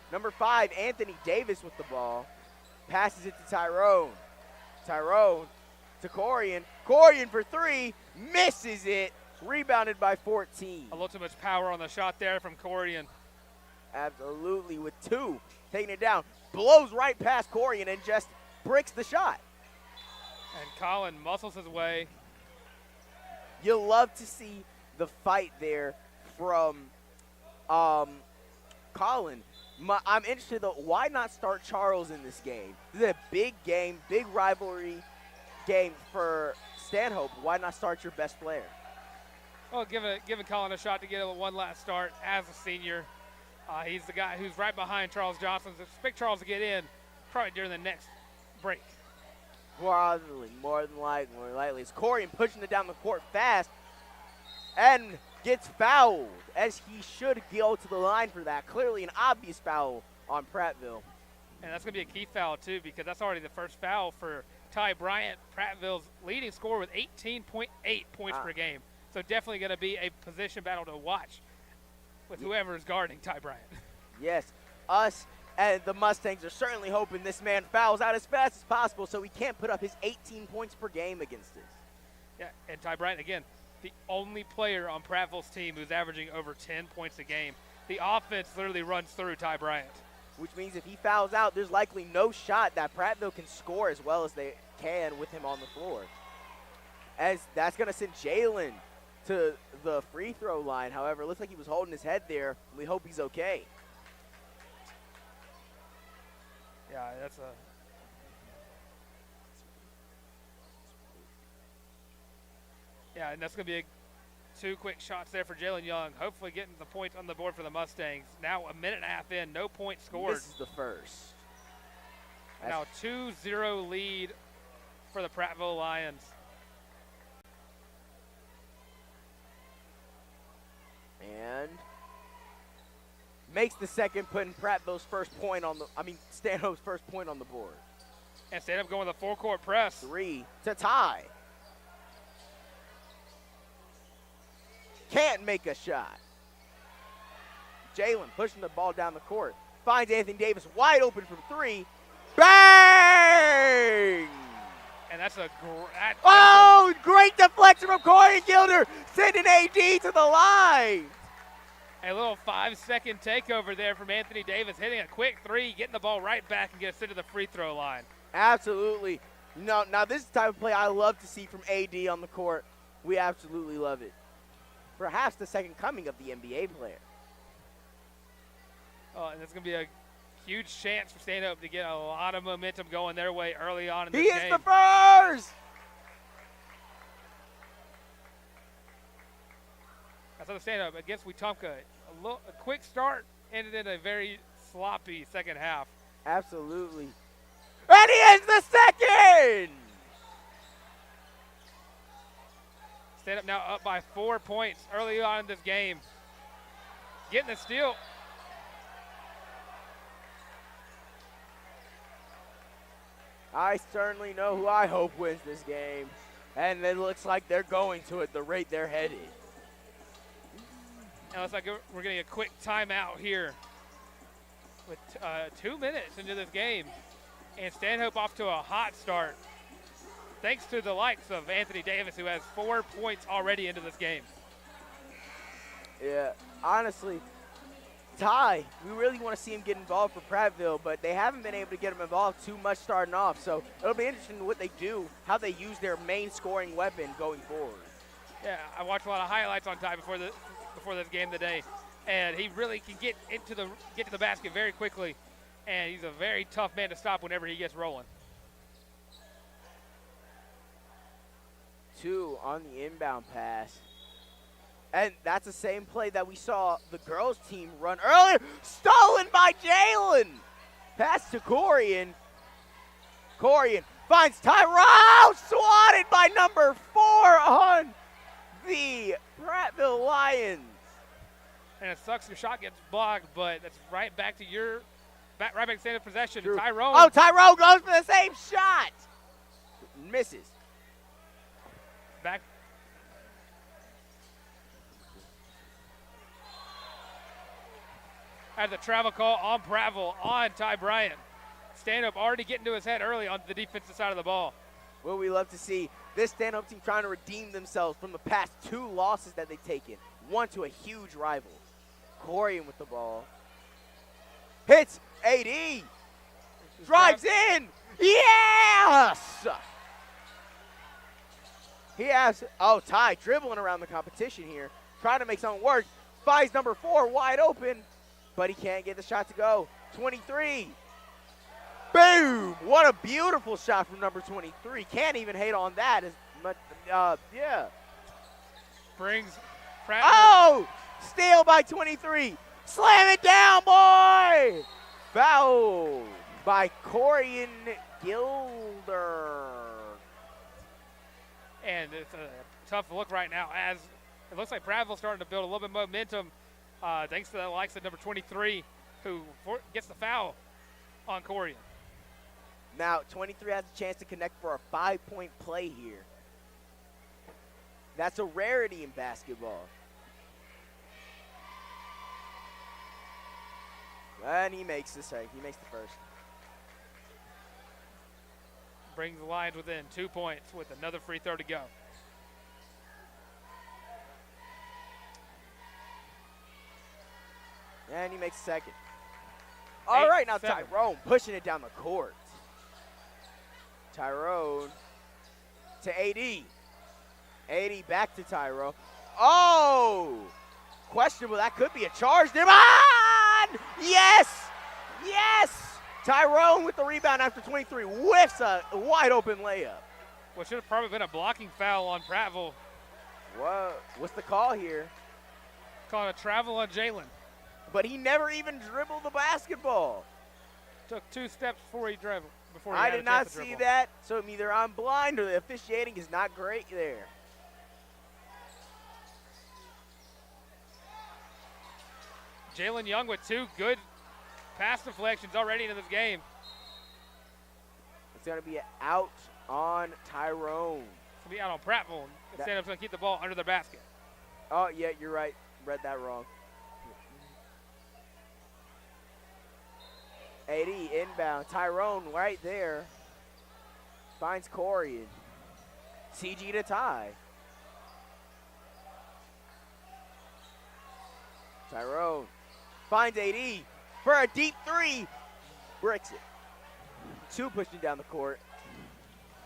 Number 5, Anthony Davis with the ball. Passes it to Tyrone. Tyrone to Corian. Corian for 3, misses it. Rebounded by 14. A little too much power on the shot there from Corian. Absolutely, with 2 taking it down. Blows right past Corian and just bricks the shot. And Colin muscles his way. You'll love to see the fight there from Colin. I'm interested, though, why not start Charles in this game? This is a big game, big rivalry game for Stanhope. Why not start your best player? Well, giving Colin a shot to get one last start as a senior. He's the guy who's right behind Charles Johnson. So expect Charles to get in probably during the next break. Probably, more than likely. It's Corian pushing it down the court fast and gets fouled, as he should go to the line for that. Clearly an obvious foul on Prattville. And that's going to be a key foul, too, because that's already the first foul for Ty Bryant, Prattville's leading scorer with 18.8 points per game. So definitely going to be a position battle to watch with whoever is guarding Ty Bryant. Yes, us and the Mustangs are certainly hoping this man fouls out as fast as possible so he can't put up his 18 points per game against us. Yeah, and Ty Bryant, again, the only player on Prattville's team who's averaging over 10 points a game. The offense literally runs through Ty Bryant. Which means if he fouls out, there's likely no shot that Prattville can score as well as they can with him on the floor. As that's going to send Jalen to the free throw line. However, it looks like he was holding his head there. We hope he's okay. Yeah, that's a... Yeah, and that's going to be 2 quick shots there for Jalen Young. Hopefully getting the points on the board for the Mustangs. Now a minute and a half in, no points scored. This is the first. Now 2-0 lead for the Prattville Lions. And makes the second, putting Prattville's first point on the, Stanhope's first point on the board. And Stanhope going with a full-court press. 3 to tie. Can't make a shot. Jalen pushing the ball down the court. Finds Anthony Davis wide open from 3. Bang! And that's a great deflection from Corey Gilder, sending AD to the line. A little 5-second takeover there from Anthony Davis, hitting a quick 3, getting the ball right back and gets it to the free throw line. Absolutely. Now this is the type of play I love to see from AD on the court. We absolutely love it. Perhaps the second coming of the NBA player. And it's going to be a huge chance for Stanhope to get a lot of momentum going their way early on in this game. He is the first! That's how the Stanhope against Wetumpka. A quick start ended in a very sloppy second half. Absolutely. And he is the second! Stanhope now up by 4 points early on in this game. Getting the steal. I certainly know who I hope wins this game. And it looks like they're going to at the rate they're headed. And it looks like we're getting a quick timeout here with 2 minutes into this game. And Stanhope off to a hot start, thanks to the likes of Anthony Davis, who has 4 points already into this game. Yeah, honestly, Ty, we really want to see him get involved for Prattville, but they haven't been able to get him involved too much starting off. So it'll be interesting what they do, how they use their main scoring weapon going forward. Yeah, I watched a lot of highlights on Ty before this game today. and he really can get to the basket very quickly, and he's a very tough man to stop whenever he gets rolling. 2 on the inbound pass. And that's the same play that we saw the girls team run earlier. Stolen by Jalen. Pass to Corian. Corian finds Tyrone. Swatted by number 4 on the Prattville Lions. And it sucks your shot gets blocked, but that's right back to right back to standard possession. True. Tyrone. Oh, Tyrone goes for the same shot. Misses. Back. As a travel call on Prattville on Ty Bryant. Stanhope already getting to his head early on the defensive side of the ball. Well, we love to see this Stanhope team trying to redeem themselves from the past 2 losses that they've taken. One to a huge rival. Corian with the ball. Hits AD. Drives in. Yes! He has, Ty dribbling around the competition here. Trying to make something work. Finds number 4 wide open, but he can't get the shot to go. 23. Boom! What a beautiful shot from number 23. Can't even hate on that as much. Yeah. Brings Prattville. Oh! Steal by 23. Slam it down, boy! Foul by Corian Gilder. And it's a tough look right now as it looks like Prattville's starting to build a little bit of momentum thanks to the likes of number 23 who gets the foul on Corian. Now, 23 has a chance to connect for a 5-point play here. That's a rarity in basketball. And he makes the second. He makes the first. Brings the Lions within 2 points with another free throw to go. And he makes the second. All right, now 8-7. Tyrone pushing it down the court. Tyrone to AD. AD back to Tyrone. Oh! Questionable. That could be a charge. Devon! Yes! Yes! Tyrone with the rebound after 23. Whiffs a wide open layup. What should have probably been a blocking foul on Prattville. What's the call here? Calling a travel on Jalen. But he never even dribbled the basketball. Took 2 steps before he dribbled. I did not see that, so either I'm blind or the officiating is not great there. Jalen Young with 2 good pass deflections already into this game. It's going to be out on Tyrone. It's going to be out on Prattville. Stanhope's going to keep the ball under the basket. Oh, yeah, you're right. Read that wrong. AD inbound. Tyrone right there. Finds Corian. CG to Ty. Tyrone finds AD for a deep 3. Bricks it. 2 pushing down the court.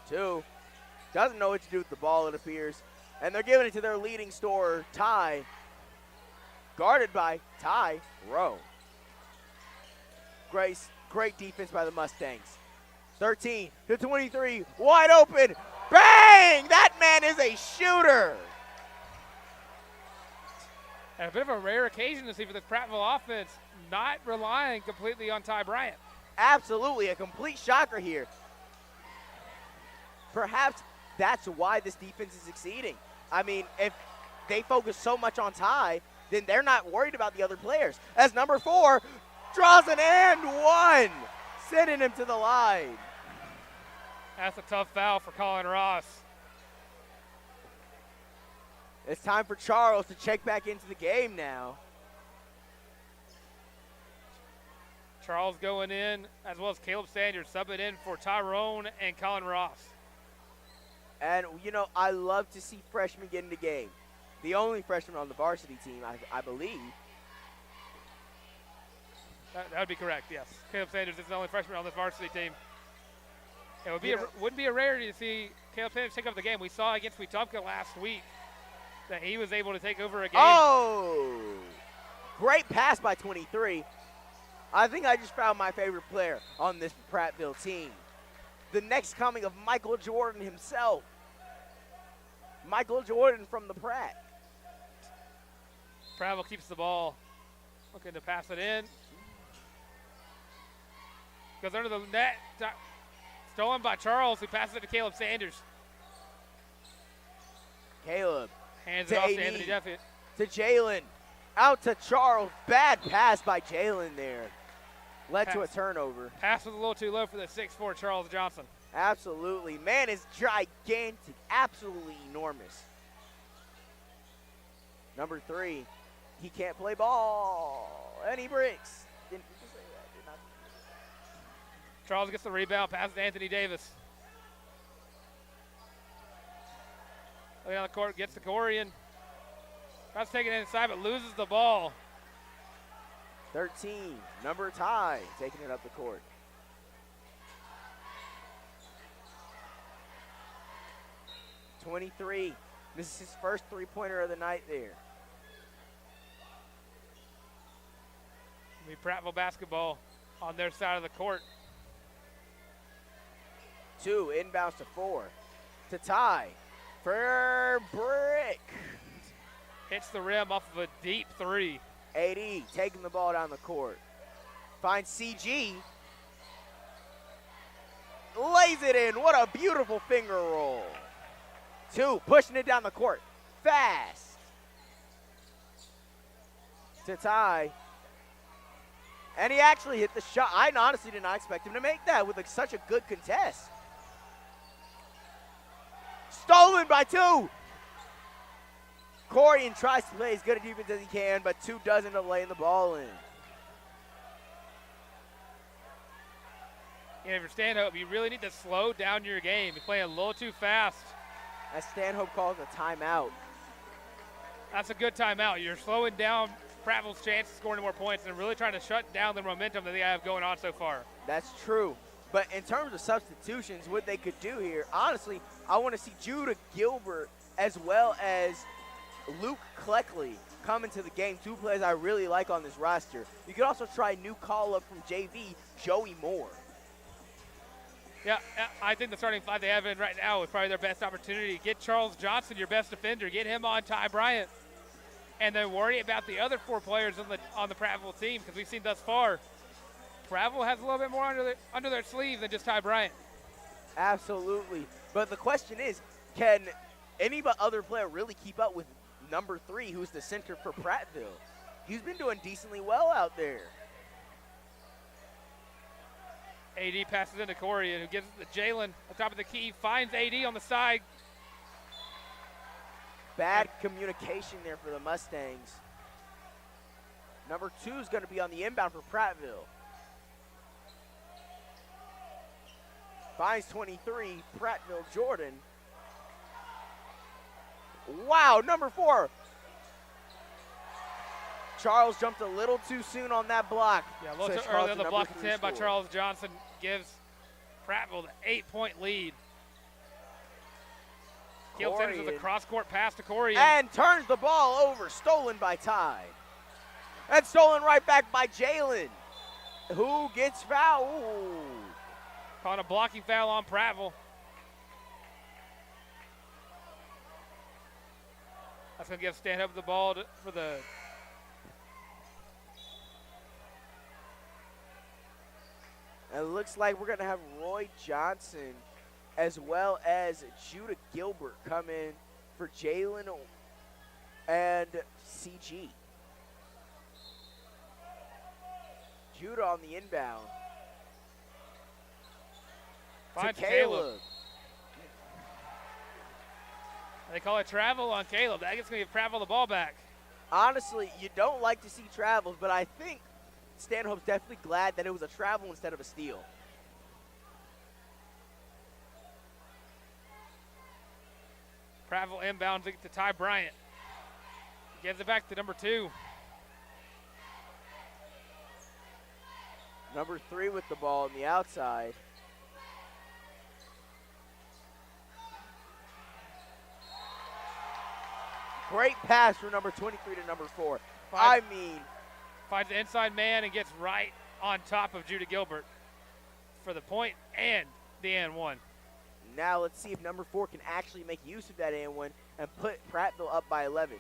2. Doesn't know what to do with the ball, it appears. And they're giving it to their leading scorer, Ty. Guarded by Tyrone. Great defense by the Mustangs. 13 to 23. Wide open. Bang! That man is a shooter. And a bit of a rare occasion to see for this Prattville offense not relying completely on Ty Bryant. Absolutely, a complete shocker here. Perhaps that's why this defense is succeeding. I mean, if they focus so much on Ty, then they're not worried about the other players. As number 4 draws an and 1, sending him to the line. That's a tough foul for Colin Ross. It's time for Charles to check back into the game now. Charles going in, as well as Caleb Sanders subbing in for Tyrone and Colin Ross. And, you know, I love to see freshmen get in the game. The only freshman on the varsity team, I believe. That would be correct, yes. Caleb Sanders is the only freshman on this varsity team. It wouldn't be a rarity to see Caleb Sanders take over the game. We saw against Wetumpka last week that he was able to take over a game. Oh! Great pass by 23. I think I just found my favorite player on this Prattville team. The next coming of Michael Jordan himself. Michael Jordan from the Pratt. Prattville keeps the ball. Looking to pass it in. Goes under the net. Stolen by Charles, who passes it to Caleb Sanders. Caleb. Hands it off to Anthony Duffett. To Jalen. Out to Charles. Bad pass by Jalen there. Led to a turnover. Pass was a little too low for the 6'4" Charles Johnson. Absolutely. Man is gigantic. Absolutely enormous. Number 3. He can't play ball. And he breaks. Charles gets the rebound. Passes to Anthony Davis. Looking on the court. Gets to Corian. Tries to take it inside, but loses the ball. 13, number Ty, taking it up the court. .23, this is his first three-pointer of the night there. Prattville basketball on their side of the court. 2, inbounds to 4. To Ty, for brick. Hits the rim off of a deep 3. AD taking the ball down the court. Finds CG. Lays it in. What a beautiful finger roll. 2, pushing it down the court. Fast. To Ty. And he actually hit the shot. I honestly did not expect him to make that with such a good contest. Stolen by 2. Corian tries to play as good a defense as he can, but 2 does end up laying the ball in. Yeah, for Stanhope, you really need to slow down your game. You're playing a little too fast. As Stanhope calls a timeout. That's a good timeout. You're slowing down Prattville's chance of scoring more points and really trying to shut down the momentum that they have going on so far. That's true. But in terms of substitutions, what they could do here, honestly, I want to see Judah Gilbert as well as Luke Cleckley come into the game. 2 players I really like on this roster. You could also try a new call-up from JV, Joey Moore. Yeah, I think the starting 5 they have in right now is probably their best opportunity. Get Charles Johnson, your best defender. Get him on Ty Bryant. And then worry about the other 4 players on the Prattville team, because we've seen thus far, Prattville has a little bit more under their sleeve than just Ty Bryant. Absolutely. But the question is, can any other player really keep up with number 3, who's the center for Prattville? He's been doing decently well out there. AD passes into Corian, who gives it to Jalen on top of the key, finds AD on the side. Bad communication there for the Mustangs. Number 2 is going to be on the inbound for Prattville. Finds 23, Prattville Jordan. Wow, number 4. Charles jumped a little too soon on that block. Yeah, a little too early on the block attempt by Charles Johnson gives Prattville the 8-point lead. Caleb Sanders with a cross-court pass to Corian. And turns the ball over, stolen by Ty. And stolen right back by Jalen, who gets fouled. Caught a blocking foul on Prattville. That's going to give Stanhope the ball for the And it looks like we're going to have Roy Johnson as well as Judah Gilbert come in for Jalen and CG. Judah on the inbound. Finds to Caleb. They call it travel on Caleb. That gets going to give Prattville the ball back. Honestly, you don't like to see travels, but I think Stanhope's definitely glad that it was a travel instead of a steal. Prattville inbounds it to Ty Bryant. Gives it back to number 2. Number 3 with the ball on the outside. Great pass from number 23 to number 4. I mean, finds the inside man and gets right on top of Judah Gilbert for the point and the and one. Now let's see if number 4 can actually make use of that and one and put Prattville up by 11.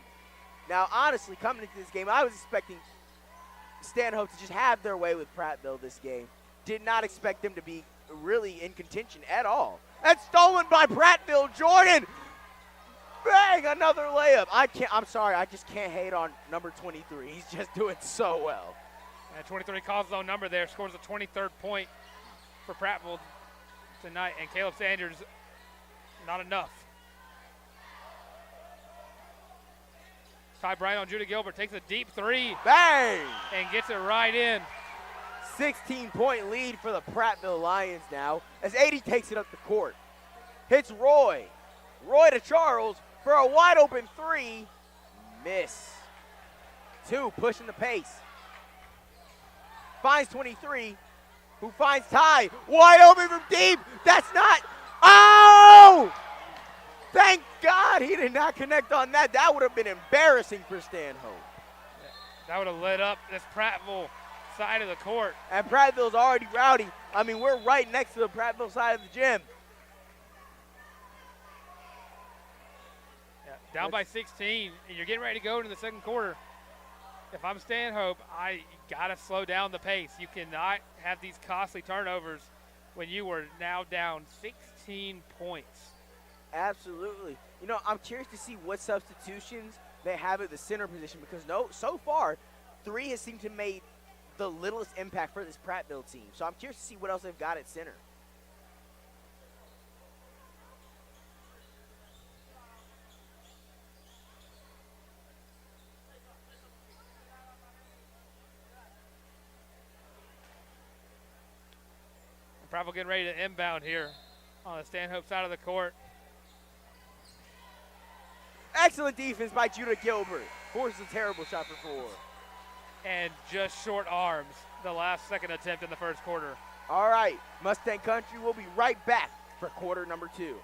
Now, honestly, coming into this game, I was expecting Stanhope to just have their way with Prattville this game. Did not expect them to be really in contention at all. That's stolen by Prattville. Jordan, bang, another layup. I'm sorry, I just can't hate on number 23. He's just doing so well. And 23 calls his own number there, scores the 23rd point for Prattville tonight, and Caleb Sanders, not enough. Ty Bryant on Judah Gilbert, takes a deep three. Bang! And gets it right in. 16-point lead for the Prattville Lions now as 80 takes it up the court. Hits Roy. Roy to Charles for a wide open three. Miss. 2 pushing the pace. Finds 23, who finds Ty. Wide open from deep. That's not. Oh! Thank God he did not connect on that. That would have been embarrassing for Stanhope. That would have lit up this Prattville side of the court. And Prattville's already rowdy. I mean, we're right next to the Prattville side of the gym. Yeah, down by 16, and you're getting ready to go into the second quarter. If I'm Stanhope, I got to slow down the pace. You cannot have these costly turnovers when you were now down 16 points. Absolutely. You know, I'm curious to see what substitutions they have at the center position because so far, 3 has seemed to make the littlest impact for this Prattville team. So I'm curious to see what else they've got at center. Prattville getting ready to inbound here on the Stanhope side of the court. Excellent defense by Judah Gilbert. Forces a terrible shot for 4. And just short arms the last second attempt in the first quarter. All right, Mustang Country will be right back for quarter number 2.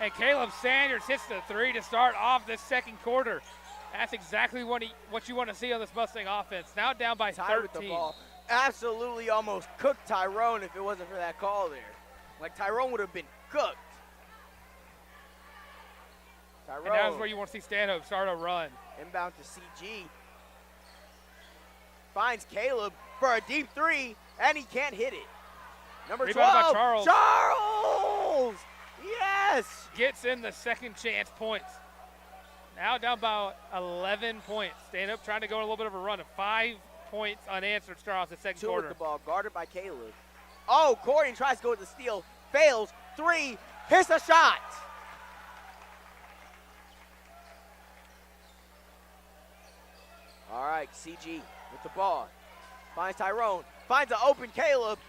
And Caleb Sanders hits the 3 to start off this second quarter. That's exactly what you want to see on this Mustang offense. Now down by 13. With the ball. Absolutely almost cooked Tyrone if it wasn't for that call there. Like Tyrone would have been cooked. Tyrone. And that's where you want to see Stanhope start a run. Inbound to CG. Finds Caleb for a deep 3, and he can't hit it. Number Rebound 12, by Charles. Charles! Yes! Gets in the second chance points. Now down by 11 points. Stanhope trying to go on a little bit of a run of 5 points unanswered to start off the second 2 quarter. with the ball, guarded by Caleb. Oh, Corey tries to go with the steal, fails, 3, hits a shot. All right, CG with the ball. Finds Tyrone, finds an open Caleb.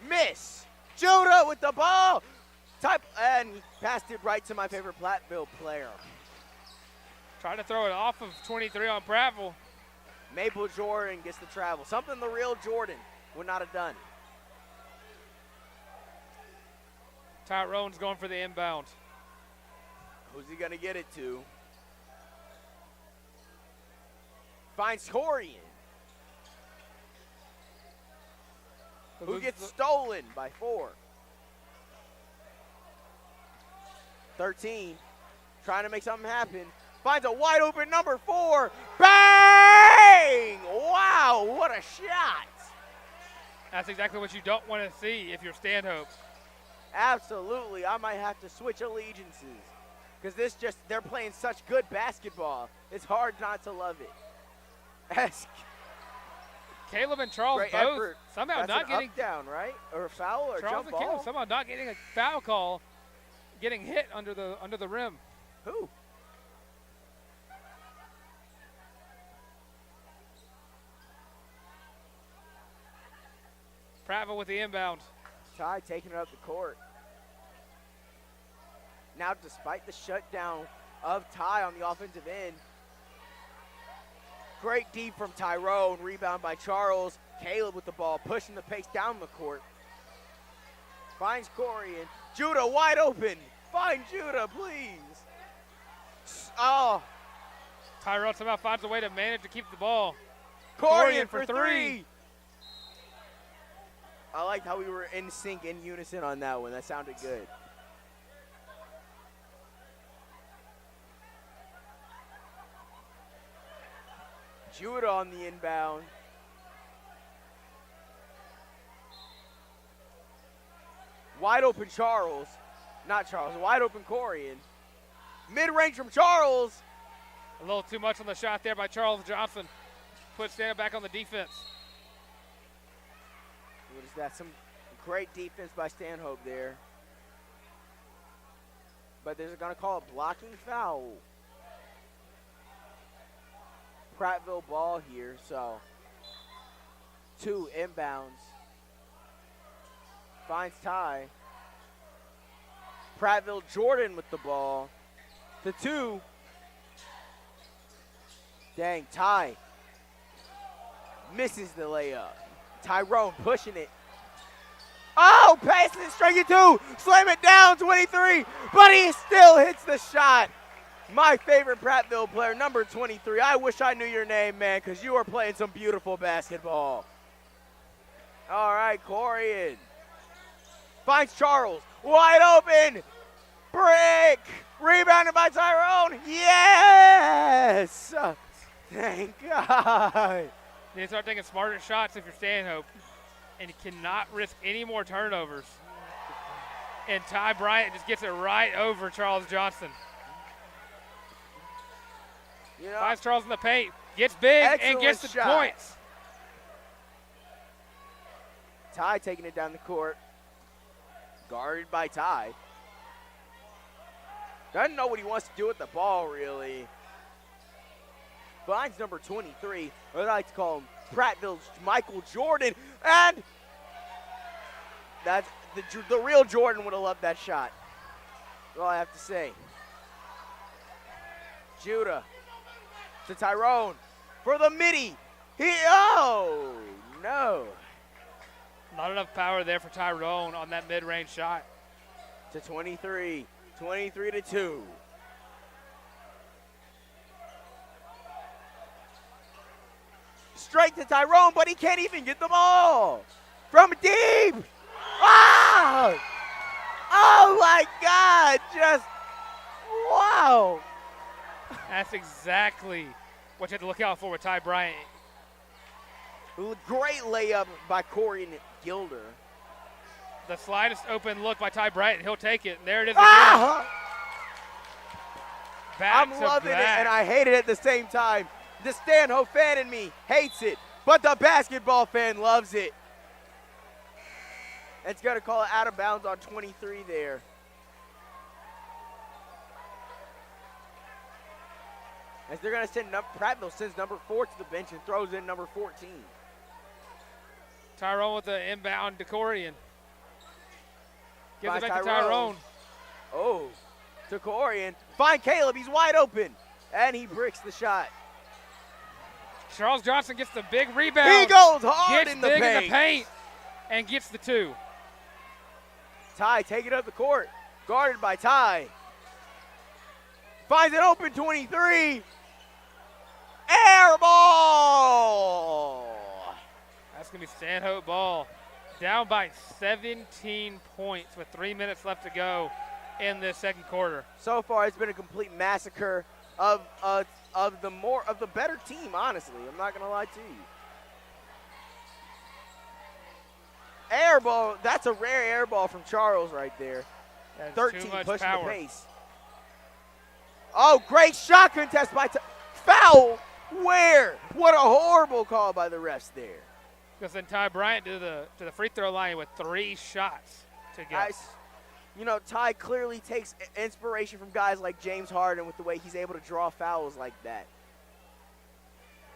Miss. Judah with the ball. And he passed it right to my favorite Prattville player. Trying to throw it off of 23 on Prattville. Maple Jordan gets the travel. Something the real Jordan would not have done. Tyrone's going for the inbound. Who's he going to get it to? Finds Corian. who gets stolen by 4. 13, trying to make something happen. Finds a wide open number 4. Bang! Wow, what a shot. That's exactly what you don't want to see if you're Stanhope. Absolutely. I might have to switch allegiances because they're playing such good basketball. It's hard not to love it. Caleb and Charles Great both effort. somehow That's not an getting up down, right? Or a foul or a Charles jump and ball. Caleb somehow not getting a foul call, getting hit under the rim. Who? Prattville with the inbound. Ty taking it up the court. Now, despite the shutdown of Ty on the offensive end, great deep from Tyrone, rebound by Charles. Caleb with the ball, pushing the pace down the court. Finds Corey and Judah wide open. Find Judah, please. Oh, Tyrone somehow finds a way to manage to keep the ball. Corey for 3. I liked how we were in sync, in unison on that one. That sounded good. Judah on the inbound. Wide open Charles. Not Charles, wide open Corian. Mid-range from Charles. A little too much on the shot there by Charles Johnson. Puts Stanhope back on the defense. What is that? Some great defense by Stanhope there. But they're going to call a blocking foul. Prattville ball here, so 2 inbounds. Finds Ty. Prattville Jordan with the ball. The 2. Dang, Ty misses the layup. Tyrone pushing it. Oh, passing it straight to 2. Slam it down, 23. But he still hits the shot. My favorite Prattville player, number 23. I wish I knew your name, man, because you are playing some beautiful basketball. All right, Corian. Finds Charles. Wide open. Brick. Rebounded by Tyrone. Yes. Thank God. You need to start taking smarter shots if you're Stanhope. And you cannot risk any more turnovers. And Ty Bryant just gets it right over Charles Johnson. You know, Finds Charles in the paint, gets big, and excellent gets the shot. points. Ty taking it down the court. Guarded by Ty. Doesn't know what he wants to do with the ball, really. Finds number 23, or I like to call him Prattville's Michael Jordan. And that's the real Jordan would have loved that shot. That's all I have to say. Judah to Tyrone for the midi. Oh, no. Not enough power there for Tyrone on that mid-range shot. To 23. 23-2. Straight to Tyrone, but he can't even get the ball. From deep. Ah! Oh, my God. Just, wow. That's exactly what you have to look out for with Ty Bryant. Great layup by Corey Gilder. The slightest open look by Ty Bryant, he'll take it. And there it is again. Ah! Back I'm to loving back. it, and I hate it at the same time. The Stanhope fan in me hates it, but the basketball fan loves it. It's going to call it out of bounds on 23 there. As they're going to send Prattville sends number 4 to the bench and throws in number 14. Tyrone with the inbound to Corian. Gives it Finds back to Tyrone. Oh, to Corian. Find Caleb. He's wide open. And he bricks the shot. Charles Johnson gets the big rebound. He goes hard Gets in the big paint. in the paint and gets the 2. Ty taking up the court. Guarded by Ty. Finds it open, 23. Air ball. That's going to be Stanhope ball. down by 17 points with 3 minutes left to go in this second quarter. So far, it's been a complete massacre of the better team, honestly. I'm not going to lie to you. Air ball, that's a rare air ball from Charles right there. 13 pushing the pace. Oh, great shot contest by foul. Where? What a horrible call by the refs there. Because then Ty Bryant to the free throw line with 3 shots to go. You know, Ty clearly takes inspiration from guys like James Harden with the way he's able to draw fouls like that.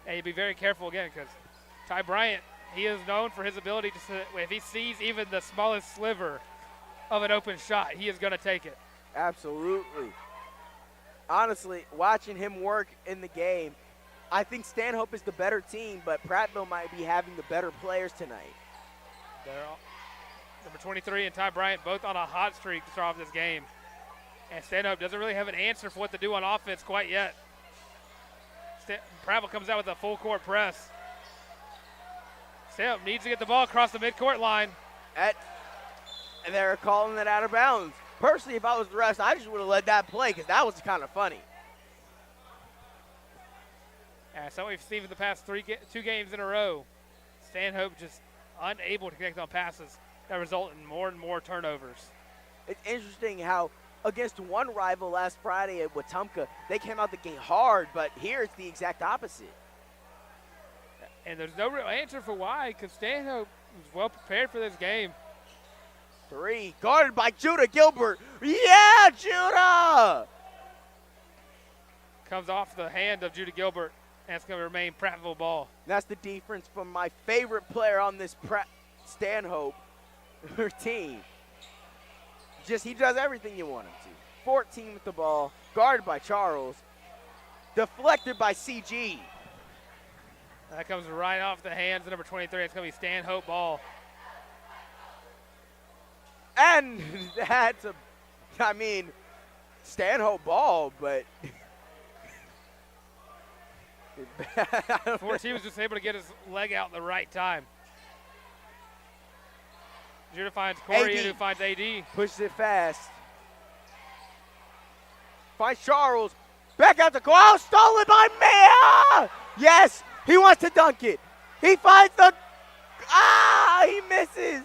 And you be very careful again because Ty Bryant, he is known for his ability to, if he sees even the smallest sliver of an open shot, he is going to take it. Absolutely. Honestly, watching him work in the game, I think Stanhope is the better team, but Prattville might be having the better players tonight. Number 23 and Ty Bryant both on a hot streak to start off this game. And Stanhope doesn't really have an answer for what to do on offense quite yet. Prattville comes out with a full court press. Stanhope needs to get the ball across the midcourt line. And they're calling it out of bounds. Personally, if I was the refs, I just would have let that play because that was kind of funny. Yeah, so we've seen for the past 2 games in a row, Stanhope just unable to connect on passes that result in more and more turnovers. It's interesting how against one rival last Friday at Wetumpka, they came out the game hard, but here it's the exact opposite. And there's no real answer for why, because Stanhope was well prepared for this game. 3, guarded by Judah Gilbert. Yeah, Judah! Comes off the hand of Judah Gilbert, and it's going to remain Prattville ball. That's the difference from my favorite player on this Stanhope team. Just he does everything you want him to. 14 with the ball, guarded by Charles, deflected by CG. That comes right off the hands of number 23. It's going to be Stanhope ball. And that's Stanhope ball, but 14 was just able to get his leg out at the right time. Judah finds Corey, who finds AD. Pushes it fast. Finds Charles. Back out to goal. Oh, stolen by Mea! Yes, he wants to dunk it. He finds the. He misses.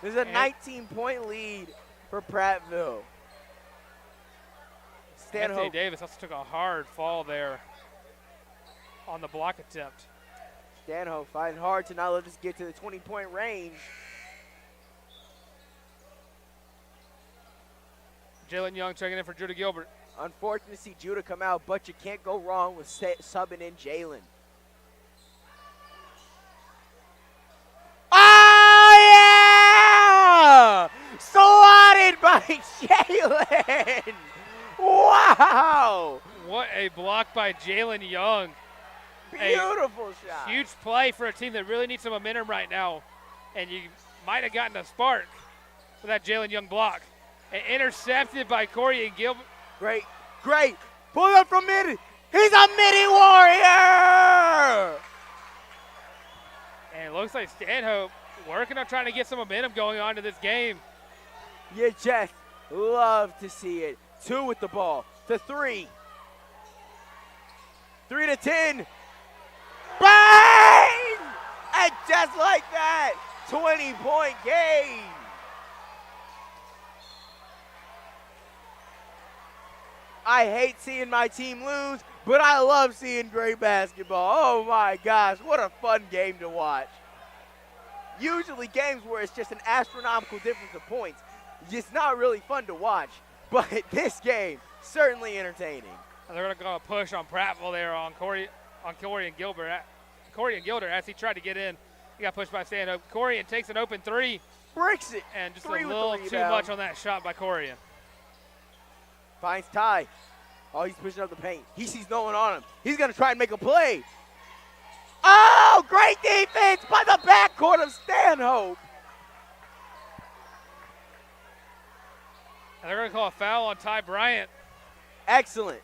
There's a 19-point lead for Prattville. Anthony Davis also took a hard fall there on the block attempt. Stanhope fighting hard to not let us get to the 20-point range. Jalen Young checking in for Judah Gilbert. Unfortunate to see Judah come out, but you can't go wrong with subbing in Jalen. Oh, yeah! Swatted by Jalen! Wow! What a block by Jalen Young. Beautiful shot. Huge play for a team that really needs some momentum right now. And you might have gotten a spark with that Jalen Young block. And intercepted by Corey and Gilbert. Great. Pull up from mid. He's a midi warrior! And it looks like Stanhope working on trying to get some momentum going on to this game. You just love to see it. 2 with the ball to 3. 3 to 10. Bang! And just like that, 20-point game. I hate seeing my team lose, but I love seeing great basketball. Oh my gosh, what a fun game to watch. Usually games where it's just an astronomical difference of points, it's not really fun to watch, but this game, certainly entertaining. They're going to go push on Prattville there on Corey and Gilbert. Corey and Gilbert, as he tried to get in, he got pushed by Stanhope. Corian takes an open 3. Breaks it. And just a little too much on that shot by Corian. Finds Ty. Oh, he's pushing up the paint. He sees no one on him. He's going to try and make a play. Oh, great defense by the backcourt of Stanhope. And they're going to call a foul on Ty Bryant. Excellent.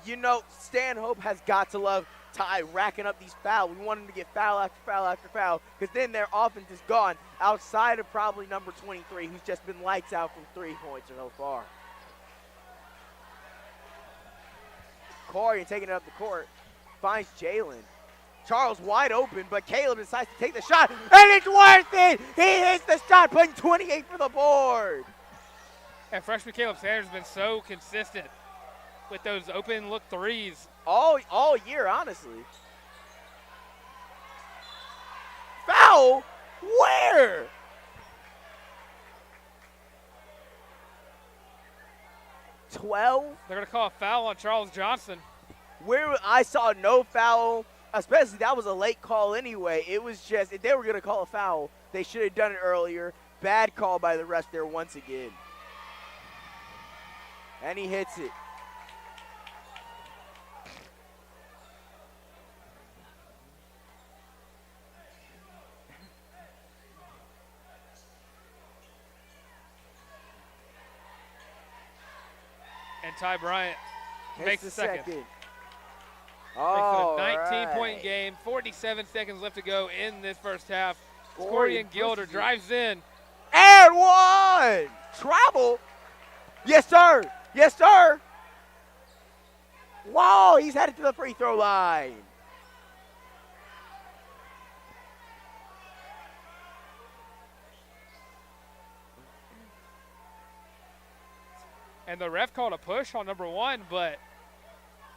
You know, Stanhope has got to love Ty racking up these fouls. We want him to get foul after foul after foul because then their offense is gone outside of probably number 23, who's just been lights out from 3 points so far. Corey taking it up the court. Finds Jalen. Charles wide open, but Caleb decides to take the shot, and it's worth it! He hits the shot, putting 28 for the board. And freshman Caleb Sanders has been so consistent with those open look threes. All year, honestly. Foul? Where? They're going to call a foul on Charles Johnson. Where I saw no foul, especially that was a late call anyway. It was just, if they were going to call a foul, they should have done it earlier. Bad call by the ref there once again. And he hits it. And Ty Bryant makes the second. Oh, makes it a 19-point game, 47 seconds left to go in this first half. Corian Gilder drives in. And one! Travel? Yes, sir. Yes, sir. Whoa, he's headed to the free throw line. And the ref called a push on number 1, but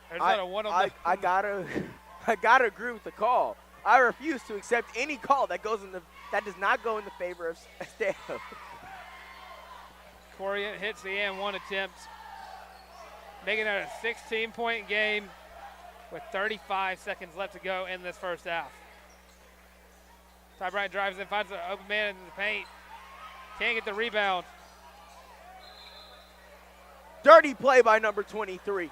there's not a one on the. I gotta agree with the call. I refuse to accept any call that does not go in the favor of Stanhope. Corian hits the and one attempt, making it a 16-point game with 35 seconds left to go in this first half. Ty Bryant drives in, finds an open man in the paint. Can't get the rebound. Dirty play by number 23.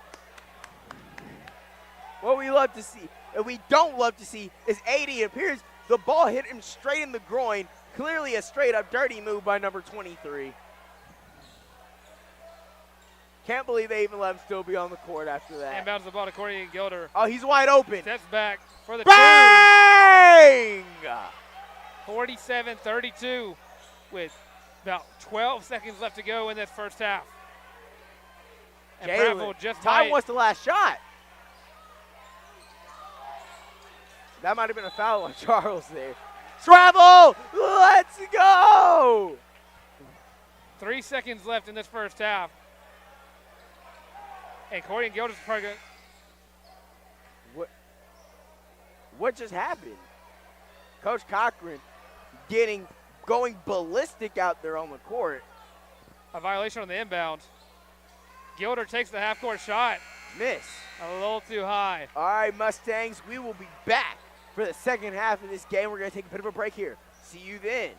What we love to see, and we don't love to see, is AD appears. The ball hit him straight in the groin. Clearly a straight-up dirty move by number 23. Can't believe they even let him still be on the court after that. Inbounds the ball to Corian Gilder. Oh, he's wide open. Steps back for the Bang! 47-32 with about 12 seconds left to go in this first half. And Prattville just Ty wants the last shot. That might have been a foul on Charles there. Travel! Let's go! 3 seconds left in this first half. And Corian Gilder's probably What just happened? Coach Cochran going ballistic out there on the court. a violation on the inbound. Gilder takes the half-court shot. Miss. A little too high. All right, Mustangs, we will be back for the second half of this game. We're going to take a bit of a break here. See you then.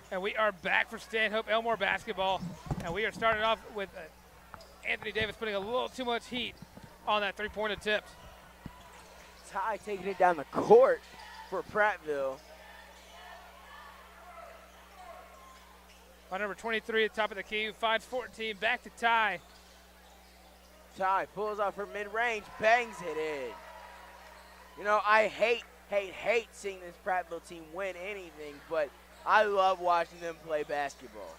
And we are back for Stanhope Elmore basketball. And we are starting off with Anthony Davis putting a little too much heat on that three-point attempt. Ty taking it down the court for Prattville. By number 23 at the top of the key, finds 14, back to Ty. Ty pulls off her mid-range, bangs it in. You know, I hate seeing this Prattville team win anything, but I love watching them play basketball.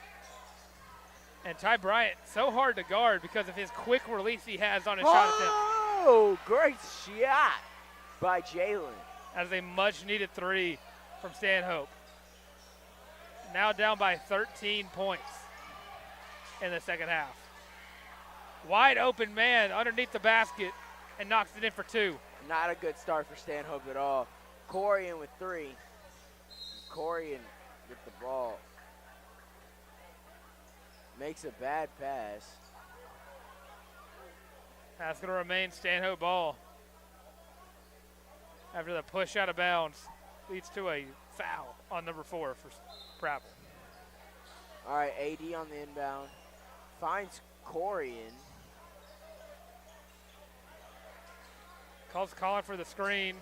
And Ty Bryant, so hard to guard because of his quick release he has on his shot attempt. Oh, great shot by Jalen. That is a much-needed three from Stanhope. Now down by 13 points in the second half. Wide open man underneath the basket and knocks it in for two. Not a good start for Stanhope at all. Corian with three. Corian with the ball. Makes a bad pass. That's going to remain Stanhope ball. After the push out of bounds, leads to a foul on number 4 for Prattville. All right, AD on the inbound. Finds Corian. Calling for the screen.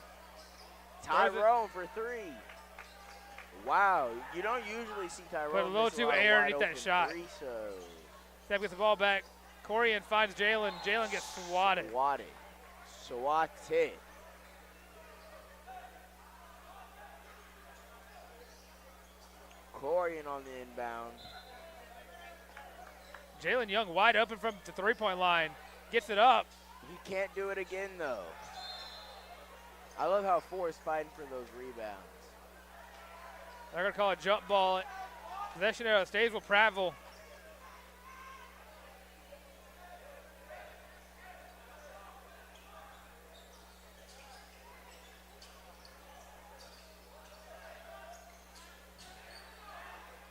Tyrone for three. Wow, you don't usually see Tyrone. Put a little too air underneath that shot. So. Steph gets the ball back. Corian finds Jalen. Jalen gets swatted. Swatted. Corian on the inbound. Jalen Young wide open from the three-point line. Gets it up. He can't do it again, though. I love how Forrest fighting for those rebounds. They're going to call a jump ball. Possession arrow stays with Prattville.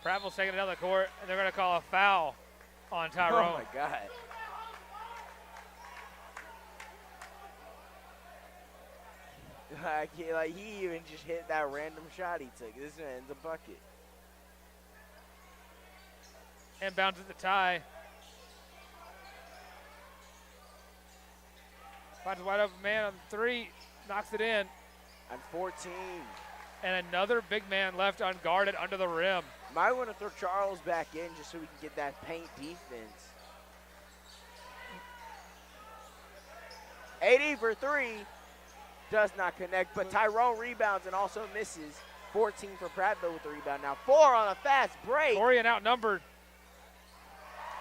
Prattville's taking it down the court, and they're going to call a foul on Tyrone. Oh, my God. Like he even just hit that random shot he took. This man's a bucket. Inbounds at the tie. Finds a wide open man on the three. Knocks it in. On 14. And another big man left unguarded under the rim. Might want to throw Charles back in just so we can get that paint defense. 80 for three. Does not connect, but Tyrone rebounds and also misses. 14 for Prattville with the rebound. Now 4 on a fast break. Corian outnumbered.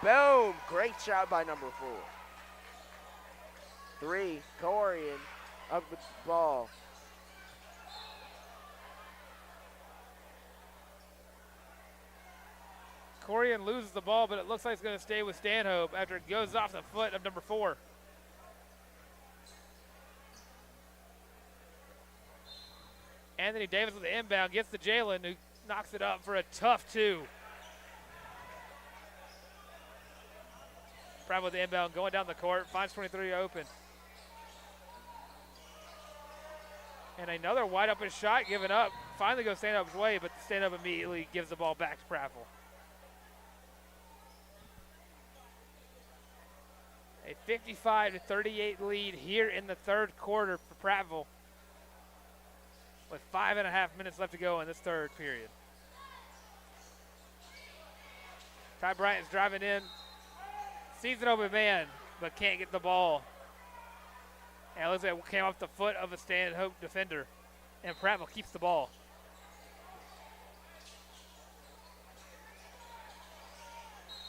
Boom. Great shot by number 4. 3. Corian up with the ball. Corian loses the ball, but it looks like it's going to stay with Stanhope after it goes off the foot of number 4. Anthony Davis with the inbound, gets to Jalen, who knocks it up for a tough 2. Prattville with the inbound, going down the court, finds 23 open. And another wide open shot given up. Finally goes Stanhope's way, but Stanhope immediately gives the ball back to Prattville. A 55-38 lead here in the third quarter for Prattville, with 5.5 minutes left to go in this third period. Ty Bryant's driving in, sees an open man, but can't get the ball. And it looks like it came off the foot of a Stanhope defender, and Prattville keeps the ball.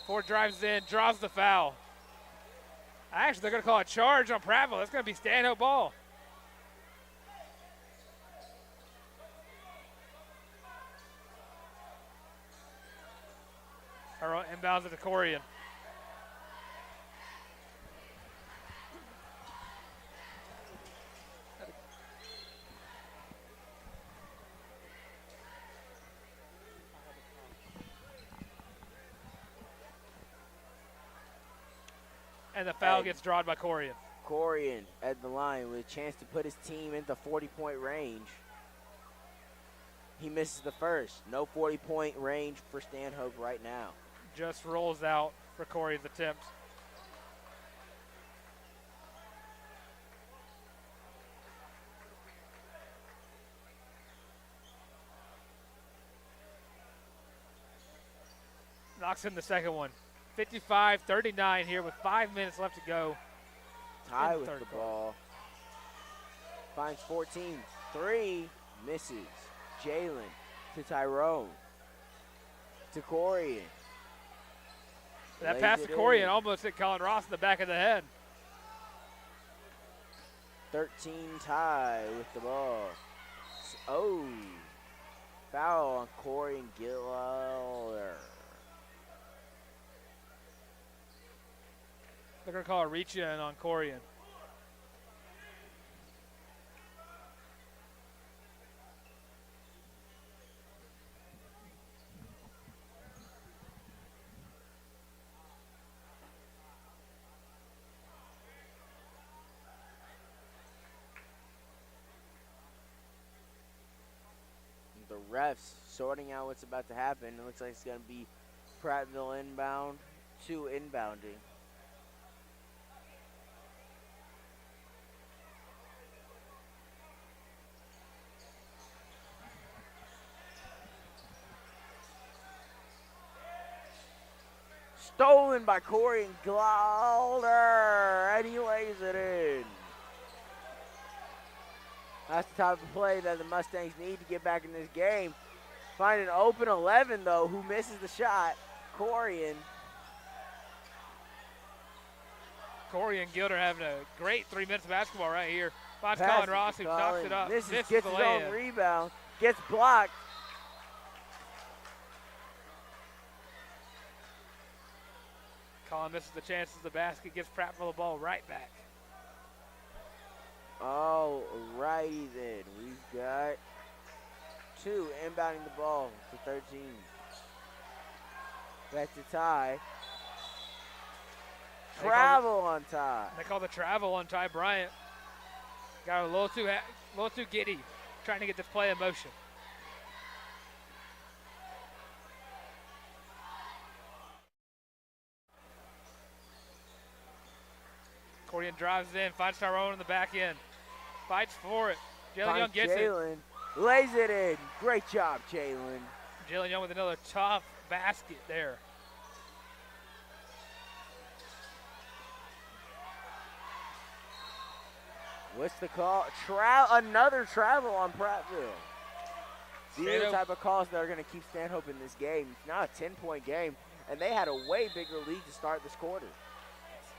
Ford drives in, draws the foul. Actually, they're going to call a charge on Prattville. That's going to be Stanhope ball. Inbounds at the Corian. And the foul gets drawn by Corian. Corian at the line with a chance to put his team into 40-point range. He misses the first. No 40-point range for Stanhope right now. Just rolls out for Corey's attempt. Knocks in the second one. 55-39 here with 5 minutes left to go. Ty with the ball. Finds 14. 3. Misses. Jalen to Tyrone. To Corian. That pass to Corian almost hit Colin Ross in the back of the head. 13 Ty with the ball. Oh. Foul on Corian Gilder. They're going to call a reach in on Corian. The refs sorting out what's about to happen. It looks like it's going to be Prattville inbound, 2 inbounding. Stolen by Corey and Glauder, and he lays it in. That's the type of play that the Mustangs need to get back in this game. Find an open 11, though, who misses the shot. Corian. Corian Gilder having a great 3 minutes of basketball right here. Finds Colin Ross, who knocks it up. This misses gets the his lay-in. own rebound. Gets blocked. Colin misses the chances of the basket, gives Prattville the ball right back. All righty then. We've got 2 inbounding the ball to 13. Back to Ty. Travel on Ty. They call the travel on Ty Bryant. Got a little too giddy, trying to get this play in motion. Corian drives in, finds Tyrone in the back end. Fights for it. Jalen Young gets it. Lays it in. Great job, Jalen. Jalen Young with another tough basket there. What's the call? Another travel on Prattville. These are the type of calls that are going to keep Stanhope in this game. It's not a 10-point game, and they had a way bigger lead to start this quarter.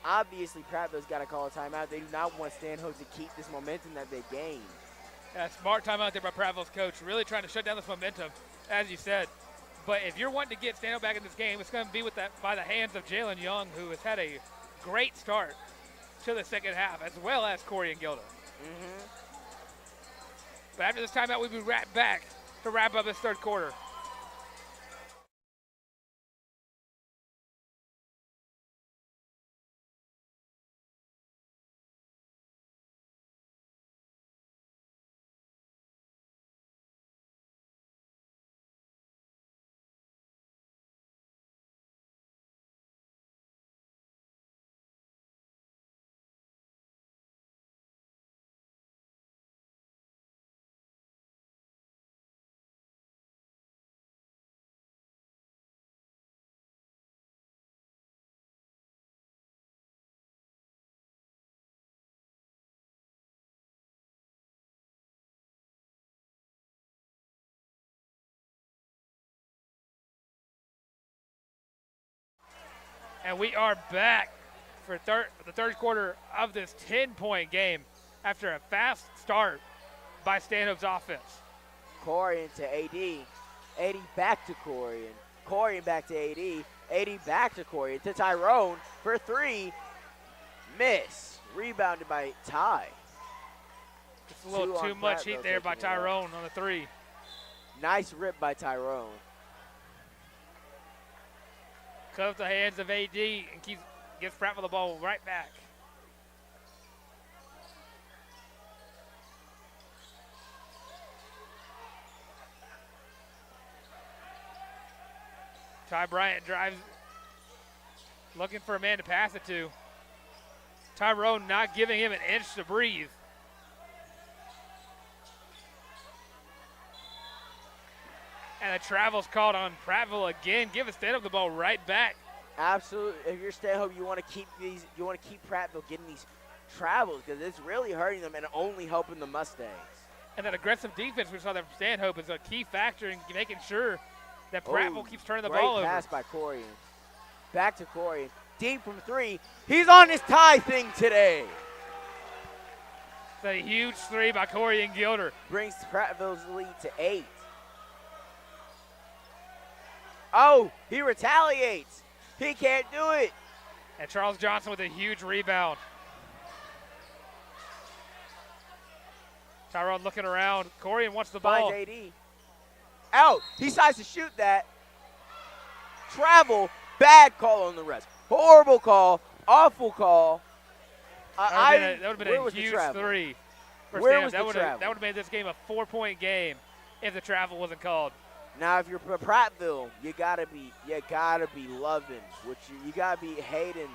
Obviously, Prattville's got to call a timeout. They do not want Stanhope to keep this momentum that they gained. Yeah, smart timeout there by Prattville's coach, really trying to shut down this momentum, as you said. But if you're wanting to get Stanhope back in this game, it's going to be by the hands of Jalen Young, who has had a great start to the second half, as well as Corey and Gilder. But after this timeout, we'll be right back to wrap up this third quarter. And we are back for the third quarter of this 10-point game after a fast start by Stanhope's offense. Corian to AD. AD back to Corian. Corian back to AD. AD back to Corian. To Tyrone for 3. Miss. Rebounded by Ty. Just a little too much heat there by Tyrone on the 3. Nice rip by Tyrone. Comes the hands of AD and gives Prattville the ball right back. Ty Bryant drives, looking for a man to pass it to. Tyrone not giving him an inch to breathe. And the travel's called on Prattville again. Give a Stanhope the ball right back. Absolutely. If you're Stanhope, you want to keep Prattville getting these travels because it's really hurting them and only helping the Mustangs. And that aggressive defense we saw there from Stanhope is a key factor in making sure that Prattville keeps turning the ball over. Great pass by Corian. Back to Corian. Deep from 3. He's on his tie thing today. It's a huge 3 by Corian Gilder. Brings Prattville's lead to 8. Oh, he retaliates. He can't do it. And Charles Johnson with a huge rebound. Tyrone looking around. Corian wants the ball. Finds AD. Out. He decides to shoot that. Travel. Bad call on the rest. Horrible call. Awful call. That would have been a huge 3 for Stanhope. That would have made this game a 4-point game if the travel wasn't called. Now, if you're Prattville, you gotta be loving, you gotta be hating,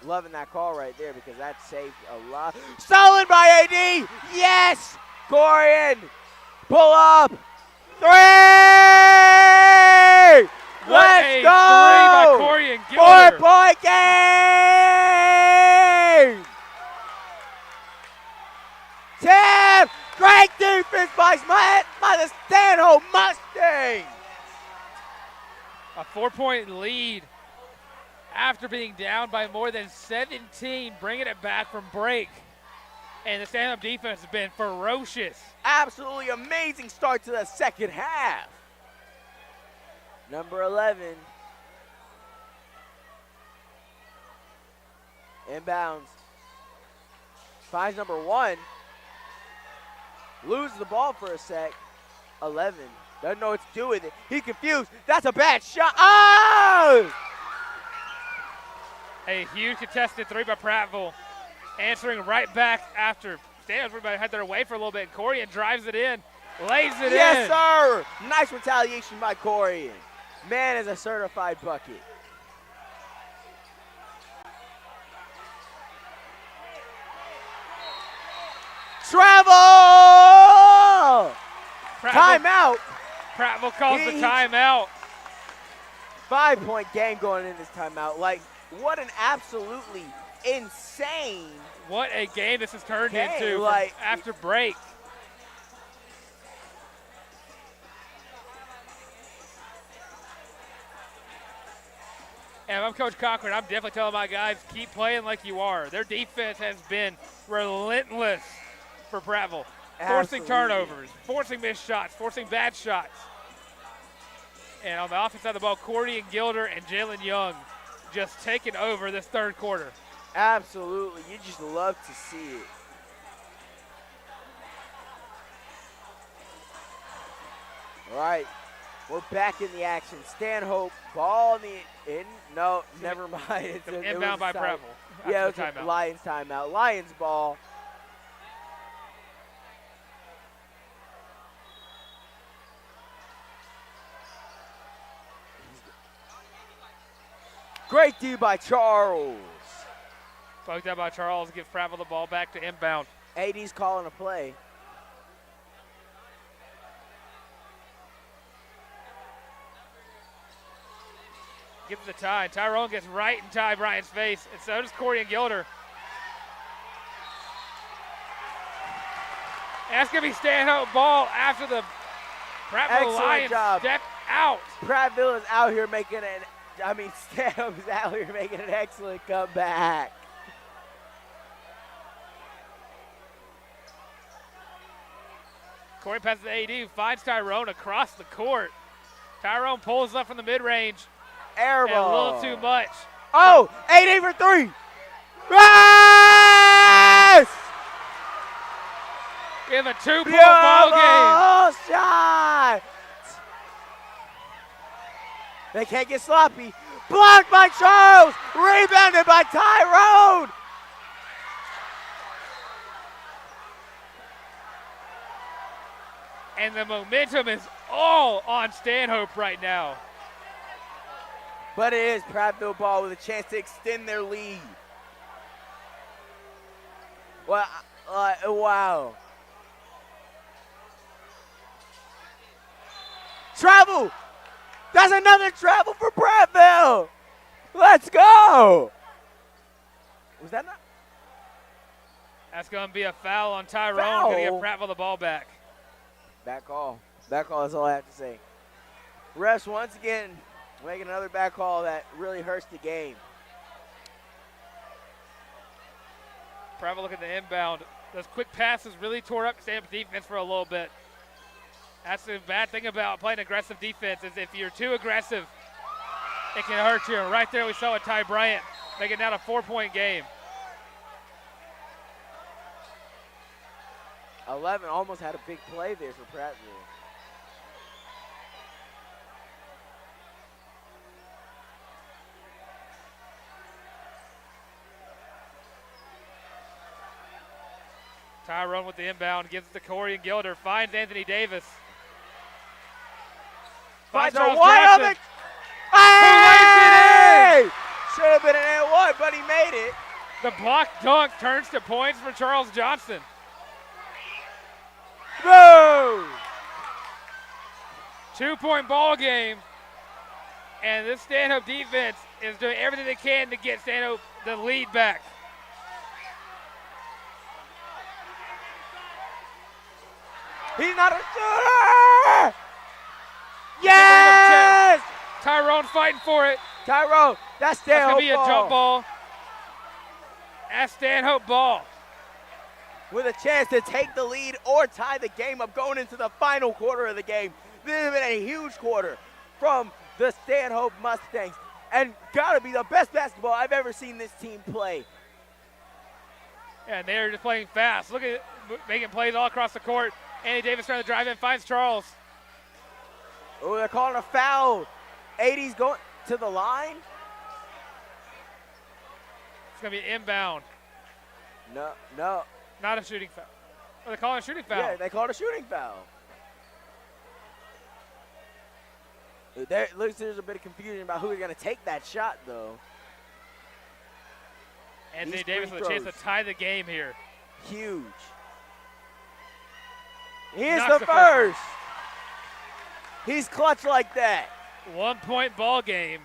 loving that call right there because that saved a lot. Stolen by AD. Yes, Corian, pull up. 3. Let's go. 3 by Corian Gilder. 4-point game. Tim, great defense by the Stanhope Mustangs. A 4-point lead after being down by more than 17, bringing it back from break. And the Stanhope defense has been ferocious. Absolutely amazing start to the second half. Number 11. Inbounds. Finds number 1. Loses the ball for a sec. 11. Doesn't know what to do with it. He confused. That's a bad shot. Oh! A huge contested 3 by Prattville. Answering right back after Stanhope had their way for a little bit. Corian drives it in. Lays it in. Yes, sir. Nice retaliation by Corian. Man is a certified bucket. Travel! Timeout. Prattville calls the timeout. 5-point game going in this timeout. Like, what an absolutely insane. What a game this has turned into after break. And if I'm Coach Cochran, I'm definitely telling my guys, keep playing like you are. Their defense has been relentless for Prattville. Forcing turnovers, forcing missed shots, forcing bad shots. And on the offense side of the ball, Corian Gilder and Jalen Young just taking over this third quarter. Absolutely. You just love to see it. All right. We're back in the action. Stanhope, ball no, never mind. It's inbound by Prattville. Yeah, it was a Lions timeout. Lions ball. Great D by Charles. Poked out by Charles, gives Prattville the ball back to inbound. AD's calling a play. Gives it to Ty. Tyrone gets right in Ty Bryant's face, and so does Corian Gilder. And that's going to be Stanhope ball after the Prattville Lions step out. Prattville is out here making Stanhope is out here making an excellent comeback. Corian passes to AD, who finds Tyrone across the court. Tyrone pulls up from the mid-range. Air ball. And a little too much. Oh, 8 for 3. Yes! In a 2-point ball game. Shot. They can't get sloppy. Blocked by Charles. Rebounded by Tyrone. And the momentum is all on Stanhope right now. But it is Prattville ball with a chance to extend their lead. Well, wow. Travel! That's another travel for Prattville! Let's go! Was that not? That's going to be a foul on Tyrone. Going to give Prattville the ball back. Back call. Back call is all I have to say. Refs once again making another back call that really hurts the game. Prattville looking at the inbound. Those quick passes really tore up Stanhope's defense for a little bit. That's the bad thing about playing aggressive defense is if you're too aggressive, it can hurt you. Right there we saw with Ty Bryant making that a 4-point game. 11 almost had a big play there for Prattville. Tyrone with the inbound, gives it to Corey and Gilder, finds Anthony Davis. Finds Charles Johnson. Hey! Should have been an and one, but he made it. The block dunk turns to points for Charles Johnson. Boom! 2-point ball game. And this Stanhope defense is doing everything they can to get Stanhope the lead back. He's not a shooter! Yes! Tyrone fighting for it. Tyrone, that's Stanhope That's going to be a ball. jump ball. That's Stanhope ball. With a chance to take the lead or tie the game up going into the final quarter of the game. This has been a huge quarter from the Stanhope Mustangs and gotta be the best basketball I've ever seen this team play. Yeah, and they're just playing fast. Look at it, making plays all across the court. Andy Davis trying to drive in, finds Charles. Oh, they're calling a foul. 80's going to the line. It's going to be inbound. No. Not a shooting foul. Oh, they're calling a shooting foul. Yeah, they called a shooting foul. There looks there's a bit of confusion about who's going to take that shot, though. Anthony Davis with a chance to tie the game here. Huge. Here's the first. He's clutch like that. 1-point ball game.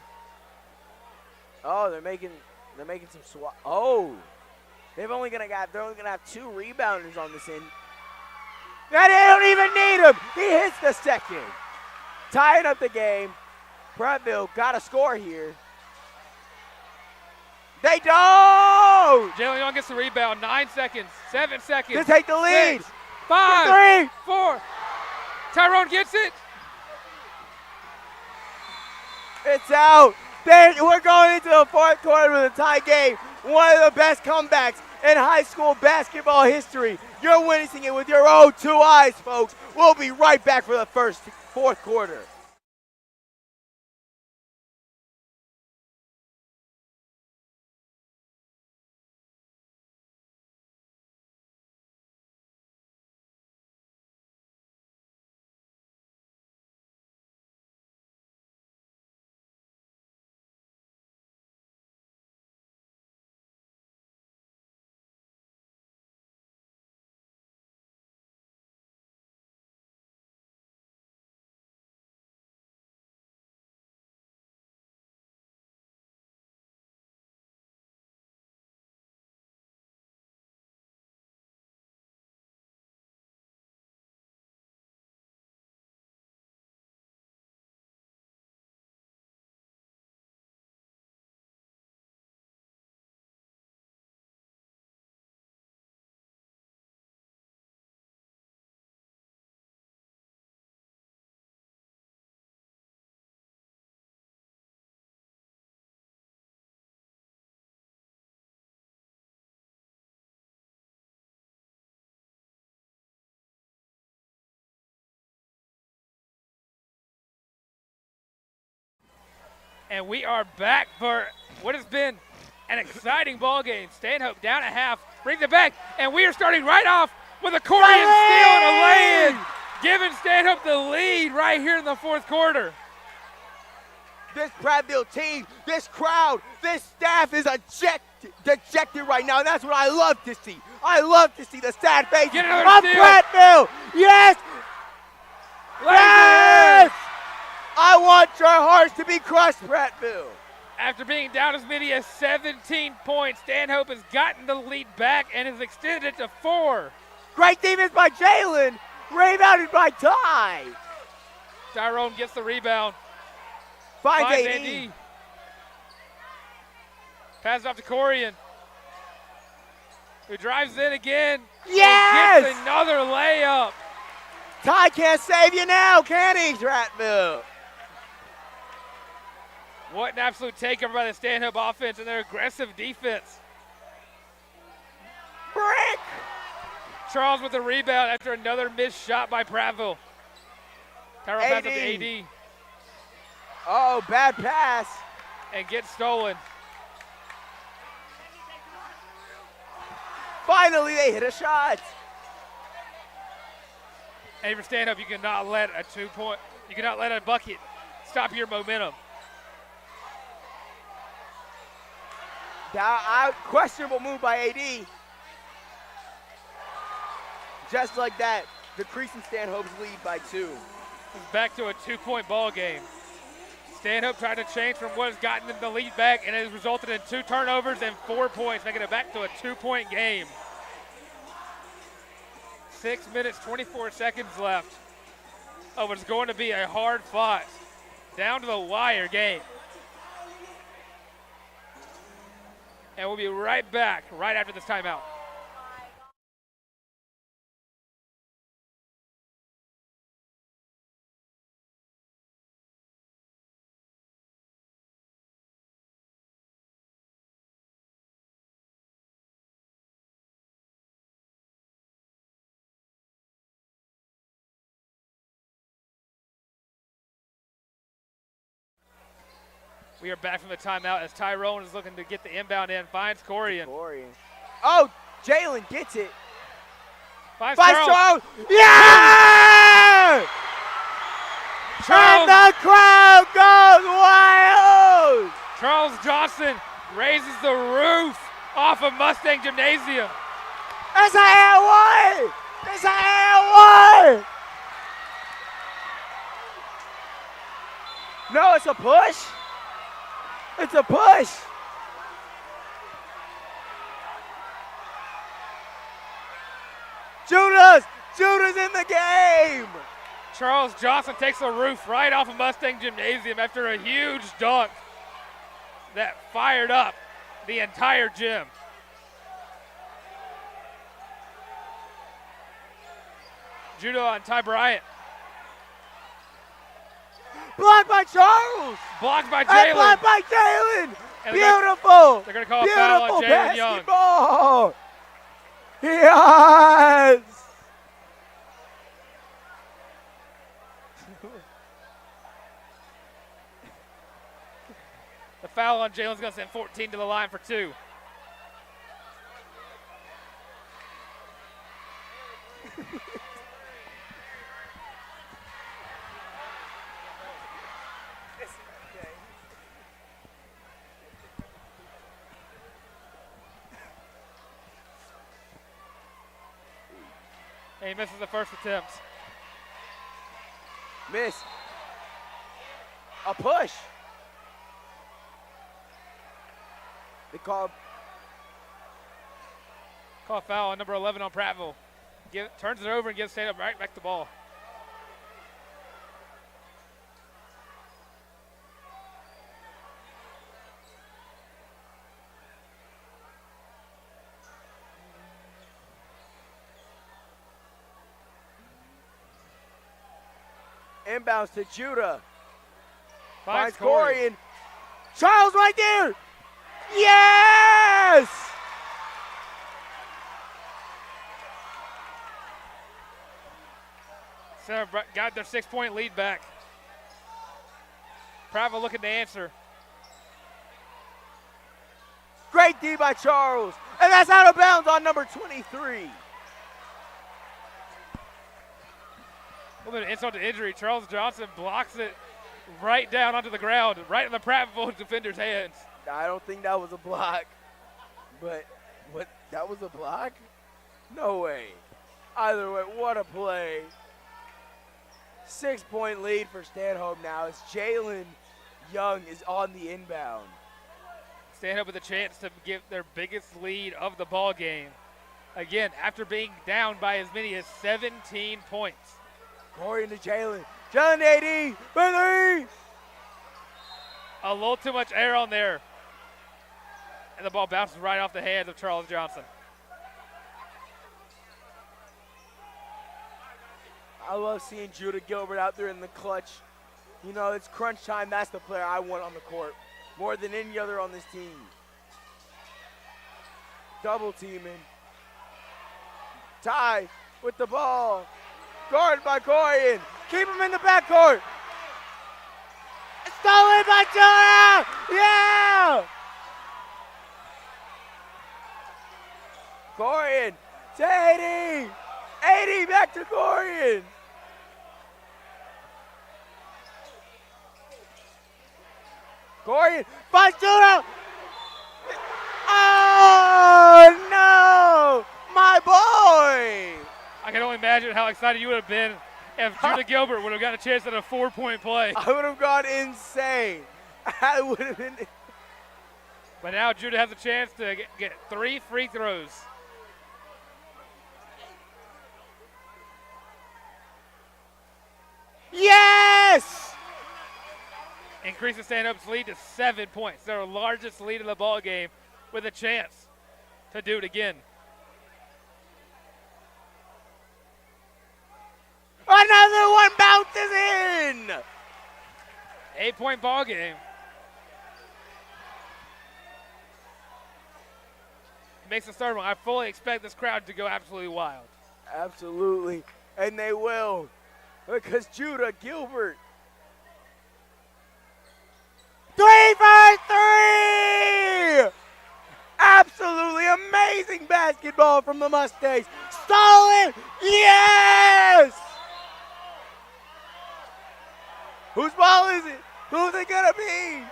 Oh, they're making some swat. Oh, they're only gonna have 2 rebounders on this end. And they don't even need him. He hits the second, tying up the game. Prattville got a score here. They don't. Jalen Young gets the rebound. 9 seconds. 7 seconds. To take the lead. 6, 5, 4. Tyrone gets it. It's out. We're going into the fourth quarter with a tie game. One of the best comebacks in high school basketball history. You're witnessing it with your own 2 eyes, folks. We'll be right back for the fourth quarter. And we are back for what has been an exciting ball game. Stanhope down at half, brings it back, and we are starting right off with a Korean steal and a lay-in, giving Stanhope the lead right here in the fourth quarter. this Prattville team, this crowd, this staff is dejected right now. And that's what I love to see. I love to see the sad faces Get of another steal. Prattville. Yes! Yes! I want your hearts to be crushed, Prattville. After being down as many as 17 points, Stanhope has gotten the lead back and has extended it to 4. Great defense by Jalen. Rebounded by Ty. Tyrone gets the rebound. Finds Finds AD. AD. Passes off to Corian, who drives in again. Yes! And gets another layup. Ty can't save you now, can he, Prattville? What an absolute takeover by the Stanhope offense and their aggressive defense. Brick! Charles with the rebound after another missed shot by Prattville. Tyrone passes up to AD Oh, bad pass. and gets stolen. Finally, they hit a shot. And for Stanhope, you cannot let a bucket stop your momentum. Questionable move by AD. Just like that, decreasing Stanhope's lead by 2. It's back to a 2-point ball game. Stanhope tried to change from what has gotten them the lead back, and it has resulted in 2 turnovers and 4 points, making it back to a 2-point game. 6 minutes, 24 seconds left of what's going to be a hard-fought, down-to-the-wire game. And we'll be right back right after this timeout. We are back from the timeout as Tyrone is looking to get the inbound in. Finds Corian. Oh, Jalen gets it. Finds Charles. Charles. Yeah! And the crowd goes wild! Charles Johnson raises the roof off of Mustang Gymnasium. It's a and one! It's a and one! No, it's a push. It's a push. Judah's in the game. Charles Johnson takes the roof right off of Mustang Gymnasium after a huge dunk that fired up the entire gym. Judah on Ty Bryant. Blocked by Charles. Blocked by And Jalen. blocked by Jalen. And Beautiful. They're going to call a foul on Jalen Young. Basketball. Yes. The foul on Jalen's going to send 14 to the line for 2. And he misses the first attempt. Miss. A push. They called. Call a foul on number 11 on Prattville. Turns it over and gives Stanhope right back the ball. Inbounds to Judah. Finds Corian. Charles right there. Yes! Center got their 6-point lead back. Prattville looking to answer. Great D by Charles. And that's out of bounds on number 23. A little bit of insult to injury. Charles Johnson blocks it right down onto the ground, right in the Prattville defender's hands. I don't think that was a block. But what? That was a block? No way. Either way, what a play. 6-point lead for Stanhope now as Jalen Young is on the inbound. Stanhope with a chance to get their biggest lead of the ball game. Again, after being down by as many as 17 points. Corey into Jalen. Jalen AD for three. A little too much air on there. And the ball bounces right off the hands of Charles Johnson. I love seeing Judah Gilbert out there in the clutch. You know, it's crunch time. That's the player I want on the court more than any other on this team. Double teaming. Ty with the ball. Guarded by Corian. Keep him in the backcourt. Stolen by Judah! Yeah! Corian to 80. 80 back to Corian. Corian finds Judah. Oh no! My boy! I can only imagine how excited you would have been if Judah Gilbert would have got a chance at a 4-point play. I would have gone insane. I would have been. But now Judah has a chance to get 3 free throws. Yes! Increases Stanhope's lead to 7 points. Their largest lead in the ball game with a chance to do it again. Another one bounces in! 8-point ball game. Makes a start. I fully expect this crowd to go absolutely wild. Absolutely, and they will, because Judah Gilbert. 3 for 3! Absolutely amazing basketball from the Mustangs. Stolen! Yes! Whose ball is it? Who's it gonna be?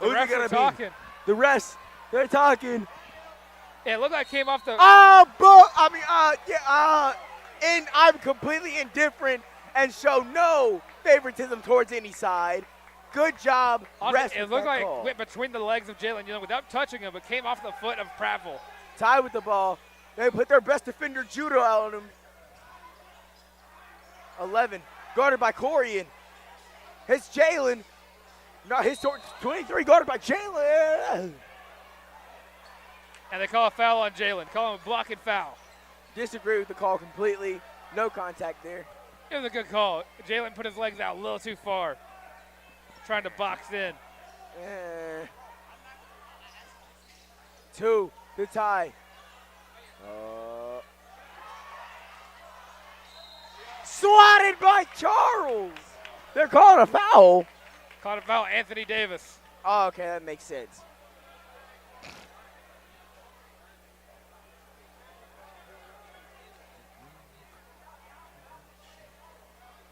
Who's it gonna be? Talking. The rest, they're talking. Yeah, it looked like it came off the. And I'm completely indifferent and show no favoritism towards any side. Good job. It looked like it went between the legs of Jalen Young without touching him, but came off the foot of Prattville. Ty with the ball. They put their best defender, Judah, out on him. 11, guarded by Corian. It's Jalen. No, his 23, guarded by Jalen. And they call a foul on Jalen. Call him a blocking foul. Disagree with the call completely. No contact there. It was a good call. Jalen put his legs out a little too far, trying to box in. 2 to tie. Swatted by Charles. They're calling a foul. Called a foul, Anthony Davis. Oh, okay, that makes sense.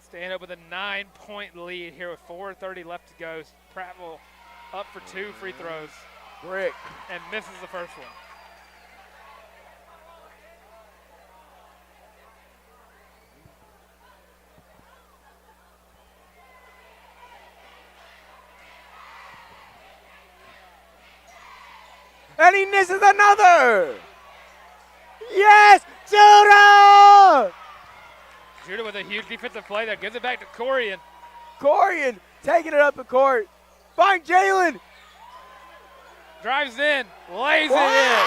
Stanhope with a 9-point lead here with 4:30 left to go. Prattville up for 2 free throws. Brick. And misses the first one. And he misses another. Yes, Judah! Judah with a huge defensive play that gives it back to Corian. Corian taking it up the court. Find Jalen. Drives in, lays it in.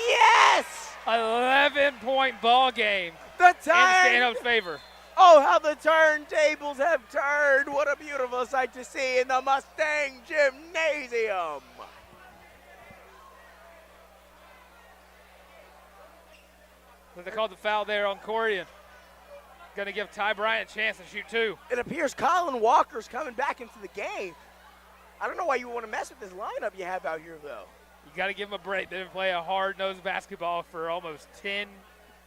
Yes! 11-point ball game The in time. Stanhope's favor. Oh, how the turntables have turned. What a beautiful sight to see in the Mustang Gymnasium. They called the foul there on Corian. Going to give Ty Bryant a chance to shoot 2. It appears Colin Walker's coming back into the game. I don't know why you want to mess with this lineup you have out here, though. You got to give them a break. They've been playing a hard-nosed basketball for almost 10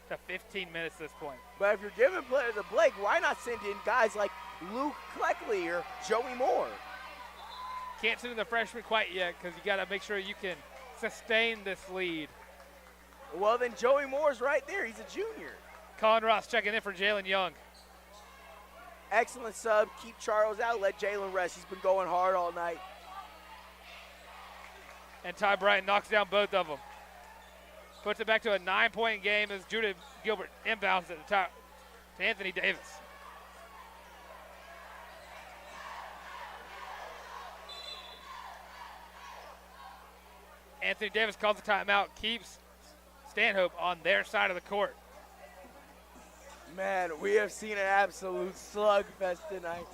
to 15 minutes at this point. But if you're giving players a break, why not send in guys like Luke Cleckley or Joey Moore? Can't send in the freshman quite yet because you got to make sure you can sustain this lead. Well, then Joey Moore's right there. He's a junior. Colin Ross checking in for Jalen Young. Excellent sub. Keep Charles out. Let Jalen rest. He's been going hard all night. And Ty Bryant knocks down both of them. Puts it back to a 9-point game as Judah Gilbert inbounds at the top to Anthony Davis. Anthony Davis calls the timeout, keeps Stanhope on their side of the court. Man, we have seen an absolute slugfest tonight.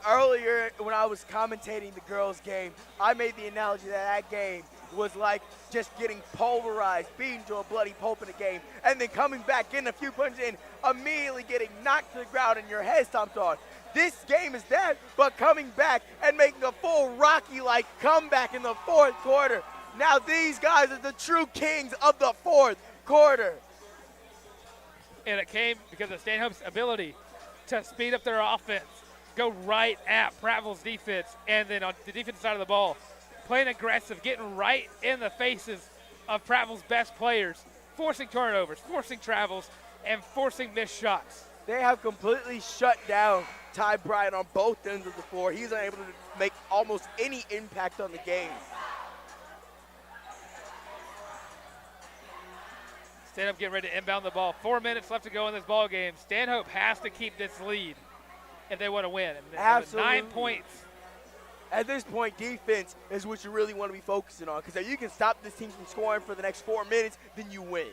Earlier, when I was commentating the girls' game, I made the analogy that game was like just getting pulverized, beaten to a bloody pulp in a game, and then coming back, getting a few punches in, immediately getting knocked to the ground and your head stomped on. This game is that, but coming back and making a full Rocky-like comeback in the fourth quarter. Now these guys are the true kings of the fourth quarter. And it came because of Stanhope's ability to speed up their offense, go right at Prattville's defense, and then on the defensive side of the ball, playing aggressive, getting right in the faces of Prattville's best players, forcing turnovers, forcing travels, and forcing missed shots. They have completely shut down Ty Bryant on both ends of the floor. He's unable to make almost any impact on the game. Stanhope getting ready to inbound the ball. 4 minutes left to go in this ball game. Stanhope has to keep this lead if they want to win. And Absolutely. 9 points. At this point, defense is what you really want to be focusing on, because if you can stop this team from scoring for the next 4 minutes, then you win.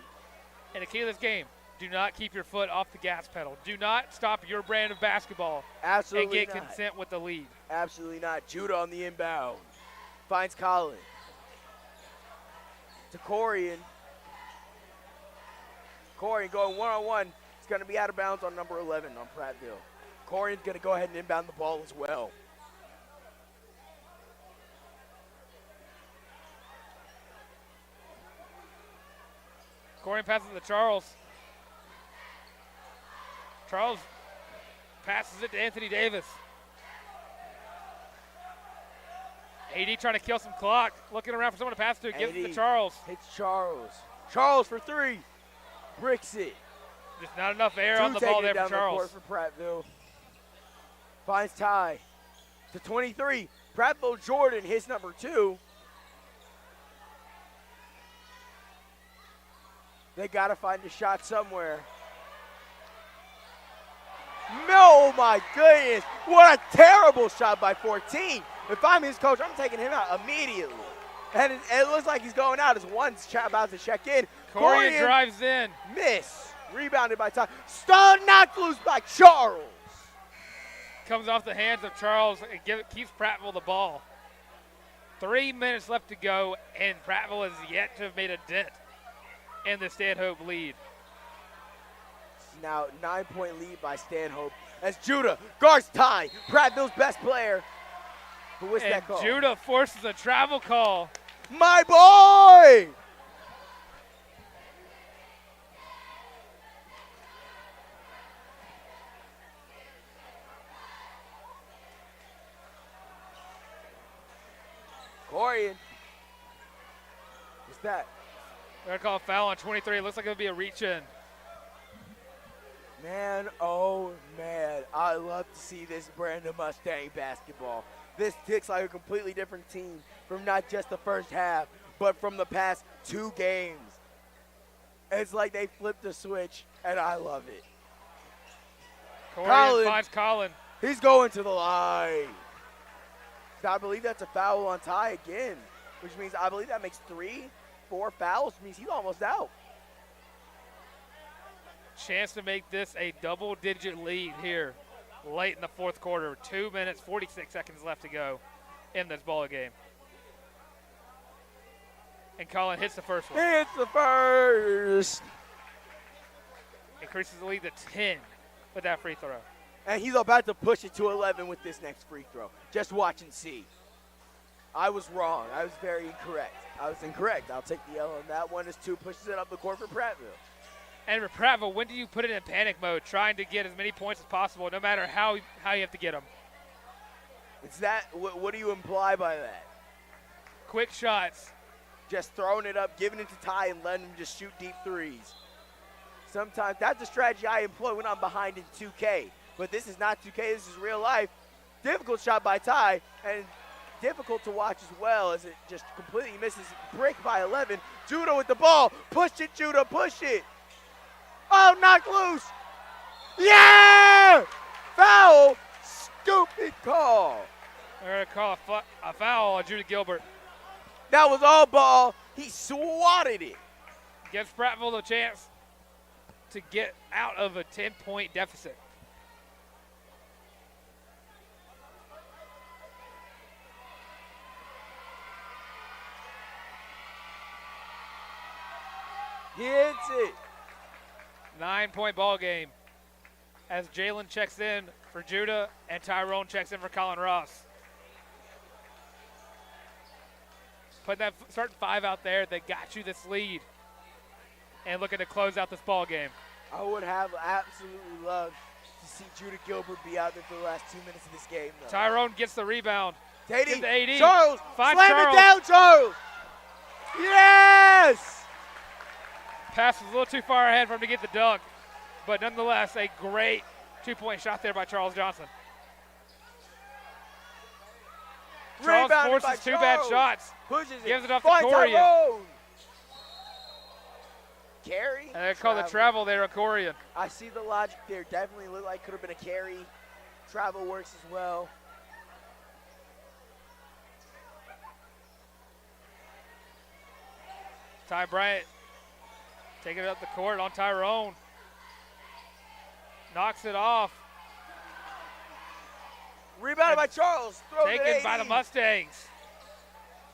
And the key to this game, do not keep your foot off the gas pedal. Do not stop your brand of basketball. Absolutely and get not. consent with the lead. Absolutely not. Judah on the inbound. Finds Colin. To Corian. Corian going one-on-one. He's going to be out of bounds on number 11 on Prattville. Corian's going to go ahead and inbound the ball as well. Corian passes to Charles. Charles passes it to Anthony Davis. AD trying to kill some clock. Looking around for someone to pass to. Gives it to Charles. Hits Charles. Charles for three. Bricks it. Just not enough air on the ball there for Charles. For Prattville. Finds Ty to 23. Prattville Jordan hits number 2. They got to find a shot somewhere. No, my goodness. What a terrible shot by 14. If I'm his coach, I'm taking him out immediately. And it looks like he's going out as one's about to check in. Corian drives in. Miss. Rebounded by Ty. Stun knocked loose by Charles. Comes off the hands of Charles and keeps Prattville the ball. 3 minutes left to go, and Prattville has yet to have made a dent in the Stanhope lead. Now 9-point lead by Stanhope as Judah guards Ty, Prattville's best player. But what's that call? Judah forces a travel call. My boy! Corian. What's that? They're going to call a foul on 23. It looks like it'll be a reach in. Man, oh man, I love to see this Brandon Mustang basketball. This looks like a completely different team from not just the first half, but from the past 2 games. It's like they flipped the switch, and I love it. Corian finds Colin. He's going to the line. I believe that's a foul on Ty again, which means I believe that makes 3-4 fouls, which means he's almost out. Chance to make this a double-digit lead here late in the fourth quarter. 2 minutes, 46 seconds left to go in this ball game. And Colin hits the first one. Hits the first. Increases the lead to 10 with that free throw. And he's about to push it to 11 with this next free throw. Just watch and see. I was wrong. I was very incorrect. I was incorrect. I'll take the L on that one as 2 pushes it up the court for Prattville. And for Prattville, when do you put it in panic mode, trying to get as many points as possible, no matter how you have to get them? It's that. What do you imply by that? Quick shots. Just throwing it up, giving it to Ty, and letting him just shoot deep threes. Sometimes that's a strategy I employ when I'm behind in 2K. But this is not 2K, this is real life. Difficult shot by Ty, and difficult to watch as well as it just completely misses. Brick by 11. Judah with the ball. Push it, Judah, push it. Oh, knocked loose. Yeah! Foul. Stupid call. They're going to call a foul on Judah Gilbert. That was all ball. He swatted it. Gives Prattville a chance to get out of a 10-point deficit. He hits it. 9-point ball game as Jalen checks in for Judah and Tyrone checks in for Colin Ross. Put that starting 5 out there that got you this lead and looking to close out this ball game. I would have absolutely loved to see Judah Gilbert be out there for the last 2 minutes of this game, though. Tyrone gets the rebound. Gives to AD. Charles, Finds slam Charles. it down, Charles. Yes! Pass was a little too far ahead for him to get the dunk, but nonetheless, a great 2-point shot there by Charles Johnson. Charles Rebounded forces by 2 bad Charles. shots. Pushes Gives it off to Finds Corian. Tyrone. Carry. And they call the travel there on Corian. I see the logic there. Definitely looked like could have been a carry. Travel works as well. Ty Bryant taking it up the court on Tyrone. Knocks it off. Rebounded by Charles. Throws it Taken AD. by the Mustangs.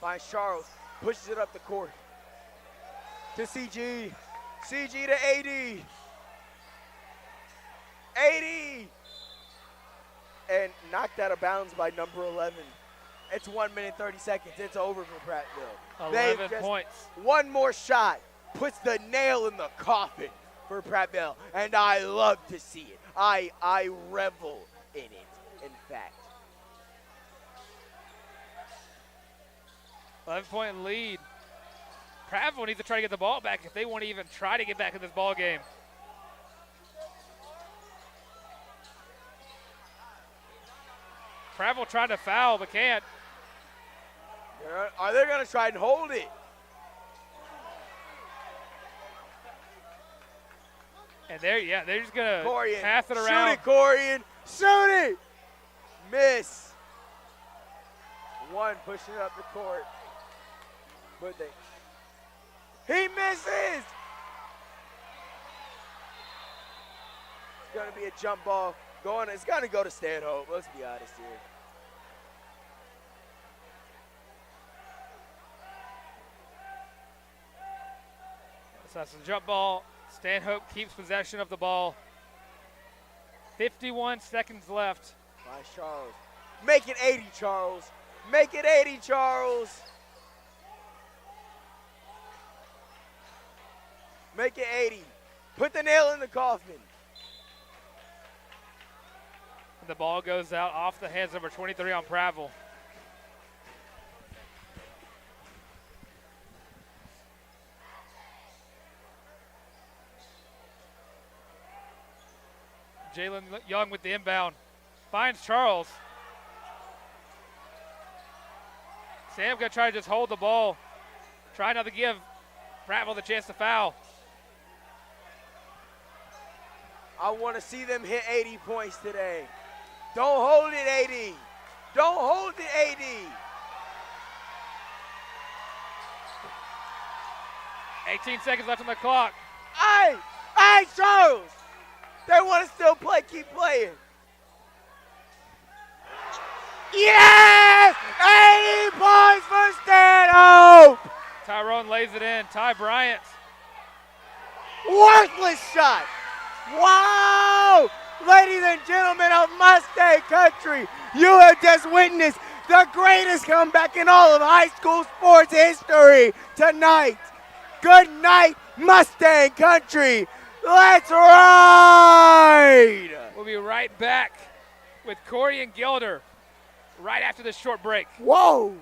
Finds Charles. Pushes it up the court. To CG. CG to AD. AD. And knocked out of bounds by number 11. It's 1 minute, 30 seconds. It's over for Prattville. 11 points. One more shot puts the nail in the coffin for Prattville. And I love to see it. I revel in it, in fact. 11-point lead. Prattville needs to try to get the ball back if they want to even try to get back in this ball game. Prattville trying to foul, but can't. Are they going to try and hold it? And they're just going to pass it around. Shoot it, Corian. Shoot it. Miss. One pushing up the court. But he misses. It's going to be a jump ball. It's going to go to Stanhope. Let's be honest here. So that's a jump ball. Stanhope keeps possession of the ball. 51 seconds left. Nice, Charles. Make it 80, Charles. Make it 80, Charles. Make it 80. Put the nail in the coffin. The ball goes out off the hands of number 23 on Prattville. Jalen Young with the inbound. Finds Charles. Sam going to try to just hold the ball. Try not to give Prattville the chance to foul. I want to see them hit 80 points today. Don't hold it, 80. Don't hold it, 80. 18 seconds left on the clock. Hey, Charles. They want to still play. Keep playing. Yes! 80 points for Stanhope. Tyrone lays it in. Ty Bryant. Worthless shot. Wow! Ladies and gentlemen of Mustang Country, you have just witnessed the greatest comeback in all of high school sports history tonight. Good night, Mustang Country. Let's ride! We'll be right back with Corey and Gilder right after this short break. Whoa!